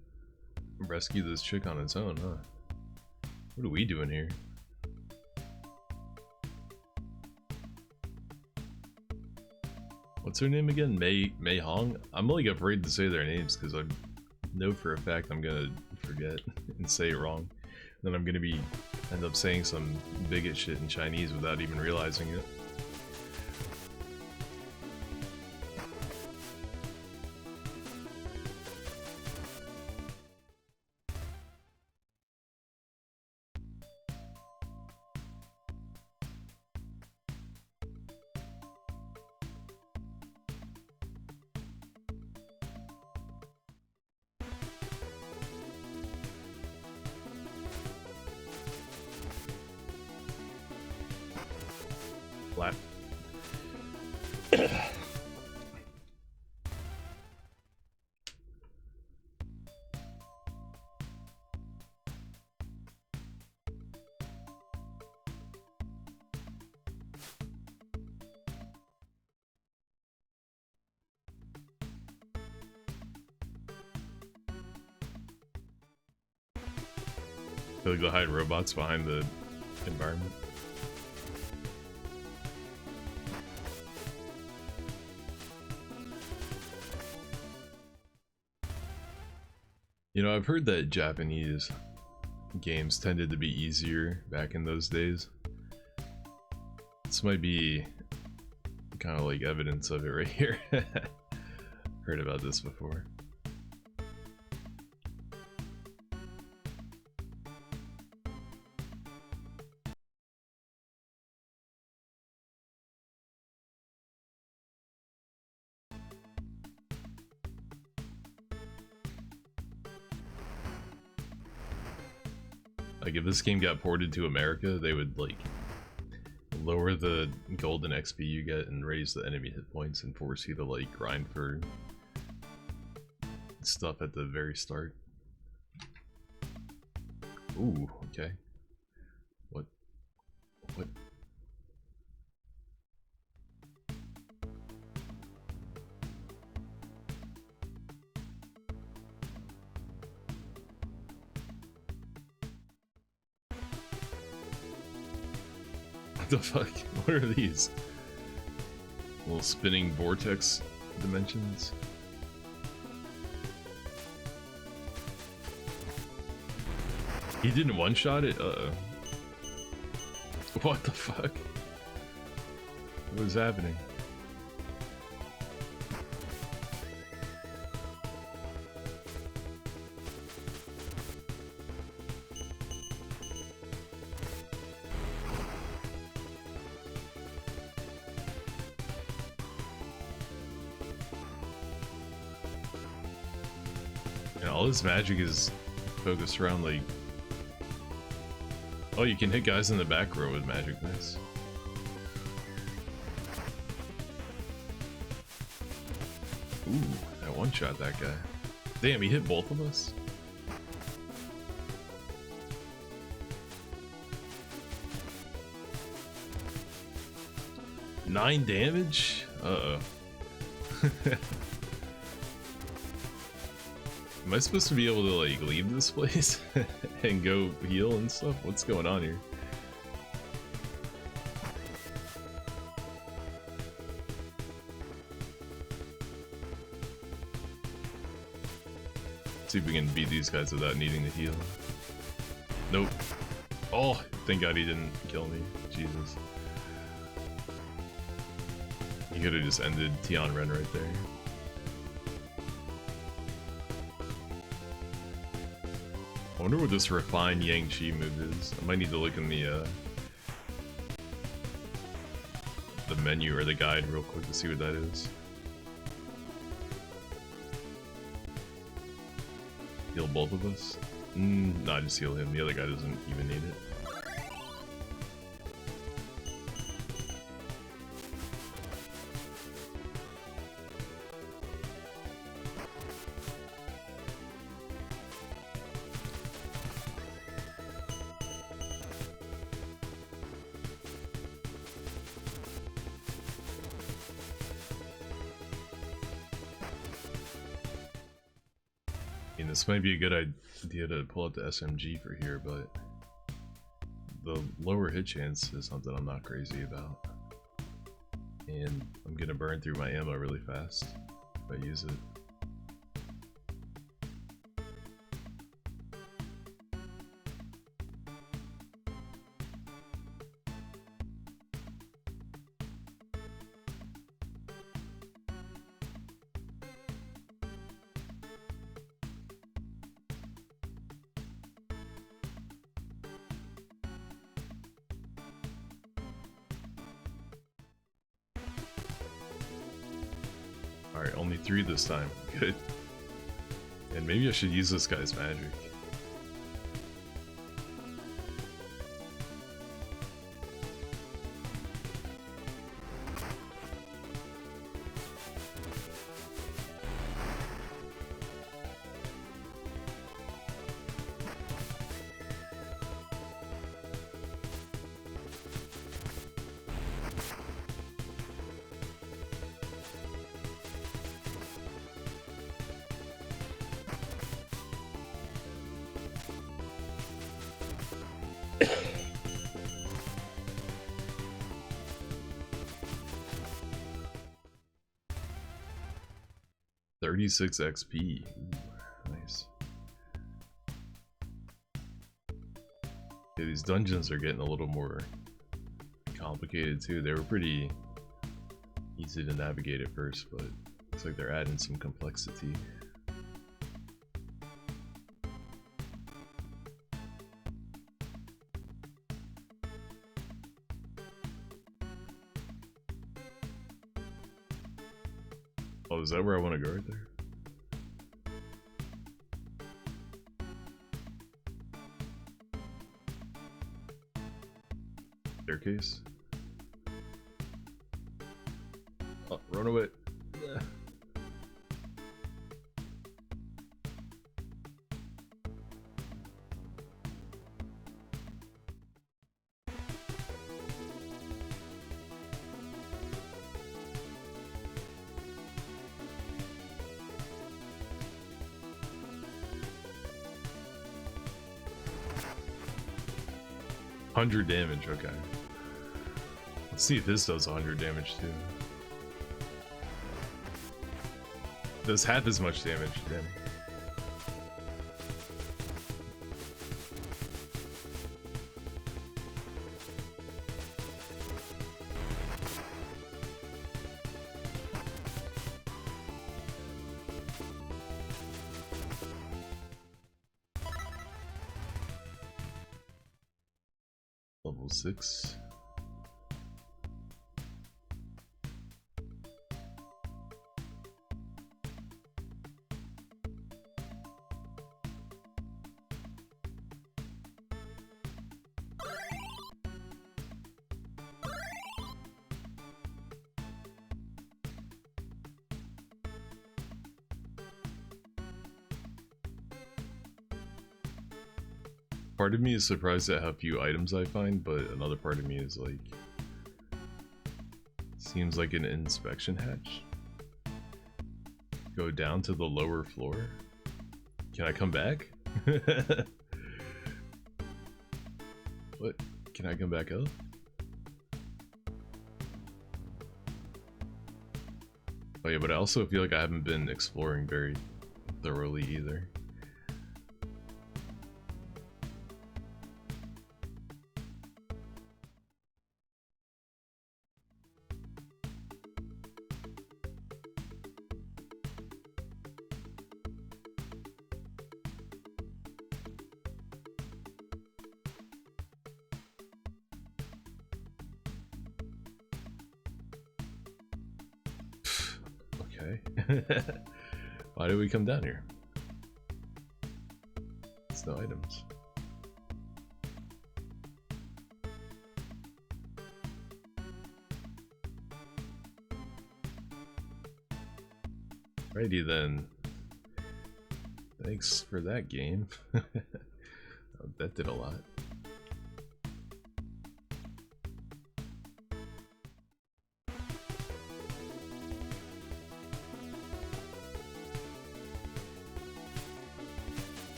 rescue this chick on its own, huh? What are we doing here? What's her name again? Mei Hong? I'm like afraid to say their names because I know for a fact I'm gonna forget and say it wrong. Then I'm gonna end up saying some bigot shit in Chinese without even realizing it. Flat. They'll go hide robots behind the environment. You know, I've heard that Japanese games tended to be easier back in those days. This might be kind of like evidence of it right here. Heard about this before. Like if this game got ported to America, they would like lower the golden XP you get and raise the enemy hit points and force you to like grind for stuff at the very start. Ooh, okay. What? What? What the fuck? What are these? Little spinning vortex dimensions? He didn't one-shot it? Uh-oh. What the fuck? What is happening? And all this magic is focused around like... Oh, you can hit guys in the back row with magic, nice. Ooh, that one-shot that guy. Damn, he hit both of us? Nine damage? Uh-oh. Am I supposed to be able to like leave this place and go heal and stuff? What's going on here? See if we can beat these guys without needing to heal. Nope. Oh, thank God he didn't kill me. Jesus. He could have just ended Tian Ren right there. I wonder what this refined Yang Chi move is. I might need to look in the menu or the guide real quick to see what that is. Heal both of us? Nah, just heal him. The other guy doesn't even need it. This might be a good idea to pull out the SMG for here, but the lower hit chance is something I'm not crazy about. And I'm gonna burn through my ammo really fast if I use it. Alright, only 3 this time. Good. And maybe I should use this guy's magic. 36 XP. Ooh, nice. Yeah, these dungeons are getting a little more complicated too. They were pretty easy to navigate at first, but looks like they're adding some complexity. Oh, is that where I want to go right there? Staircase? Oh, run away. $100 damage, okay. Let's see if this does 100 damage too. Does half as much damage, damn. Level 6. Part of me is surprised at how few items I find, but another part of me is like, seems like an inspection hatch. Go down to the lower floor. Can I come back? What? Can I come back up? Oh yeah, but I also feel like I haven't been exploring very thoroughly either. Why did we come down here? It's no items. Righty then. Thanks for that game. That did a lot.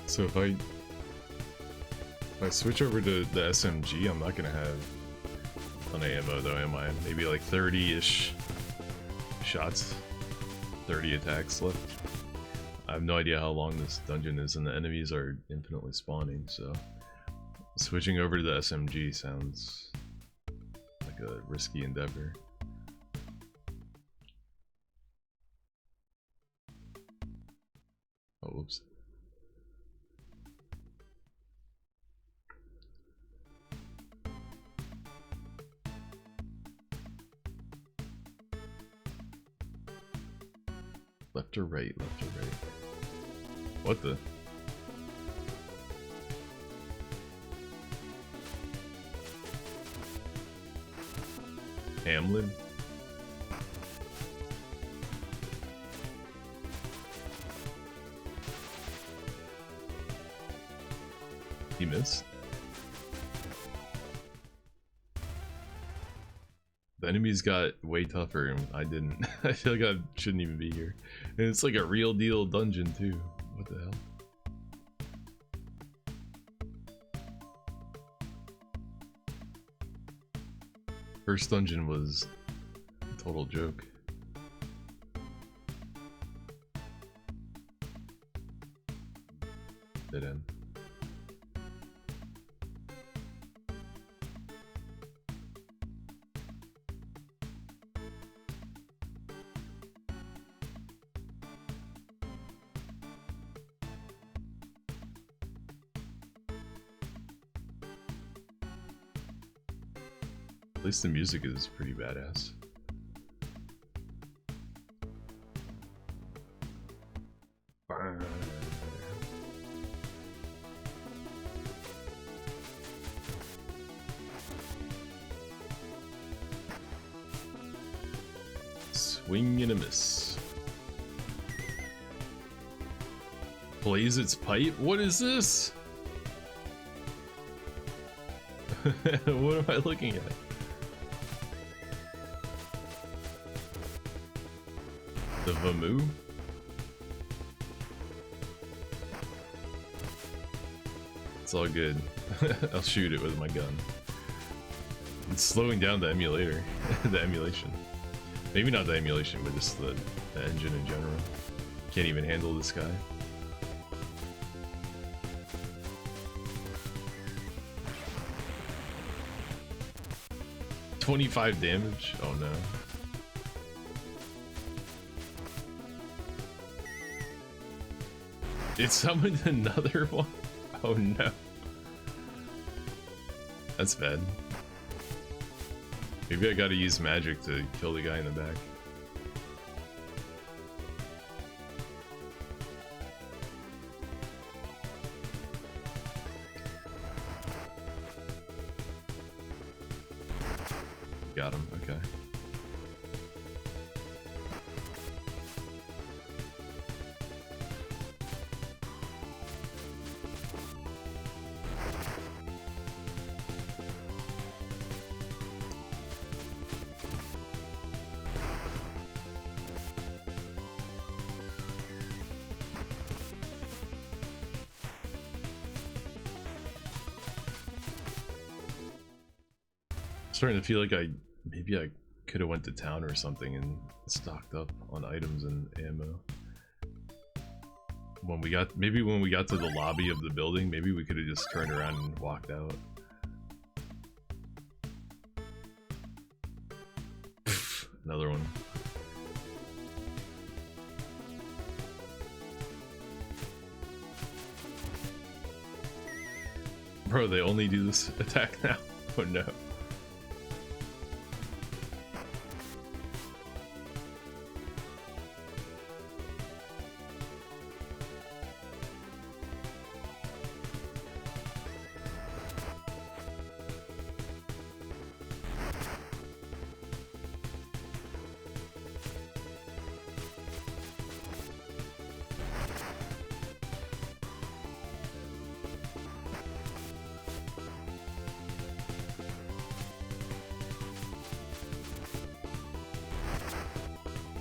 So if I switch over to the SMG, I'm not gonna have a ton of ammo though, am I? Maybe like 30-ish shots, 30 attacks left. I have no idea how long this dungeon is, and the enemies are infinitely spawning, so switching over to the SMG sounds like a risky endeavor. Oh, whoops. Left or right, left or right. What the? Hamlin? He missed. missed? The enemies got way tougher and I didn't. I feel like I shouldn't even be here. And it's like a real deal dungeon too. What the hell? First dungeon was a total joke. Dead end. At least the music is pretty badass. Swing and a miss. Plays its pipe? What is this? What am I looking at? The Vamu? It's all good. I'll shoot it with my gun. It's slowing down the emulator. The emulation. Maybe not the emulation, but just the engine in general. Can't even handle this guy. $25 damage? Oh no. It summoned another one? Oh no. That's bad. Maybe I gotta use magic to kill the guy in the back. Got him, okay. Starting to feel like maybe I could have went to town or something and stocked up on items and ammo. When we got to the lobby of the building, maybe we could have just turned around and walked out. Another one. Bro, they only do this attack now. Oh no.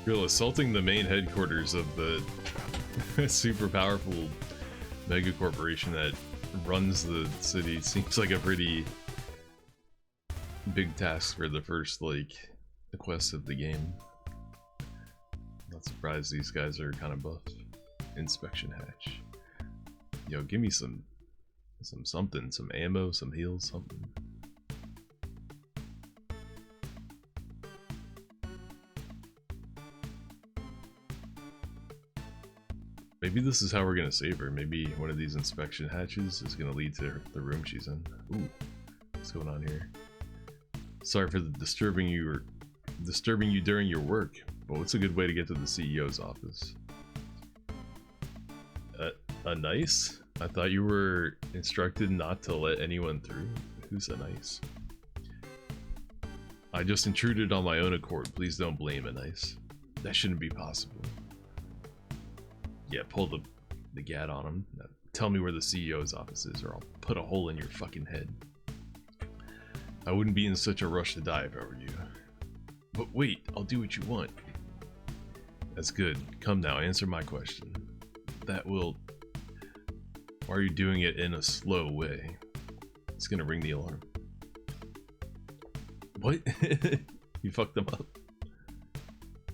Real assaulting the main headquarters of the super powerful mega corporation that runs the city seems like a pretty big task for the first, like, quest of the game. Not surprised these guys are kind of buffed. Inspection hatch. Yo, give me some something, some ammo, some heals, something. Maybe this is how we're gonna save her. Maybe one of these inspection hatches is gonna lead to the room she's in. Ooh, what's going on here? Sorry for disturbing you during your work, but what's a good way to get to the CEO's office? A nice? I thought you were instructed not to let anyone through. Who's a nice? I just intruded on my own accord. Please don't blame a nice. That shouldn't be possible. Yeah, pull the gat on him. tell me where the CEO's office is, or I'll put a hole in your fucking head. I wouldn't be in such a rush to die if I were you. But wait, I'll do what you want. That's good. Come now, answer my question. That will... Why are you doing it in a slow way? It's gonna ring the alarm. What? You fucked them up.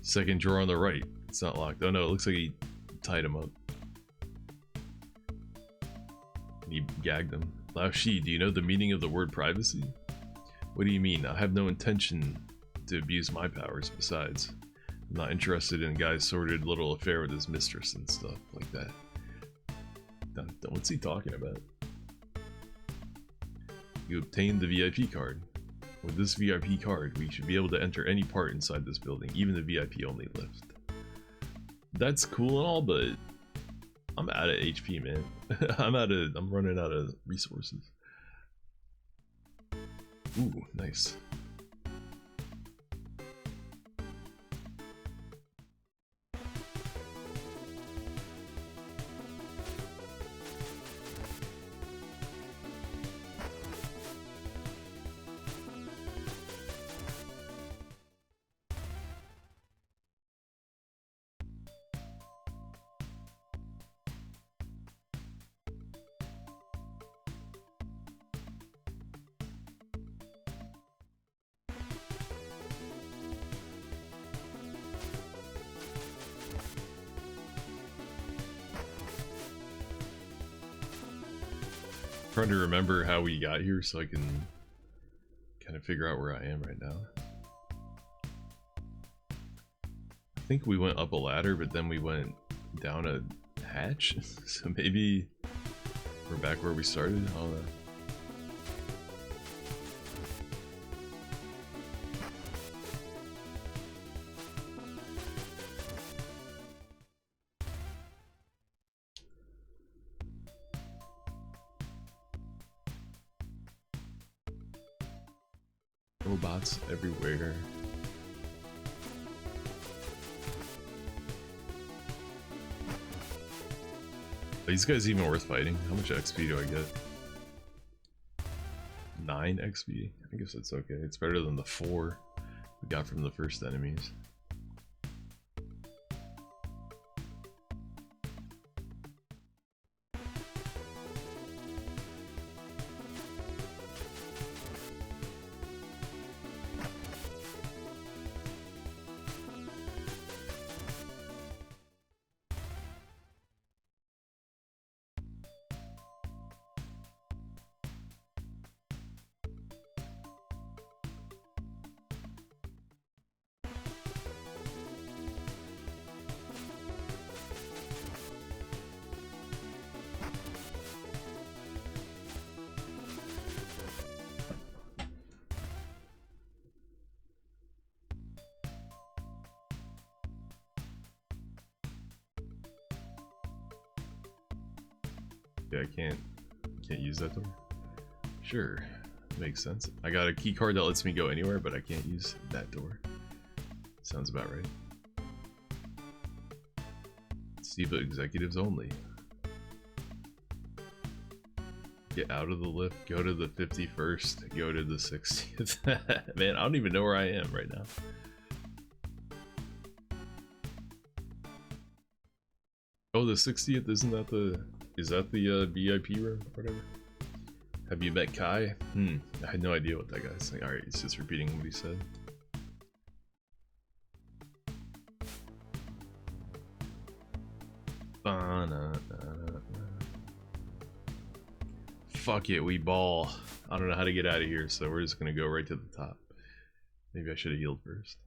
Second drawer on the right. It's not locked. Oh no, it looks like he tied him up. He gagged him. Lao Shi, do you know the meaning of the word privacy? What do you mean? I have no intention to abuse my powers. Besides, I'm not interested in a guy's sordid little affair with his mistress and stuff like that. What's he talking about? You obtained the VIP card. With this VIP card, we should be able to enter any part inside this building, even the VIP only lift. That's cool and all, but I'm out of HP, man. I'm running out of resources. Ooh, nice. Trying to remember how we got here so I can kind of figure out where I am right now. I think we went up a ladder, but then we went down a hatch. So maybe we're back where we started. I don't know. Robots everywhere. Are these guys even worth fighting? How much XP do I get? 9 XP? I guess that's okay. It's better than the 4 we got from the first enemies. Yeah, I can't use that door. Sure, makes sense. I got a key card that lets me go anywhere, but I can't use that door. Sounds about right. SIVA executives only. Get out of the lift, go to the 51st, go to the 60th. Man, I don't even know where I am right now. Oh, the 60th, isn't that the... Is that the VIP room or whatever? Have you met Kai? I had no idea what that guy's saying. Alright, he's just repeating what he said. Fuck it, we ball. I don't know how to get out of here, so we're just gonna go right to the top. Maybe I should have healed first.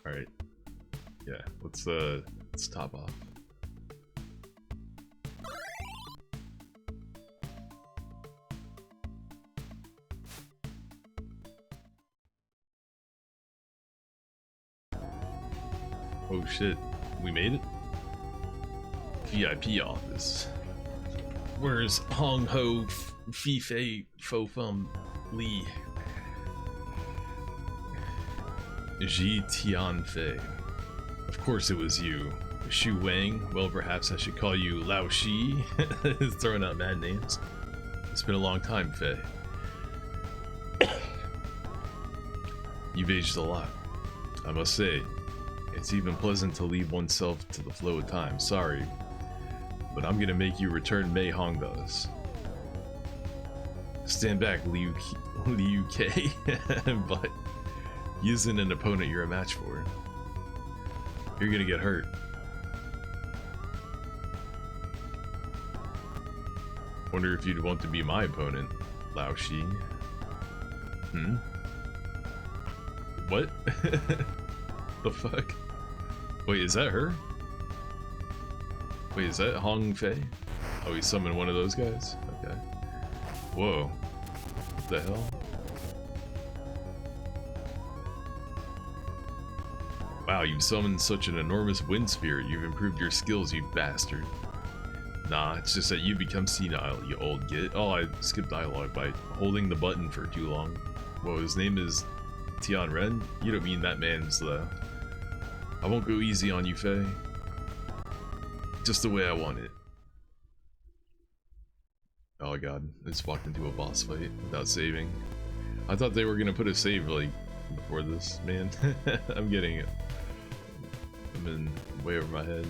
Alright. Yeah, let's top off. Oh shit, we made it? VIP office. Where's Hong Ho Fi Fei Fo Fum Li? Ji Tian Fei. Of course it was you. Shu Wang. Well, perhaps I should call you Lao Shi. Throwing out mad names. It's been a long time, Fei. You've aged a lot. I must say, it's even pleasant to leave oneself to the flow of time. Sorry, but I'm gonna make you return Mei Hongda's. Stand back, Liu K. But he isn't an opponent you're a match for. You're gonna get hurt. Wonder if you'd want to be my opponent, Lao Shi. What? The fuck? Wait, is that her? Wait, is that Hong Fei? Oh, he summoned one of those guys? Okay. Whoa. What the hell? Wow, you've summoned such an enormous wind spirit. You've improved your skills, you bastard. Nah, it's just that you become senile, you old git. Oh, I skipped dialogue by holding the button for too long. Whoa, his name is Tian Ren? You don't mean that man's the... I won't go easy on you, Fei. Just the way I want it. Oh god, I just walked into a boss fight without saving. I thought they were gonna put a save, like, before this, man. I'm getting it. I'm in way over my head.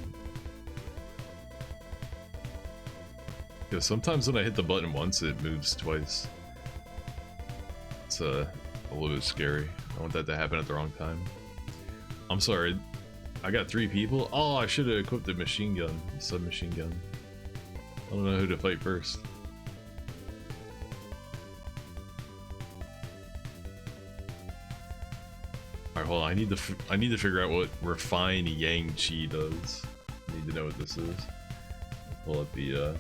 Because sometimes when I hit the button once, it moves twice. It's a little bit scary. I don't want that to happen at the wrong time. I'm sorry. I got 3 people? Oh, I should have equipped the machine gun. The submachine gun. I don't know who to fight first. Alright, hold on. I need to figure out what Refine Yang Chi does. I need to know what this is. I'll pull up the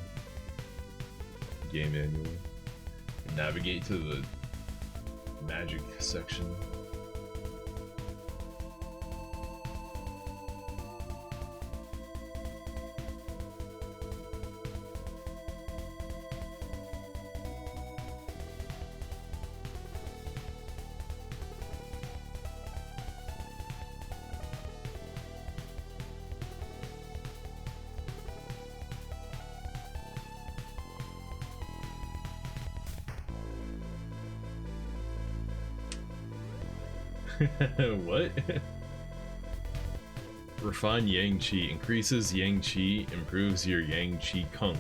game manual. Navigate to the magic section. What? Refine Yang Chi. Increases Yang Chi, improves your Yang Chi Kung.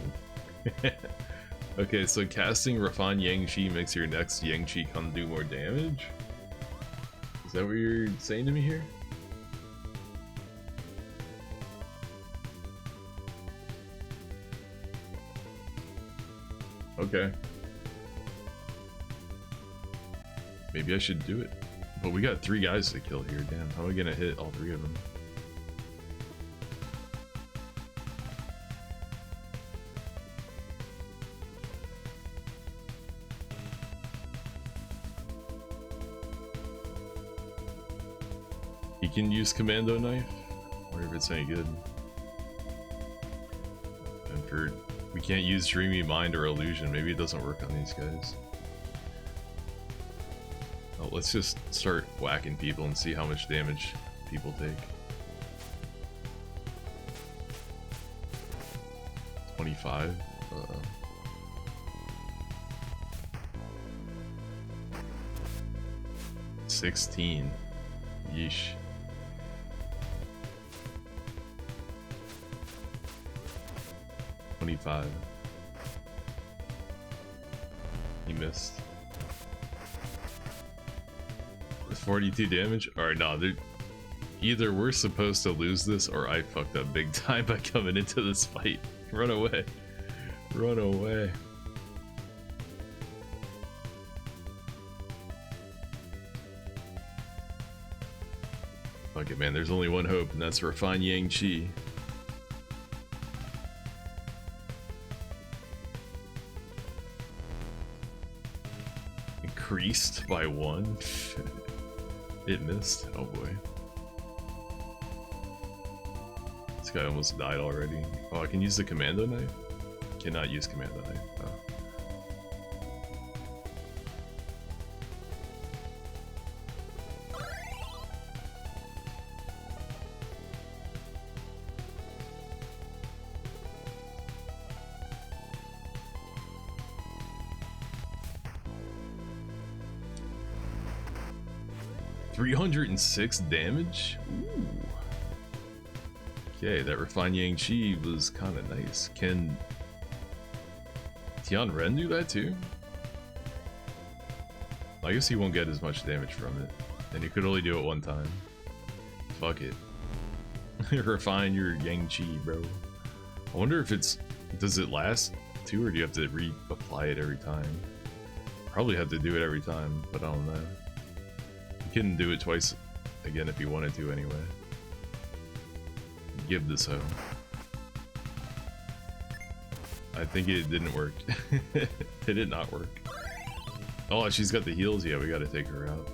Okay, so casting Refine Yang Chi makes your next Yang Chi Kung do more damage? Is that what you're saying to me here? Okay. Maybe I should do it. But we got 3 guys to kill here, damn. How am I gonna hit all 3 of them? He can use Commando Knife? I wonder if it's any good. And for... we can't use Dreamy Mind or Illusion. Maybe it doesn't work on these guys. Oh, let's just start whacking people and see how much damage people take. 25? 16. Yeesh. $25. He missed. 42 damage? Alright, no, either we're supposed to lose this or I fucked up big time by coming into this fight. Run away. Run away. Fuck it, man. There's only one hope, and that's Refine Yang Chi. Increased by 1. It missed. Oh boy. This guy almost died already. Oh, I can use the Commando Knife? cannot use commando knife. Oh. $306 damage? Ooh. Okay, that refined Yang Chi was kind of nice. Can Tian Ren do that too? I guess he won't get as much damage from it. And he could only do it one time. Fuck it. Refine your Yang Chi, bro. I wonder if it's... Does it last too, or do you have to reapply it every time? Probably have to do it every time, but I don't know. You can do it twice again if you wanted to anyway. Give this hoe. I think it didn't work. Did it not work? Oh, she's got the heals? Yeah, we gotta take her out.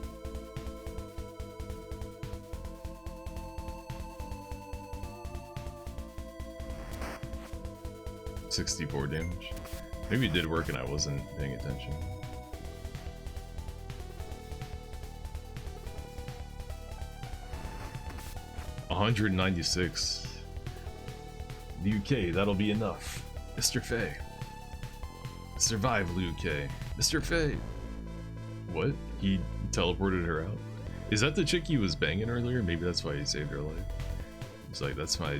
$64 damage. Maybe it did work and I wasn't paying attention. $196. Liu Kang, that'll be enough. Mr. Fei. Survive, Liu Kang. Mr. Fei. What? He teleported her out? Is that the chick he was banging earlier? Maybe that's why he saved her life. He's like, that's my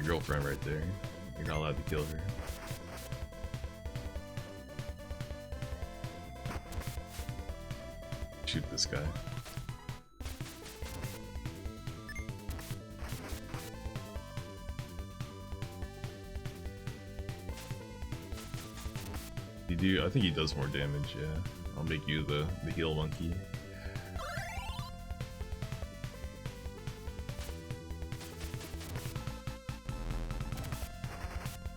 girlfriend right there. You're not allowed to kill her. Shoot this guy. I think he does more damage, yeah. I'll make you the heal monkey.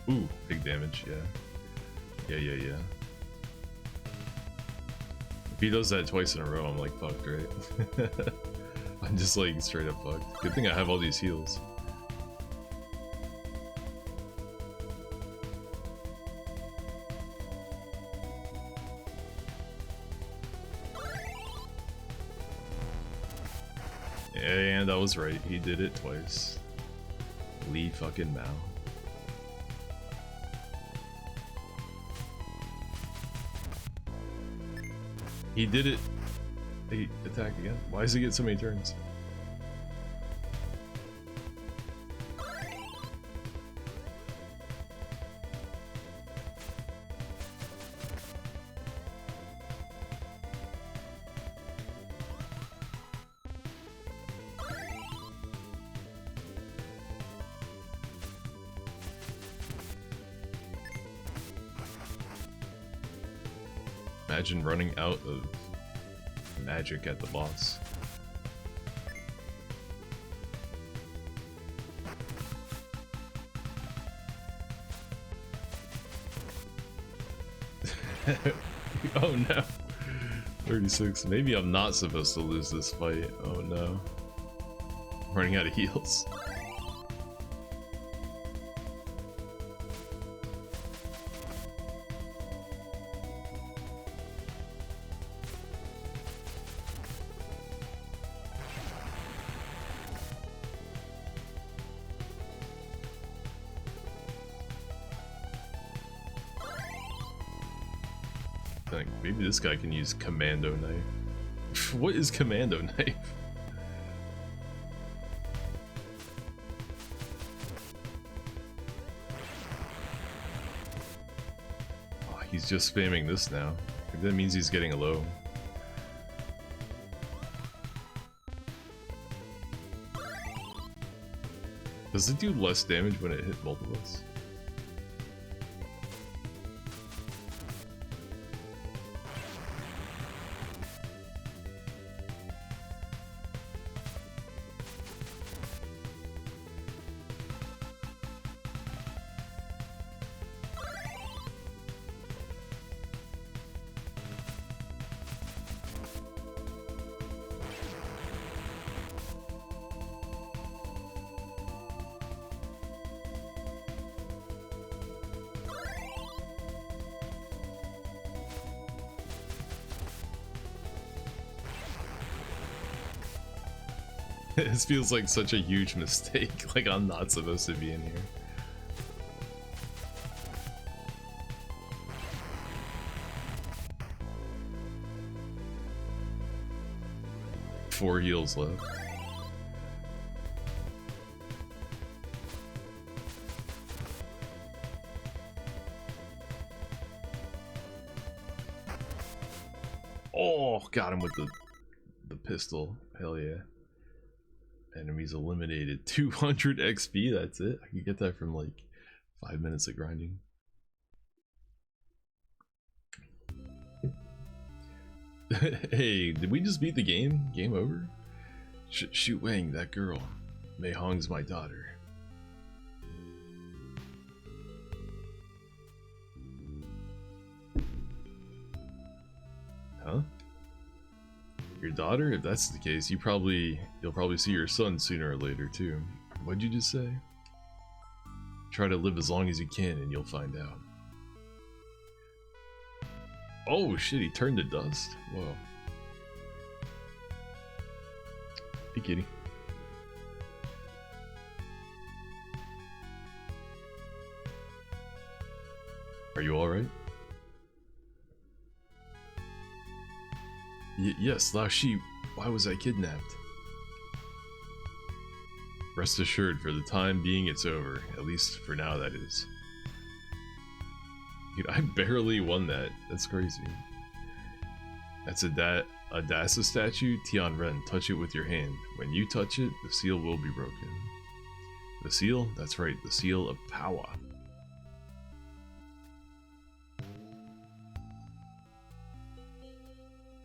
Ooh, big damage, yeah. Yeah. If he does that twice in a row, I'm like fucked, right? I'm just like straight up fucked. Good thing I have all these heals. And I was right, he did it twice. Lee fucking Mao. He did it. He attacked again. Why does he get so many turns? Imagine running out of magic at the boss. Oh no. 36. Maybe I'm not supposed to lose this fight. Oh no. I'm running out of heals. Maybe this guy can use commando knife. What is commando knife? Oh, he's just spamming this now. That means he's getting a low. Does it do less damage when it hit both of us? This feels like such a huge mistake. Like I'm not supposed to be in here. Four heals left. Oh, got him with the pistol. Hell yeah. Enemies eliminated. 200 XP, that's it. I could get that from like 5 minutes of grinding. Hey, did we just beat the game? Game over? Shoot Wang, that girl. Mei Hong's my daughter. Huh? Your daughter? If that's the case, you'll probably see your son sooner or later too. What'd you just say? Try to live as long as you can and you'll find out. Oh shit, he turned to dust? Whoa. Hey kitty. Are you alright? Yes, Lao Shi, why was I kidnapped? Rest assured, for the time being it's over. At least for now, that is. Dude, I barely won that. That's crazy. That's a Dasa statue, Tianren. Touch it with your hand. When you touch it, the seal will be broken. The seal? That's right, the seal of power.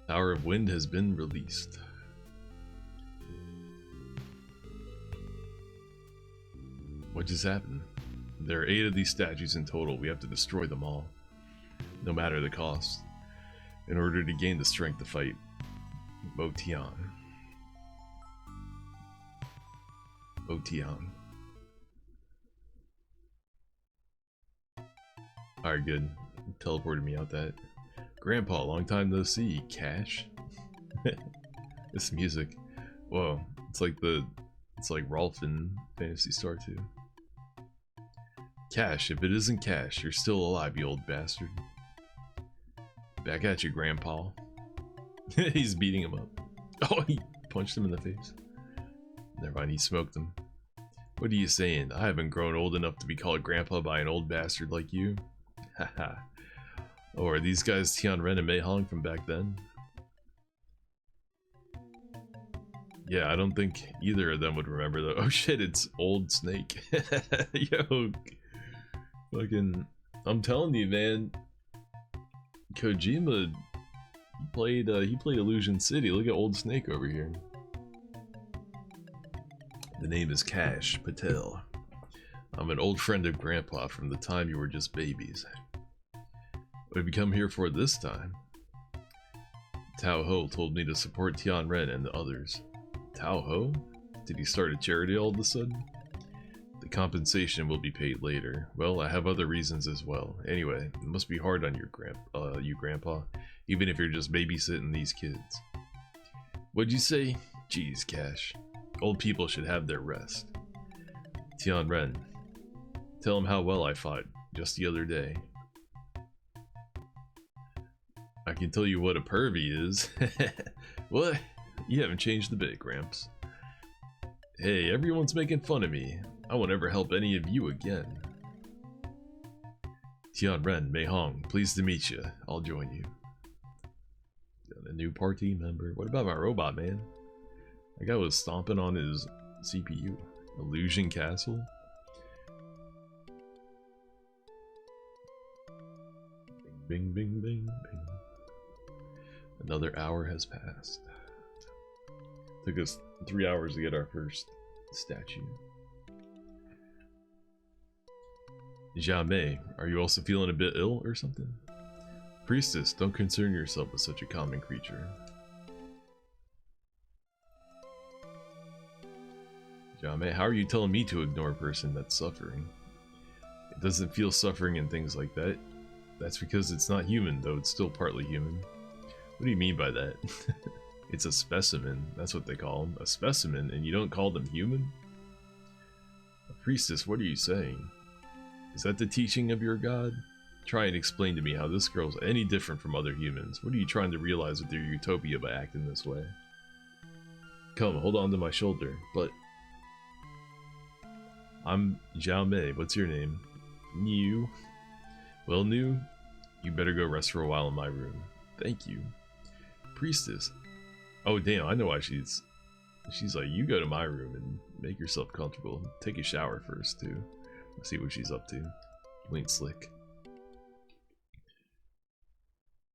Power of Wind has been released. What just happened? There are 8 of these statues in total. We have to destroy them all, no matter the cost, in order to gain the strength to fight Bo Tian. Bo Tian. Alright, good. Teleported me out that. Grandpa, long time no see. Cash. This music. Whoa. It's like Rolf in Phantasy Star 2. Cash, if it isn't Cash, you're still alive, you old bastard. Back at you, Grandpa. He's beating him up. Oh, he punched him in the face. Never mind, he smoked him. What are you saying? I haven't grown old enough to be called Grandpa by an old bastard like you. Haha. Oh, are these guys Tianren and Mei Hong from back then? Yeah, I don't think either of them would remember though. Oh shit, it's Old Snake. Yo, fucking, I'm telling you, man. Kojima played, he played Illusion City. Look at Old Snake over here. The name is Cash Patel. I'm an old friend of Grandpa from the time you were just babies. What have you come here for this time? Tao Ho told me to support Tianren and the others. Tao Ho? Did he start a charity all of a sudden? The compensation will be paid later. Well, I have other reasons as well. Anyway, it must be hard on your Grandpa, even if you're just babysitting these kids. What'd you say? Jeez, Cash. Old people should have their rest. Tianren, tell him how well I fought just the other day. I can tell you what a pervy is. What? You haven't changed a bit, Gramps. Hey, everyone's making fun of me. I won't ever help any of you again. Tianren, Mei Hong, pleased to meet you. I'll join you. Got a new party member. What about my robot, man? That guy was stomping on his CPU. Illusion Castle? Bing, bing, bing, bing. Another hour has passed. Took us 3 hours to get our first statue. Jia Mei, are you also feeling a bit ill or something? Priestess, don't concern yourself with such a common creature. Jia Mei, how are you telling me to ignore a person that's suffering? It doesn't feel suffering and things like that. That's because it's not human, though it's still partly human. What do you mean by that? It's a specimen. That's what they call them. A specimen, and you don't call them human? A priestess, what are you saying? Is that the teaching of your god? Try and explain to me how this girl's any different from other humans. What are you trying to realize with your utopia by acting this way? Come, hold on to my shoulder. But... I'm Zhao Mei. What's your name? Niu. Well, Niu, you better go rest for a while in my room. Thank you. Priestess. Oh, damn, I know why she's like, you go to my room and make yourself comfortable. Take a shower first, too. Let's see what she's up to. You ain't slick.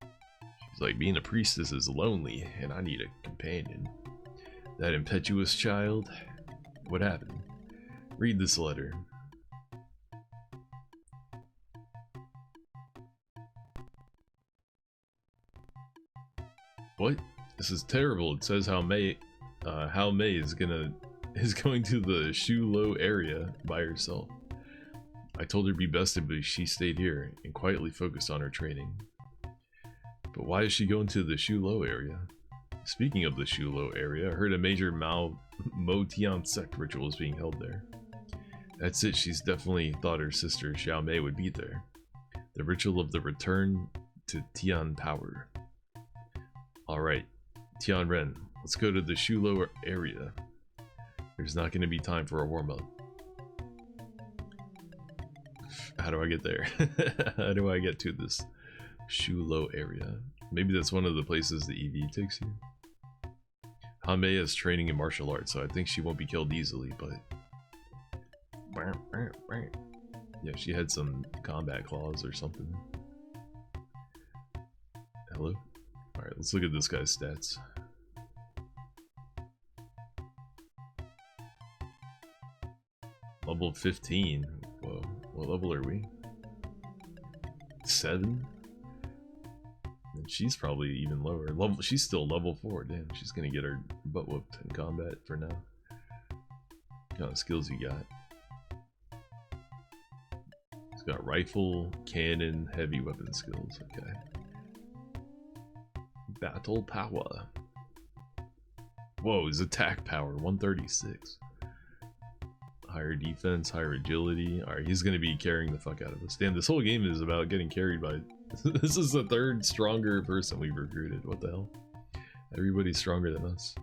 She's like, being a priestess is lonely, and I need a companion. That impetuous child? What happened? Read this letter. What? This is terrible. It says how Mei is going to the Shulo area by herself. I told her to be bested, but she stayed here and quietly focused on her training. But why is she going to the Shulo area? Speaking of the Shulo area, I heard a major Mo Tian sect ritual is being held there. That's it, she's definitely thought her sister Xiao Mei would be there. The ritual of the return to Tian power. Alright, Tian Ren, let's go to the Shulo area. There's not going to be time for a warm-up. How do I get there? How do I get to this Shulo area? Maybe that's one of the places the EV takes you. Hamei is training in martial arts, so I think she won't be killed easily, but... Yeah, she had some combat claws or something. Hello? Alright, let's look at this guy's stats. Level 15. Whoa, what level are we? 7? And she's probably even lower. She's still level 4. Damn, she's gonna get her butt whooped in combat for now. What kind of skills you got? He's got rifle, cannon, heavy weapon skills. Okay. Battle power. Whoa, his attack power 136. Higher defense, higher agility. Alright, he's gonna be carrying the fuck out of us. Damn, this whole game is about getting carried by... This is the third stronger person we've recruited. What the hell? Everybody's stronger than us.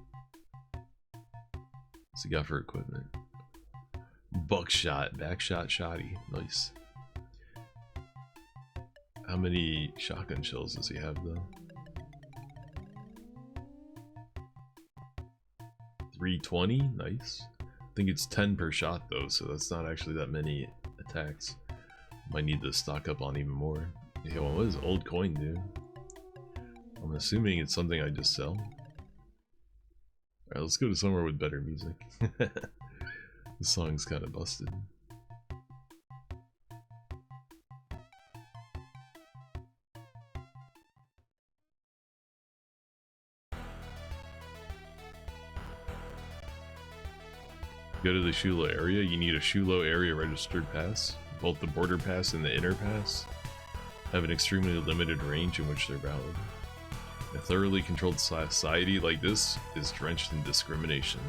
What's he got for equipment? Buckshot, backshot, shoddy. Nice. How many shotgun shells does he have though? 320? Nice. I think it's 10 per shot though, so that's not actually that many attacks. Might need to stock up on even more. Yeah, well, what does old coin do? I'm assuming it's something I just sell. Alright, let's go to somewhere with better music. This song's kind of busted. Go to the Shulo area, you need a Shulo area registered pass. Both the border pass and the inner pass have an extremely limited range in which they're valid. A thoroughly controlled society like this is drenched in discrimination.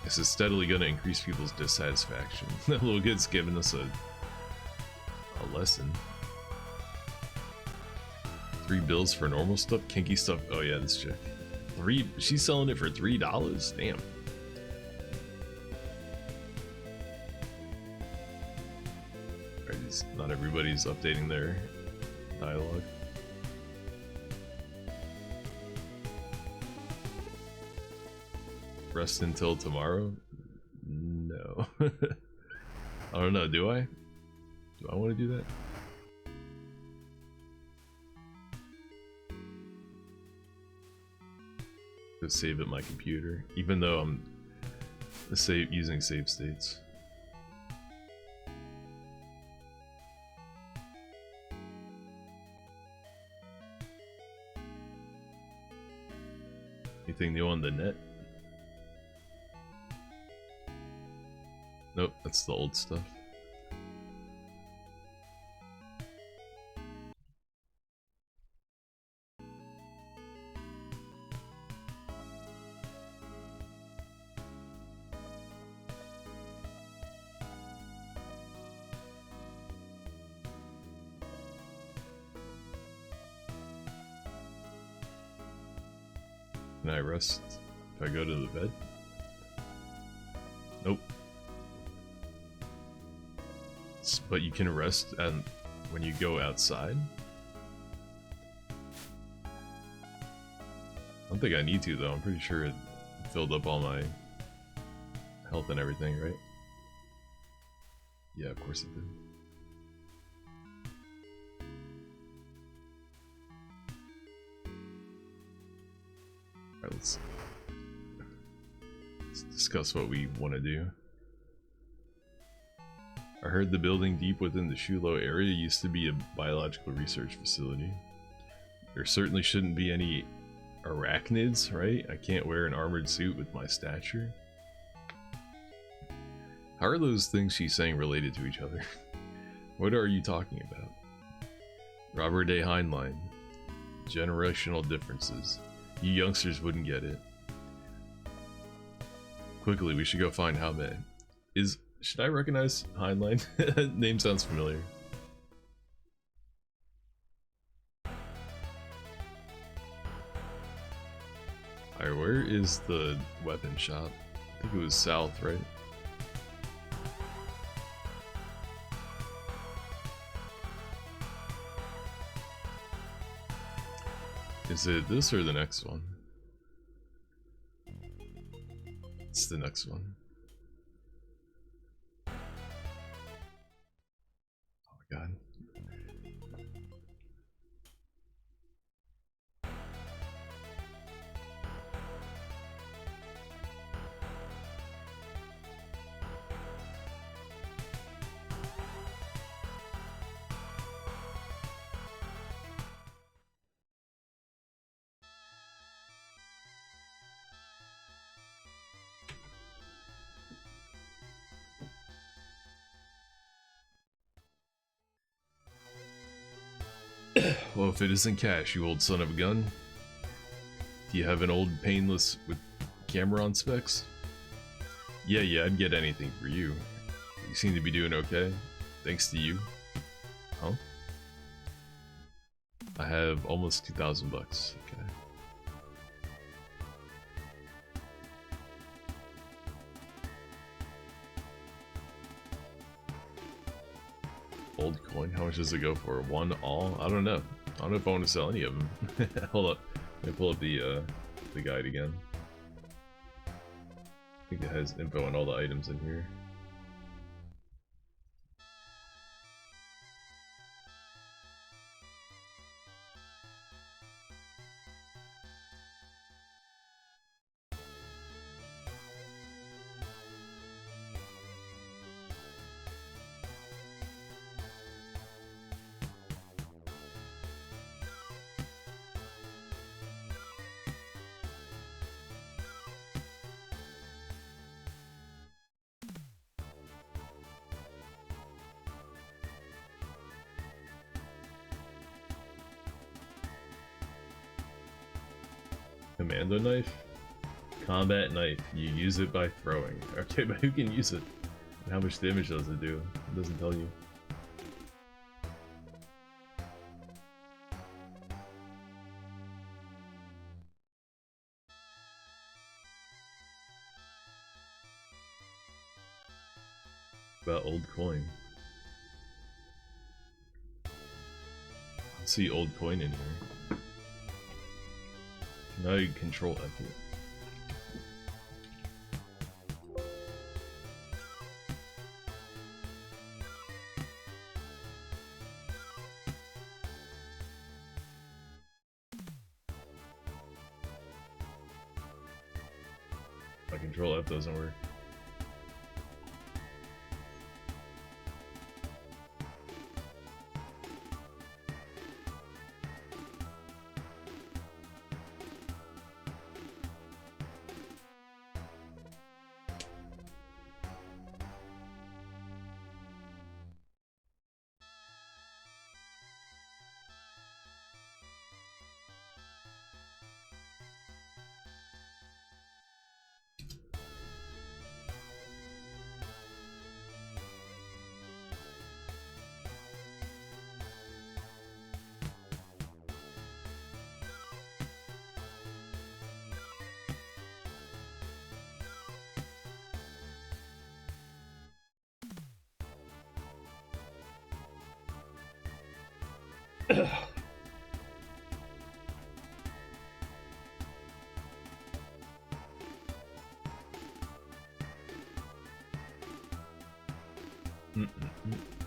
This is steadily going to increase people's dissatisfaction. That little kid's giving us a lesson. 3 bills for normal stuff, kinky stuff. Oh yeah, this chick. She's selling it for $3? Damn. Not everybody's updating their dialogue. Rest until tomorrow? No. I don't know, do I? Do I want to do that? Go save at my computer, even though I'm using save states. Anything new on the net? Nope, that's the old stuff. Can I rest if I go to the bed? Nope. But you can rest and when you go outside? I don't think I need to though. I'm pretty sure it filled up all my health and everything, right? Yeah, of course it did. Alright, let's discuss what we want to do. I heard the building deep within the Shulo area used to be a biological research facility. There certainly shouldn't be any arachnids, right? I can't wear an armored suit with my stature. How are those things she's saying related to each other? What are you talking about? Robert A. Heinlein. Generational differences. You youngsters wouldn't get it. Quickly, we should go find Haume. Should I recognize Heinlein? That name sounds familiar. Alright, where is the weapon shop? I think it was south, right? Is it this or the next one? It's the next one. Oh my god. Well, if it isn't cash, you old son of a gun. Do you have an old painless with Cameron specs? Yeah, I'd get anything for you. You seem to be doing okay. Thanks to you. Huh? I have almost 2,000 bucks. Okay. Old coin, how much does it go for? One all? I don't know. I don't know if I want to sell any of them. Hold up. Let me pull up the guide again. I think it has info on all the items in here. Commando knife? Combat knife. You use it by throwing. Okay, but who can use it? And how much damage does it do? It doesn't tell you. About old coin. I see old coin in here. Now you control F it. My control F doesn't work.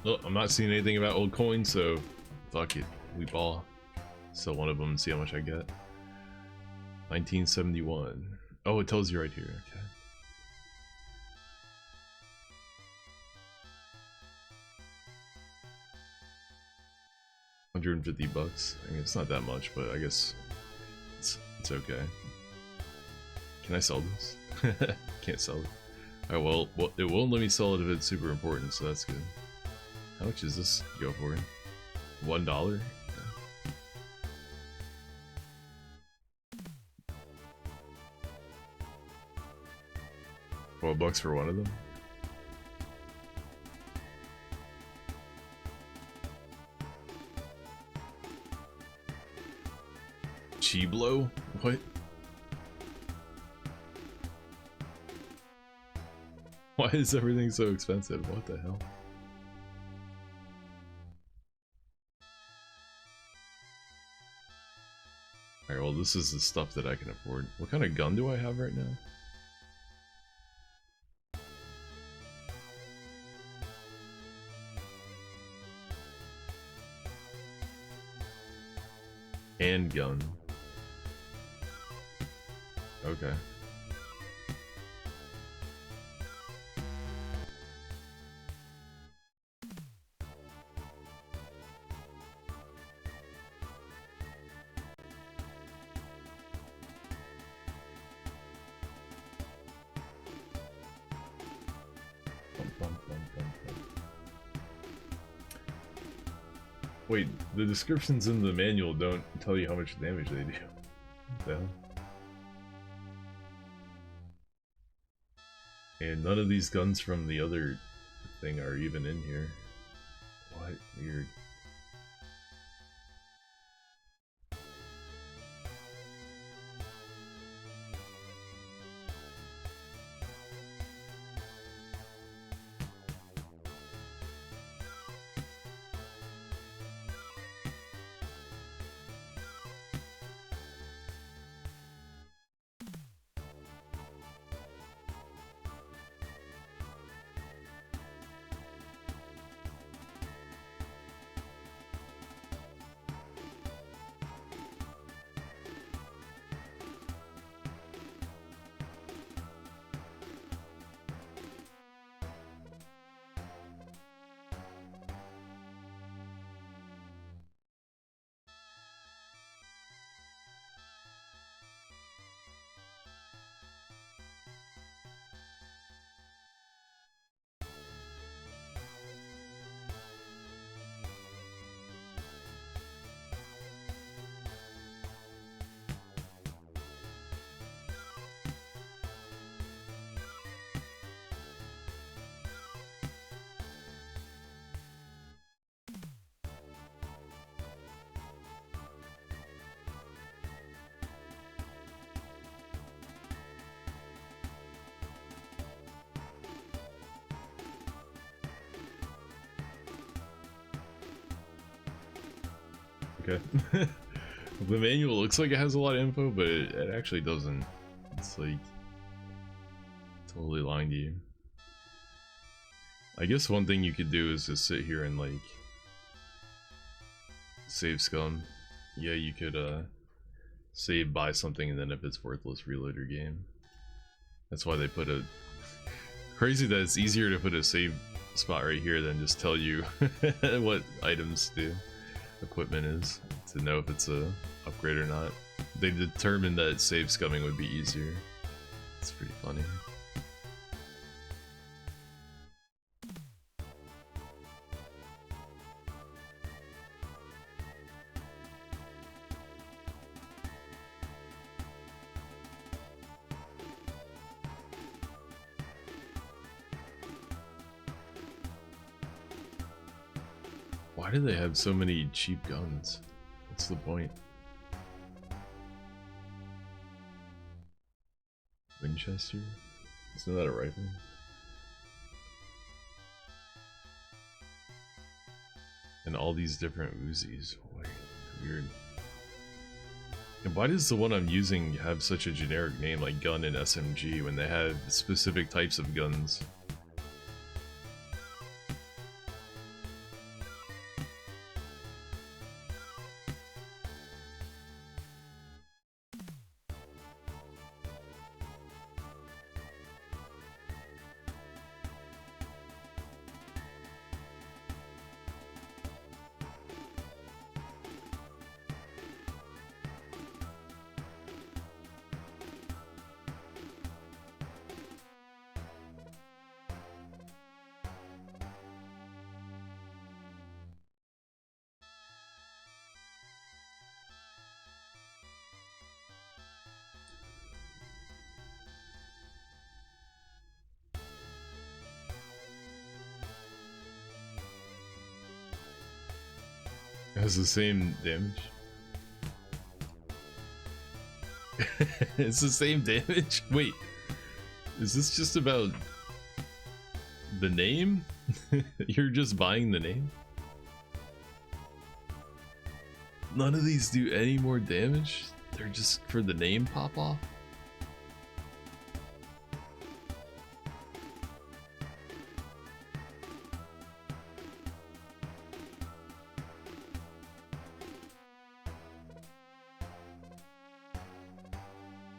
Look, I'm not seeing anything about old coins, so fuck it. We ball. Sell one of them and see how much I get. 1971. Oh, it tells you right here. Okay. $150. I mean, it's not that much, but I guess it's okay. Can I sell this? Can't sell it. Alright, well, it won't let me sell it if it's super important, so that's good. How much does this go for? $1? $12 for one of them? Chiblo? What? Why is everything so expensive? What the hell? Alright, well this is the stuff that I can afford. What kind of gun do I have right now? Handgun. Okay. Wait, the descriptions in the manual don't tell you how much damage they do. What the hell? And none of these guns from the other thing are even in here. What? Weird. Okay. The manual looks like it has a lot of info, but it actually doesn't. It's like totally lying to you. I guess one thing you could do is just sit here and like save scum. Yeah, you could save, buy something, and then if it's worthless, reload your game. That's why they put a crazy that it's easier to put a save spot right here than just tell you what items do. Equipment is to know if it's a upgrade or not. They determined that save scumming would be easier. It's pretty funny. Why do they have so many cheap guns? What's the point? Winchester? Isn't that a rifle? And all these different Uzis. Wait. Weird. And why does the one I'm using have such a generic name like gun and SMG when they have specific types of guns? It has the same damage. It's the same damage? Wait, is this just about the name? You're just buying the name? None of these do any more damage? They're just for the name pop off?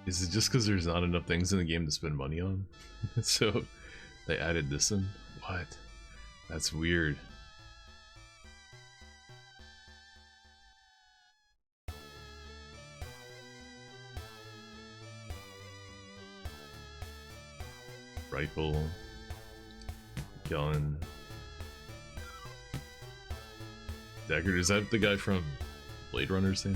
Is it just because there's not enough things in the game to spend money on? So they added this in? What? That's weird. Rifle. Gun. Deckard, is that the guy from Blade Runner's thing?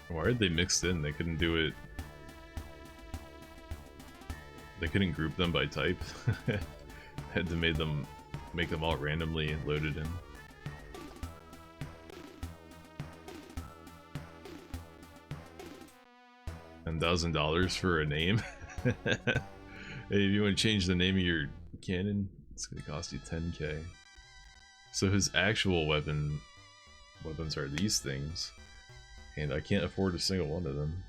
Why are they mixed in? They couldn't do it. They couldn't group them by type. Had to make them all randomly loaded in. $10,000 for a name. Hey, if you want to change the name of your cannon, it's gonna cost you 10k. So his actual weapons are these things. And I can't afford a single one of them.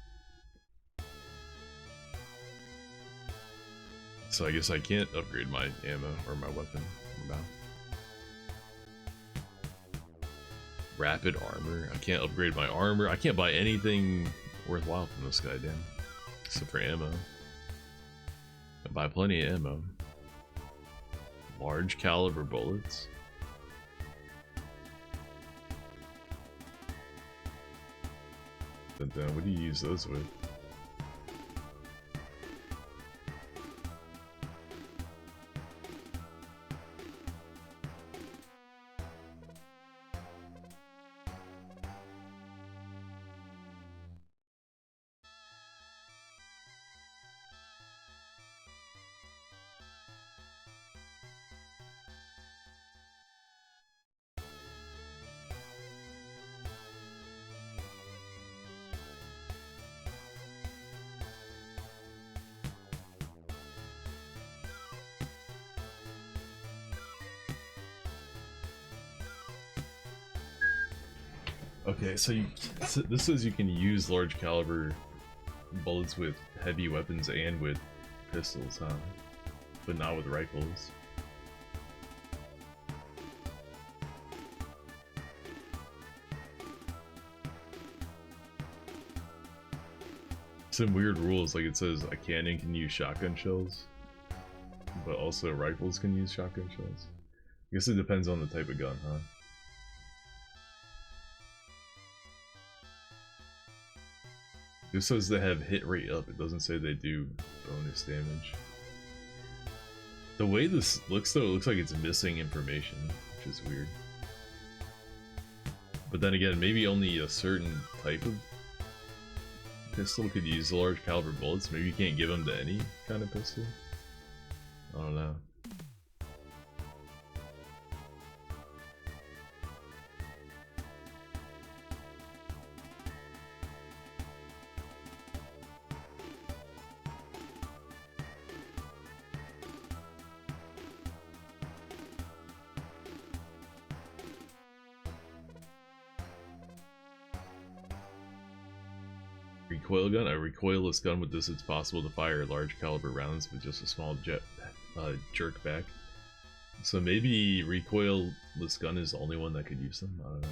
So I guess I can't upgrade my ammo or my weapon. Wow. Rapid armor. I can't upgrade my armor. I can't buy anything worthwhile from this guy, damn. Except for ammo. I buy plenty of ammo. Large caliber bullets. But then what do you use those with? Okay, so this says you can use large caliber bullets with heavy weapons and with pistols, huh? But not with rifles. Some weird rules, like it says a cannon can use shotgun shells, but also rifles can use shotgun shells. I guess it depends on the type of gun, huh? This says they have hit rate up, it doesn't say they do bonus damage. The way this looks though, it looks like it's missing information, which is weird. But then again, maybe only a certain type of pistol could use large caliber bullets. Maybe you can't give them to any kind of pistol. I don't know. recoil gun. A recoilless gun with this, it's possible to fire large caliber rounds with just a small jerk back. So maybe recoilless gun is the only one that could use them. I don't know.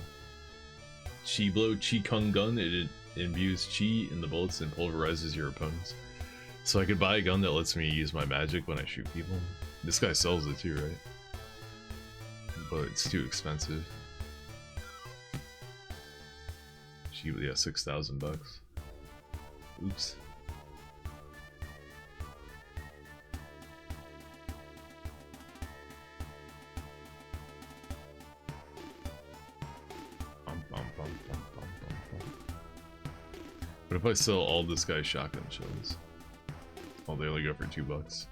Chi blow, Chi Kung gun. It imbues chi in the bullets and pulverizes your opponents. So I could buy a gun that lets me use my magic when I shoot people. This guy sells it too, right? But it's too expensive. Yeah, 6,000 bucks. Oops. What if I sell all this guy's shotgun shells? Oh, they only go for $2.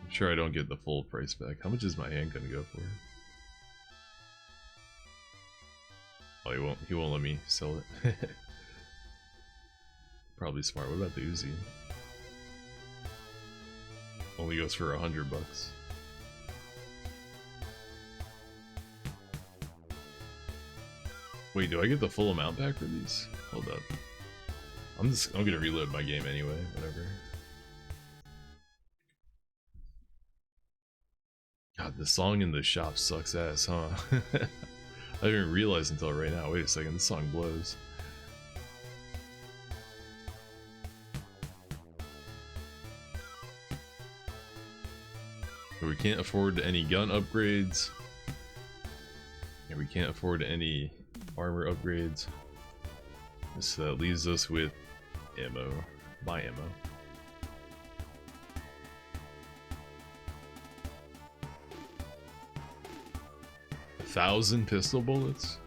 I'm sure I don't get the full price back. How much is my handgun go for? Oh, he won't let me sell it. Probably smart. What about the Uzi? Only goes for $100. Wait, do I get the full amount back for these? Hold up. I'm gonna reload my game anyway, whatever. God, the song in the shop sucks ass, huh? I didn't realize until right now. Wait a second, this song blows. But we can't afford any gun upgrades. And we can't afford any armor upgrades. This leaves us with ammo. Buy ammo. $1,000 pistol bullets?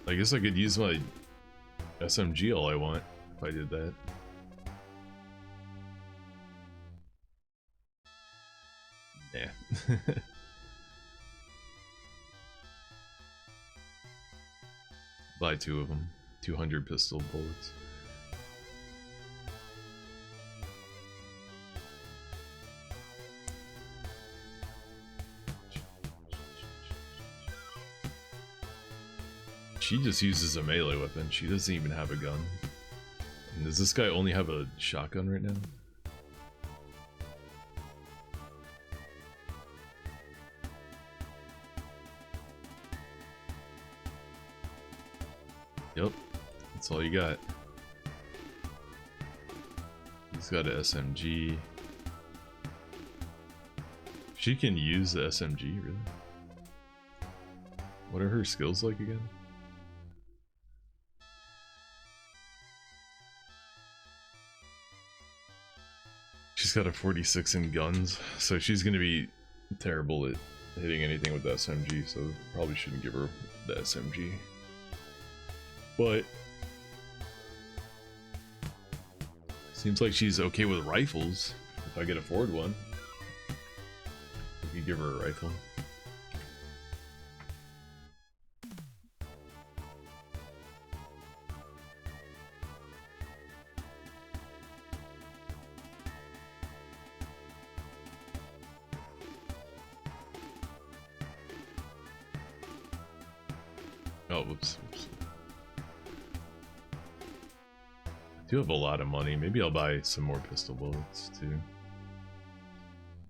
I guess I could use my SMG all I want if I did that. Nah. Buy 2 of them. 200 pistol bullets. She just uses a melee weapon. She doesn't even have a gun. And does this guy only have a shotgun right now? Yep, that's all you got. He's got an SMG. She can use the SMG, really? What are her skills like again? She's got a 46 in guns, so she's gonna be terrible at hitting anything with the SMG, so probably shouldn't give her the SMG. But seems like she's okay with rifles. If I could afford one, we could give her a rifle. Oh, whoops. I do have a lot of money. Maybe I'll buy some more pistol bullets too.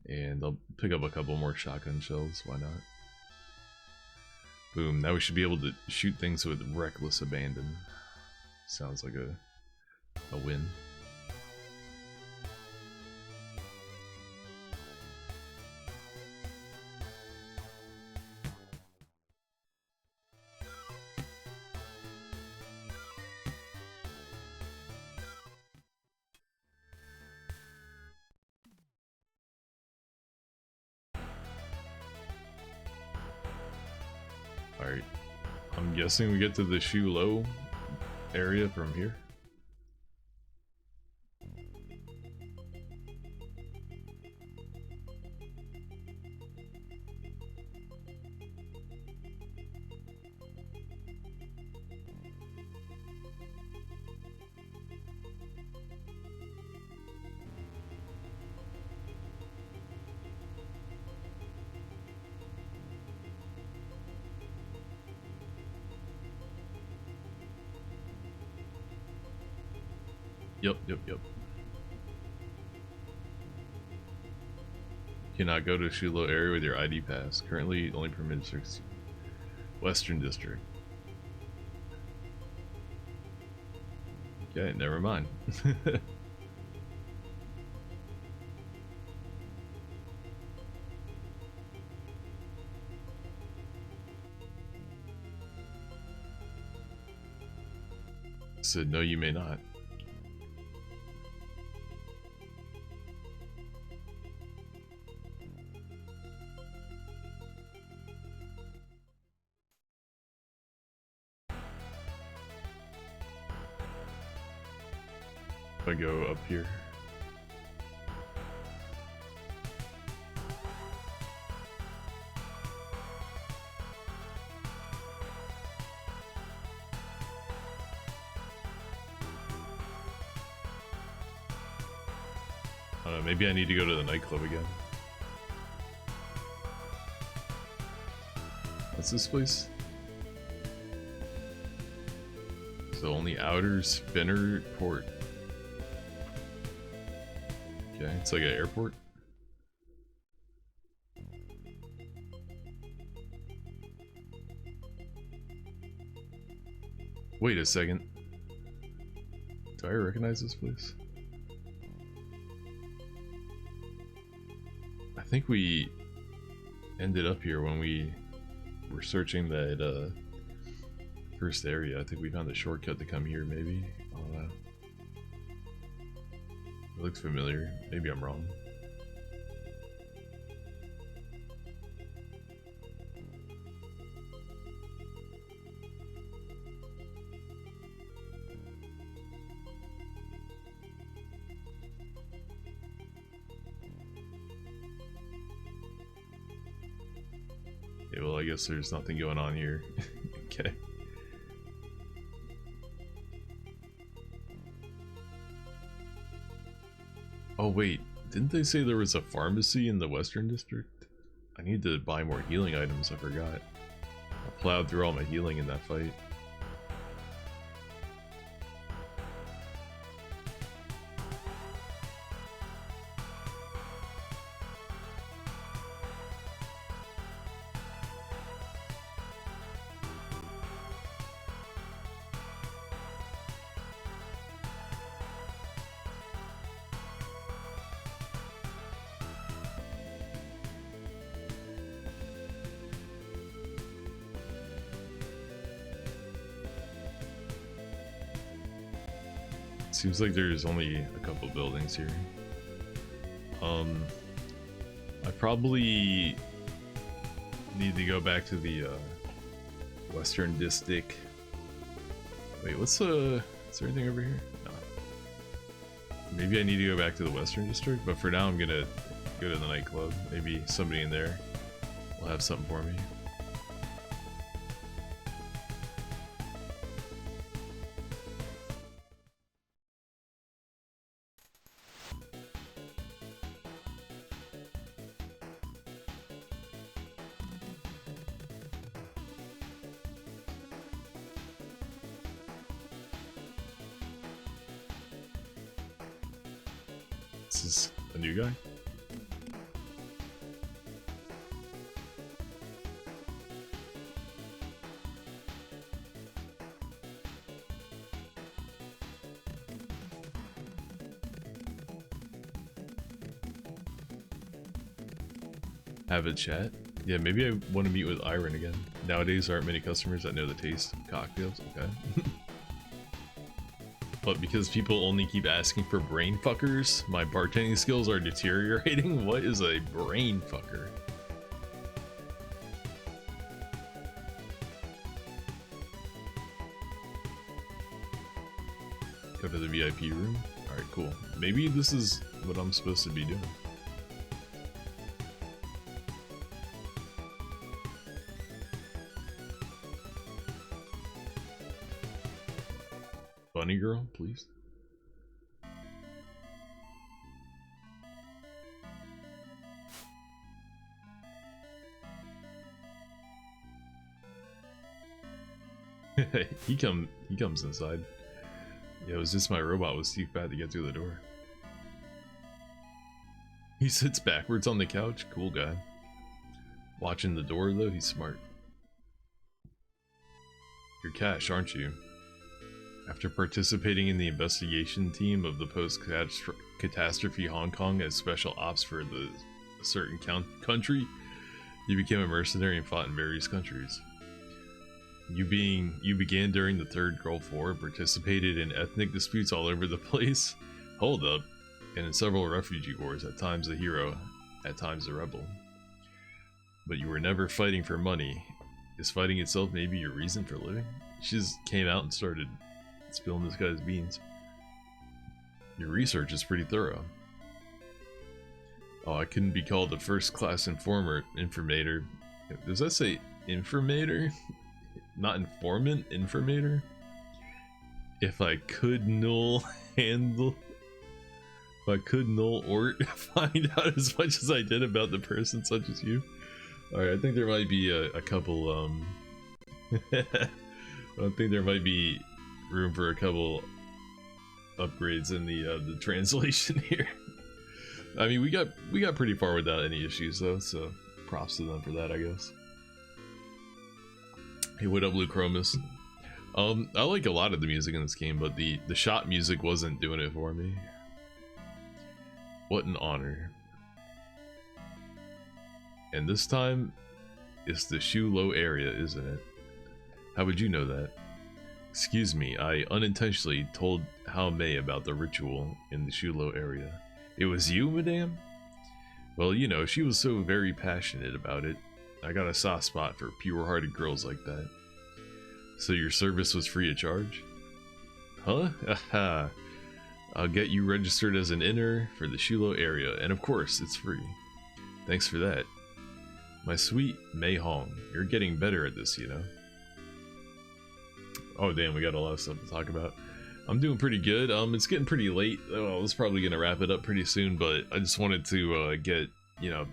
And I'll pick up a couple more shotgun shells. Why not? Boom. Now we should be able to shoot things with reckless abandon. Sounds like a win. Alright, I'm guessing we get to the Shu Lo area from here. Yep. Cannot go to Shulo area with your ID pass. Currently only permitted to Western District. Okay, never mind. Said no, you may not. If I go up here. I don't know, maybe I need to go to the nightclub again. What's this place? So only outer spinner port. Okay, it's like an airport. Wait a second. Do I recognize this place? I think we ended up here when we were searching that first area. I think we found a shortcut to come here, maybe. I don't know. It looks familiar. Maybe I'm wrong. Okay, well, I guess there's nothing going on here. Okay. Oh wait, didn't they say there was a pharmacy in the Western District? I need to buy more healing items, I forgot. I plowed through all my healing in that fight. Seems like there's only a couple buildings here. I probably need to go back to the Western District. Wait, what's is there anything over here? No. Maybe I need to go back to the Western District, but for now I'm gonna go to the nightclub. Maybe somebody in there will have something for me. This is a new guy? Have a chat? Yeah, maybe I want to meet with Iron again. Nowadays, there aren't many customers that know the taste of cocktails. Okay. But because people only keep asking for brain fuckers, my bartending skills are deteriorating? What is a brain fucker? Go to the VIP room? Alright, cool. Maybe this is what I'm supposed to be doing. Bunny girl, please. he comes inside. Yeah, it was just my robot was too fat to get through the door. He sits backwards on the couch. Cool guy. Watching the door though, he's smart. You're Cash, aren't you? After participating in the investigation team of the post-catastrophe Hong Kong as special ops for a certain country, you became a mercenary and fought in various countries. You began during the Third Gulf War and participated in ethnic disputes all over the place. Hold up. And in several refugee wars, at times a hero, at times a rebel. But you were never fighting for money. Is fighting itself maybe your reason for living? She just came out and started spilling this guy's beans. Your research is pretty thorough. Oh, I couldn't be called a first-class informator. Does that say informator? Not informant? Informator? If I could null ort find out as much as I did about the person such as you. Alright, I think there might be a couple, I think there might be room for a couple upgrades in the translation here. I mean, we got pretty far without any issues though, so props to them for that, I guess. Hey, what up, Blue Chromus? I like a lot of the music in this game, but the shot music wasn't doing it for me. What an honor. And this time, it's the Shu Lo area, isn't it? How would you know that? Excuse me, I unintentionally told Hao Mei about the ritual in the Shu Lo area. It was you, madame? Well, you know, she was so very passionate about it. I got a soft spot for pure-hearted girls like that. So your service was free of charge? Huh? Aha. I'll get you registered as an inner for the Shu Lo area, and of course, it's free. Thanks for that. My sweet Mei Hong, you're getting better at this, you know? Oh damn, we got a lot of stuff to talk about. I'm doing pretty good. It's getting pretty late. Oh, I was probably gonna wrap it up pretty soon, but I just wanted to get, you know,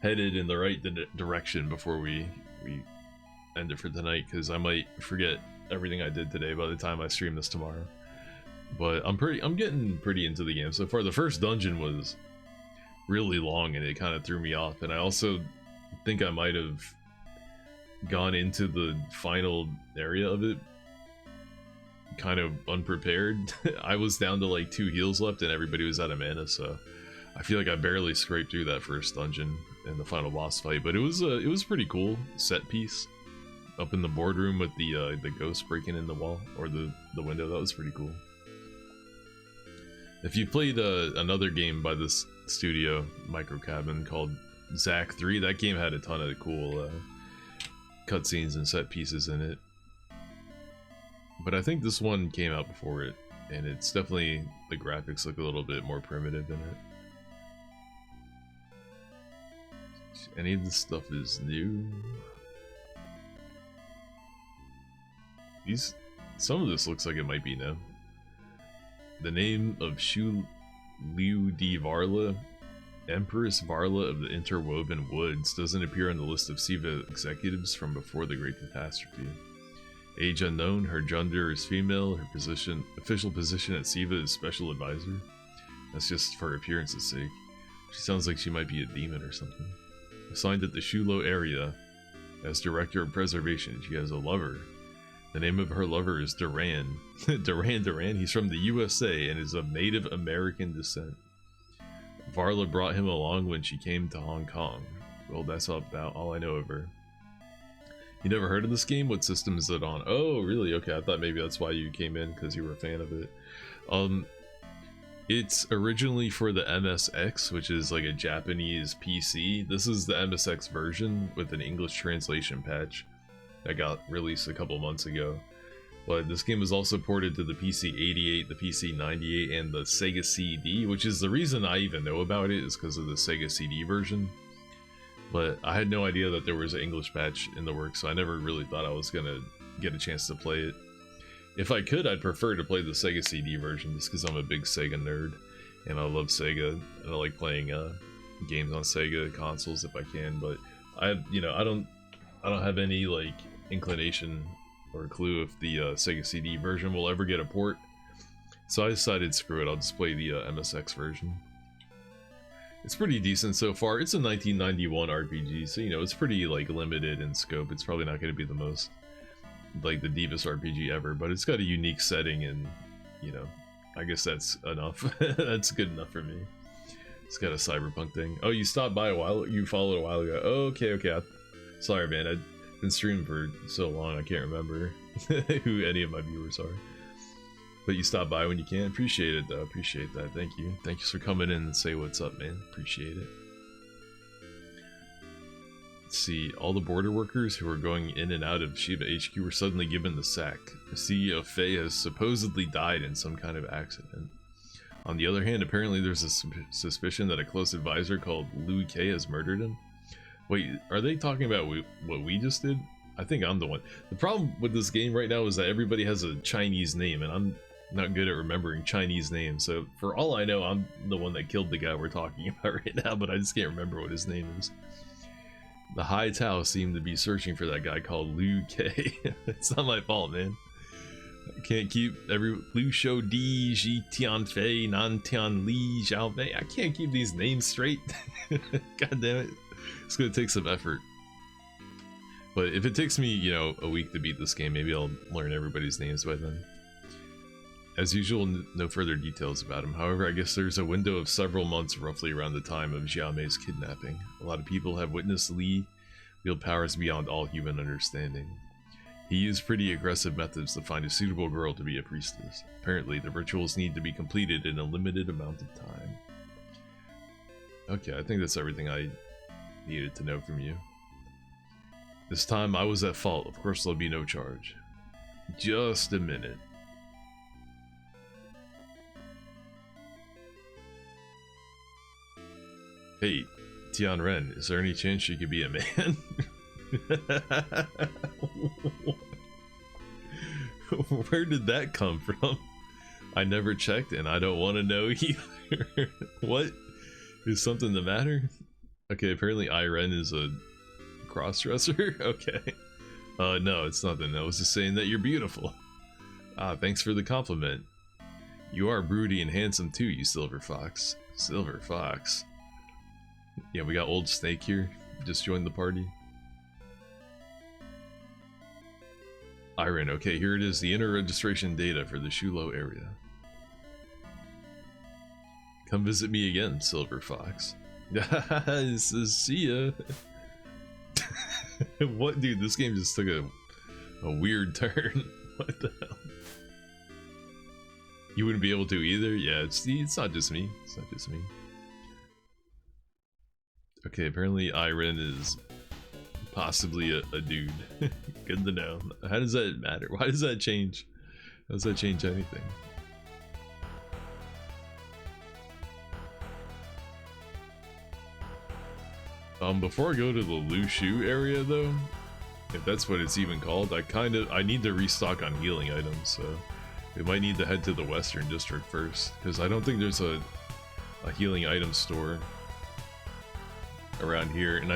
headed in the right direction before we end it for tonight, because I might forget everything I did today by the time I stream this tomorrow. But I'm getting pretty into the game so far. The first dungeon was really long and it kind of threw me off, and I also think I might have gone into the final area of it kind of unprepared. I was down to like 2 heals left and everybody was out of mana, so I feel like I barely scraped through that first dungeon in the final boss fight. But it was pretty cool set piece up in the boardroom with the ghost breaking in the wall or the window. That was pretty cool. If you played another game by this studio, Micro Cabin, called Zack 3, that game had a ton of cool cutscenes and set pieces in it. But I think this one came out before it, and it's definitely, the graphics look a little bit more primitive in it. Any of this stuff is new. Some of this looks like it might be new. The name of Shu Liu Di Varla, Empress Varla of the Interwoven Woods, doesn't appear on the list of Siva executives from before the Great Catastrophe. Age unknown, her gender is female, her official position at Siva is special advisor. That's just for appearance's sake. She sounds like she might be a demon or something. Assigned at the Shu Lo area as director of preservation, she has a lover. The name of her lover is Duran. Duran, he's from the USA and is of Native American descent. Varla brought him along when she came to Hong Kong. Well, that's about all I know of her. You never heard of this game? What system is it on? Oh, really? Okay, I thought maybe that's why you came in, because you were a fan of it. It's originally for the MSX, which is like a Japanese PC. This is the MSX version with an English translation patch that got released a couple months ago. But this game was also ported to the PC-88, the PC-98, and the Sega CD, which is the reason I even know about it, is because of the Sega CD version. But I had no idea that there was an English patch in the works, so I never really thought I was gonna get a chance to play it. If I could, I'd prefer to play the Sega CD version, just because I'm a big Sega nerd, and I love Sega, and I like playing games on Sega consoles if I can. But I don't have any like inclination or clue if the Sega CD version will ever get a port. So I decided, screw it, I'll just play the MSX version. It's pretty decent so far. It's a 1991 RPG, so you know, it's pretty like limited in scope. It's probably not going to be the most, like, the deepest RPG ever, but it's got a unique setting, and you know, I guess that's enough. That's good enough for me. It's got a cyberpunk thing. Oh, you stopped by a while, you followed a while ago. Oh, okay. Sorry, man, I've been streaming for so long I can't remember who any of my viewers are. But you stop by when you can. Appreciate it, though. Appreciate that. Thank you. Thanks for coming in and say what's up, man. Appreciate it. Let's see. All the border workers who are going in and out of Shiba HQ were suddenly given the sack. The CEO Faye has supposedly died in some kind of accident. On the other hand, apparently there's a suspicion that a close advisor called Liu Kei has murdered him. Wait, are they talking about what we just did? I think I'm the one. The problem with this game right now is that everybody has a Chinese name, and I'm not good at remembering Chinese names, so for all I know, I'm the one that killed the guy we're talking about right now, but I just can't remember what his name is. The High Tao seemed to be searching for that guy called Liu Kei. It's not my fault, man. I can't keep Liu Shou Di, Ji Tian Fei, Nan Tian Li, Zhao Mei. I can't keep these names straight. God damn it. It's gonna take some effort. But if it takes me, you know, a week to beat this game, maybe I'll learn everybody's names by then. As usual, no further details about him. However, I guess there's a window of several months roughly around the time of Xiaomei's kidnapping. A lot of people have witnessed Li wield powers beyond all human understanding. He used pretty aggressive methods to find a suitable girl to be a priestess. Apparently, the rituals need to be completed in a limited amount of time. Okay, I think that's everything I needed to know from you. This time I was at fault. Of course there'll be no charge. Just a minute. Hey, Tianren, is there any chance you could be a man? Where did that come from? I never checked and I don't want to know either. What? Is something the matter? Okay, apparently Iren is a cross-dresser? Okay. No, it's nothing. I was just saying that you're beautiful. Ah, thanks for the compliment. You are broody and handsome too, you silver fox. Silver fox. Yeah, we got old Snake here. Just joined the party. Iren, okay, here it is, the inner registration data for the Shulo area. Come visit me again, Silver Fox. See ya. What, dude, this game just took a weird turn. What the hell? You wouldn't be able to either? Yeah, it's not just me. It's not just me. Okay, apparently Iren is possibly a dude. Good to know. How does that matter? Why does that change? How does that change anything? Before I go to the Liu Shu area though, if that's what it's even called, I need to restock on healing items, so we might need to head to the Western District first, because I don't think there's a healing item store around here, and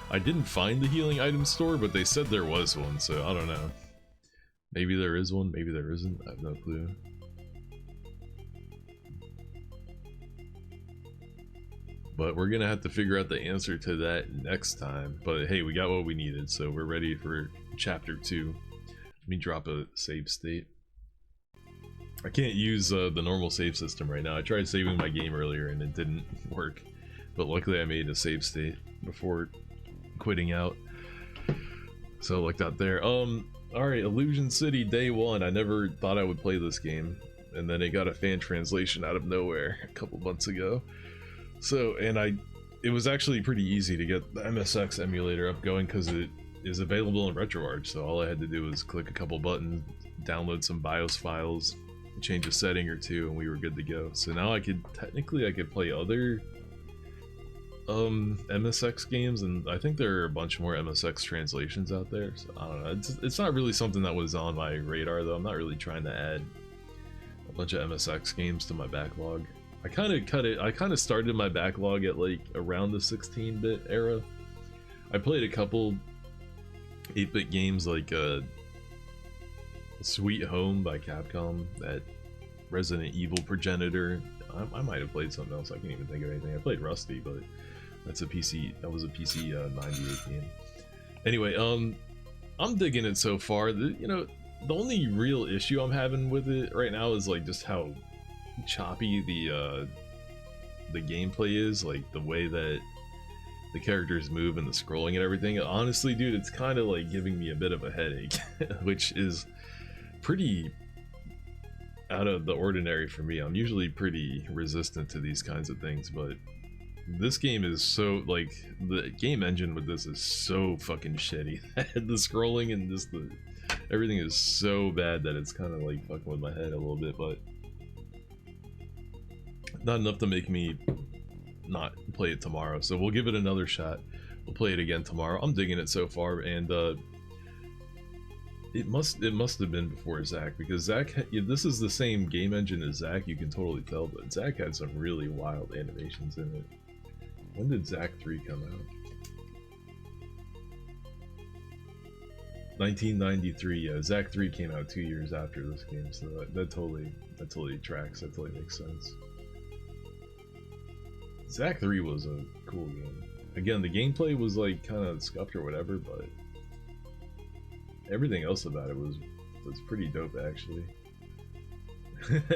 I didn't find the healing item store, but they said there was one, so I don't know. Maybe there is one, maybe there isn't, I have no clue. But we're gonna have to figure out the answer to that next time. But hey, we got what we needed, so we're ready for chapter 2. Let me drop a save state. I can't use the normal save system right now. I tried saving my game earlier and it didn't work. But luckily I made a save state before quitting out. So like that there. Alright, Illusion City Day 1. I never thought I would play this game. And then it got a fan translation out of nowhere a couple months ago. So, and it was actually pretty easy to get the MSX emulator up going because it is available in RetroArch. So all I had to do was click a couple buttons, download some BIOS files, change a setting or two, and we were good to go. So now I could play other MSX games, and I think there are a bunch more MSX translations out there. So I don't know. It's not really something that was on my radar though. I'm not really trying to add a bunch of MSX games to my backlog. I kind of started my backlog at like around the 16-bit era. I played a couple 8-bit games like Sweet Home by Capcom that Resident Evil Progenitor. I might have played something else. I can't even think of anything. I played Rusty, but that's a PC. That was a PC 98 game. Anyway, I'm digging it so far. You know, the only real issue I'm having with it right now is like just how choppy the gameplay is, like the way that the characters move and the scrolling and everything. Honestly, dude, it's kind of like giving me a bit of a headache, which is pretty out of the ordinary for me. I'm usually pretty resistant to these kinds of things, but this game is so, like, the game engine with this is so fucking shitty. The scrolling and just everything is so bad that it's kind of like fucking with my head a little bit, but not enough to make me not play it tomorrow. So we'll give it another shot. We'll play it again tomorrow. I'm digging it so far, and it must have been before Zach, because Zach, this is the same game engine as Zach, you can totally tell, but Zach had some really wild animations in it. When did Zach 3 come out? 1993, yeah. Zach 3 came out 2 years after this game, so that totally tracks. That totally makes sense. Zach 3 was a cool game. Again, the gameplay was like kind of scuffed or whatever, but everything else about it was pretty dope, actually.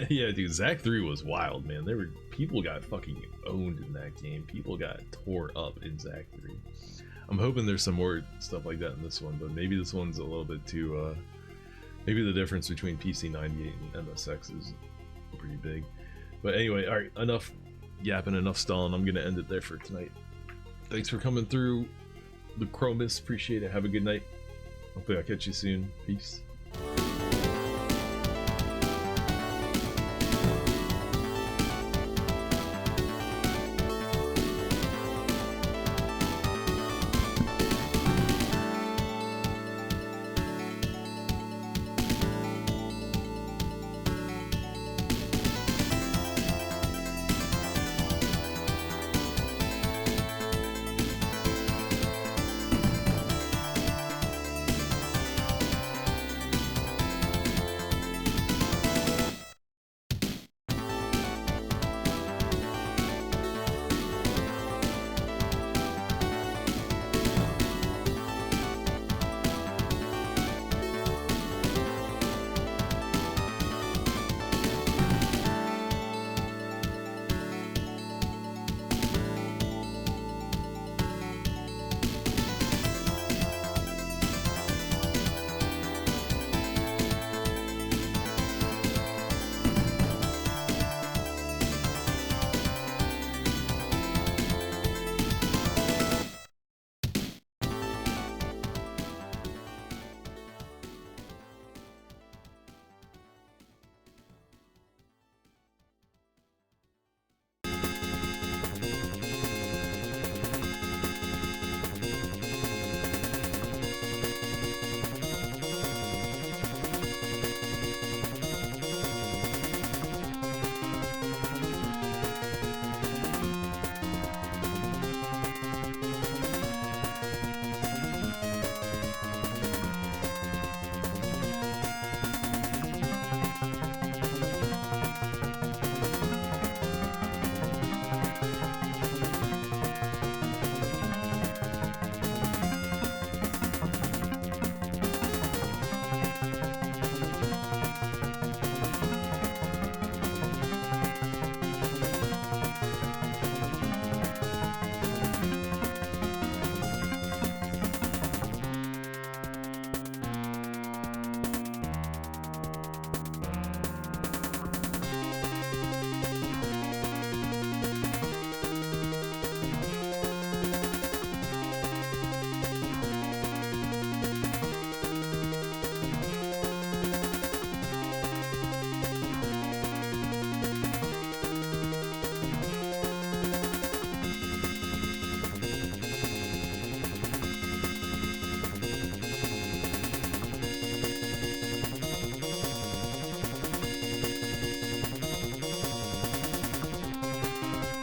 Yeah, dude, Zach 3 was wild, man. People got fucking owned in that game. People got tore up in Zach 3. I'm hoping there's some more stuff like that in this one, but maybe this one's a little bit too, maybe the difference between PC 98 and MSX is pretty big. But anyway, alright, enough yapping, enough stalling. I'm gonna end it there for tonight. Thanks for coming through the Chromis. Appreciate it. Have a good night. Hopefully I'll catch you soon. Peace.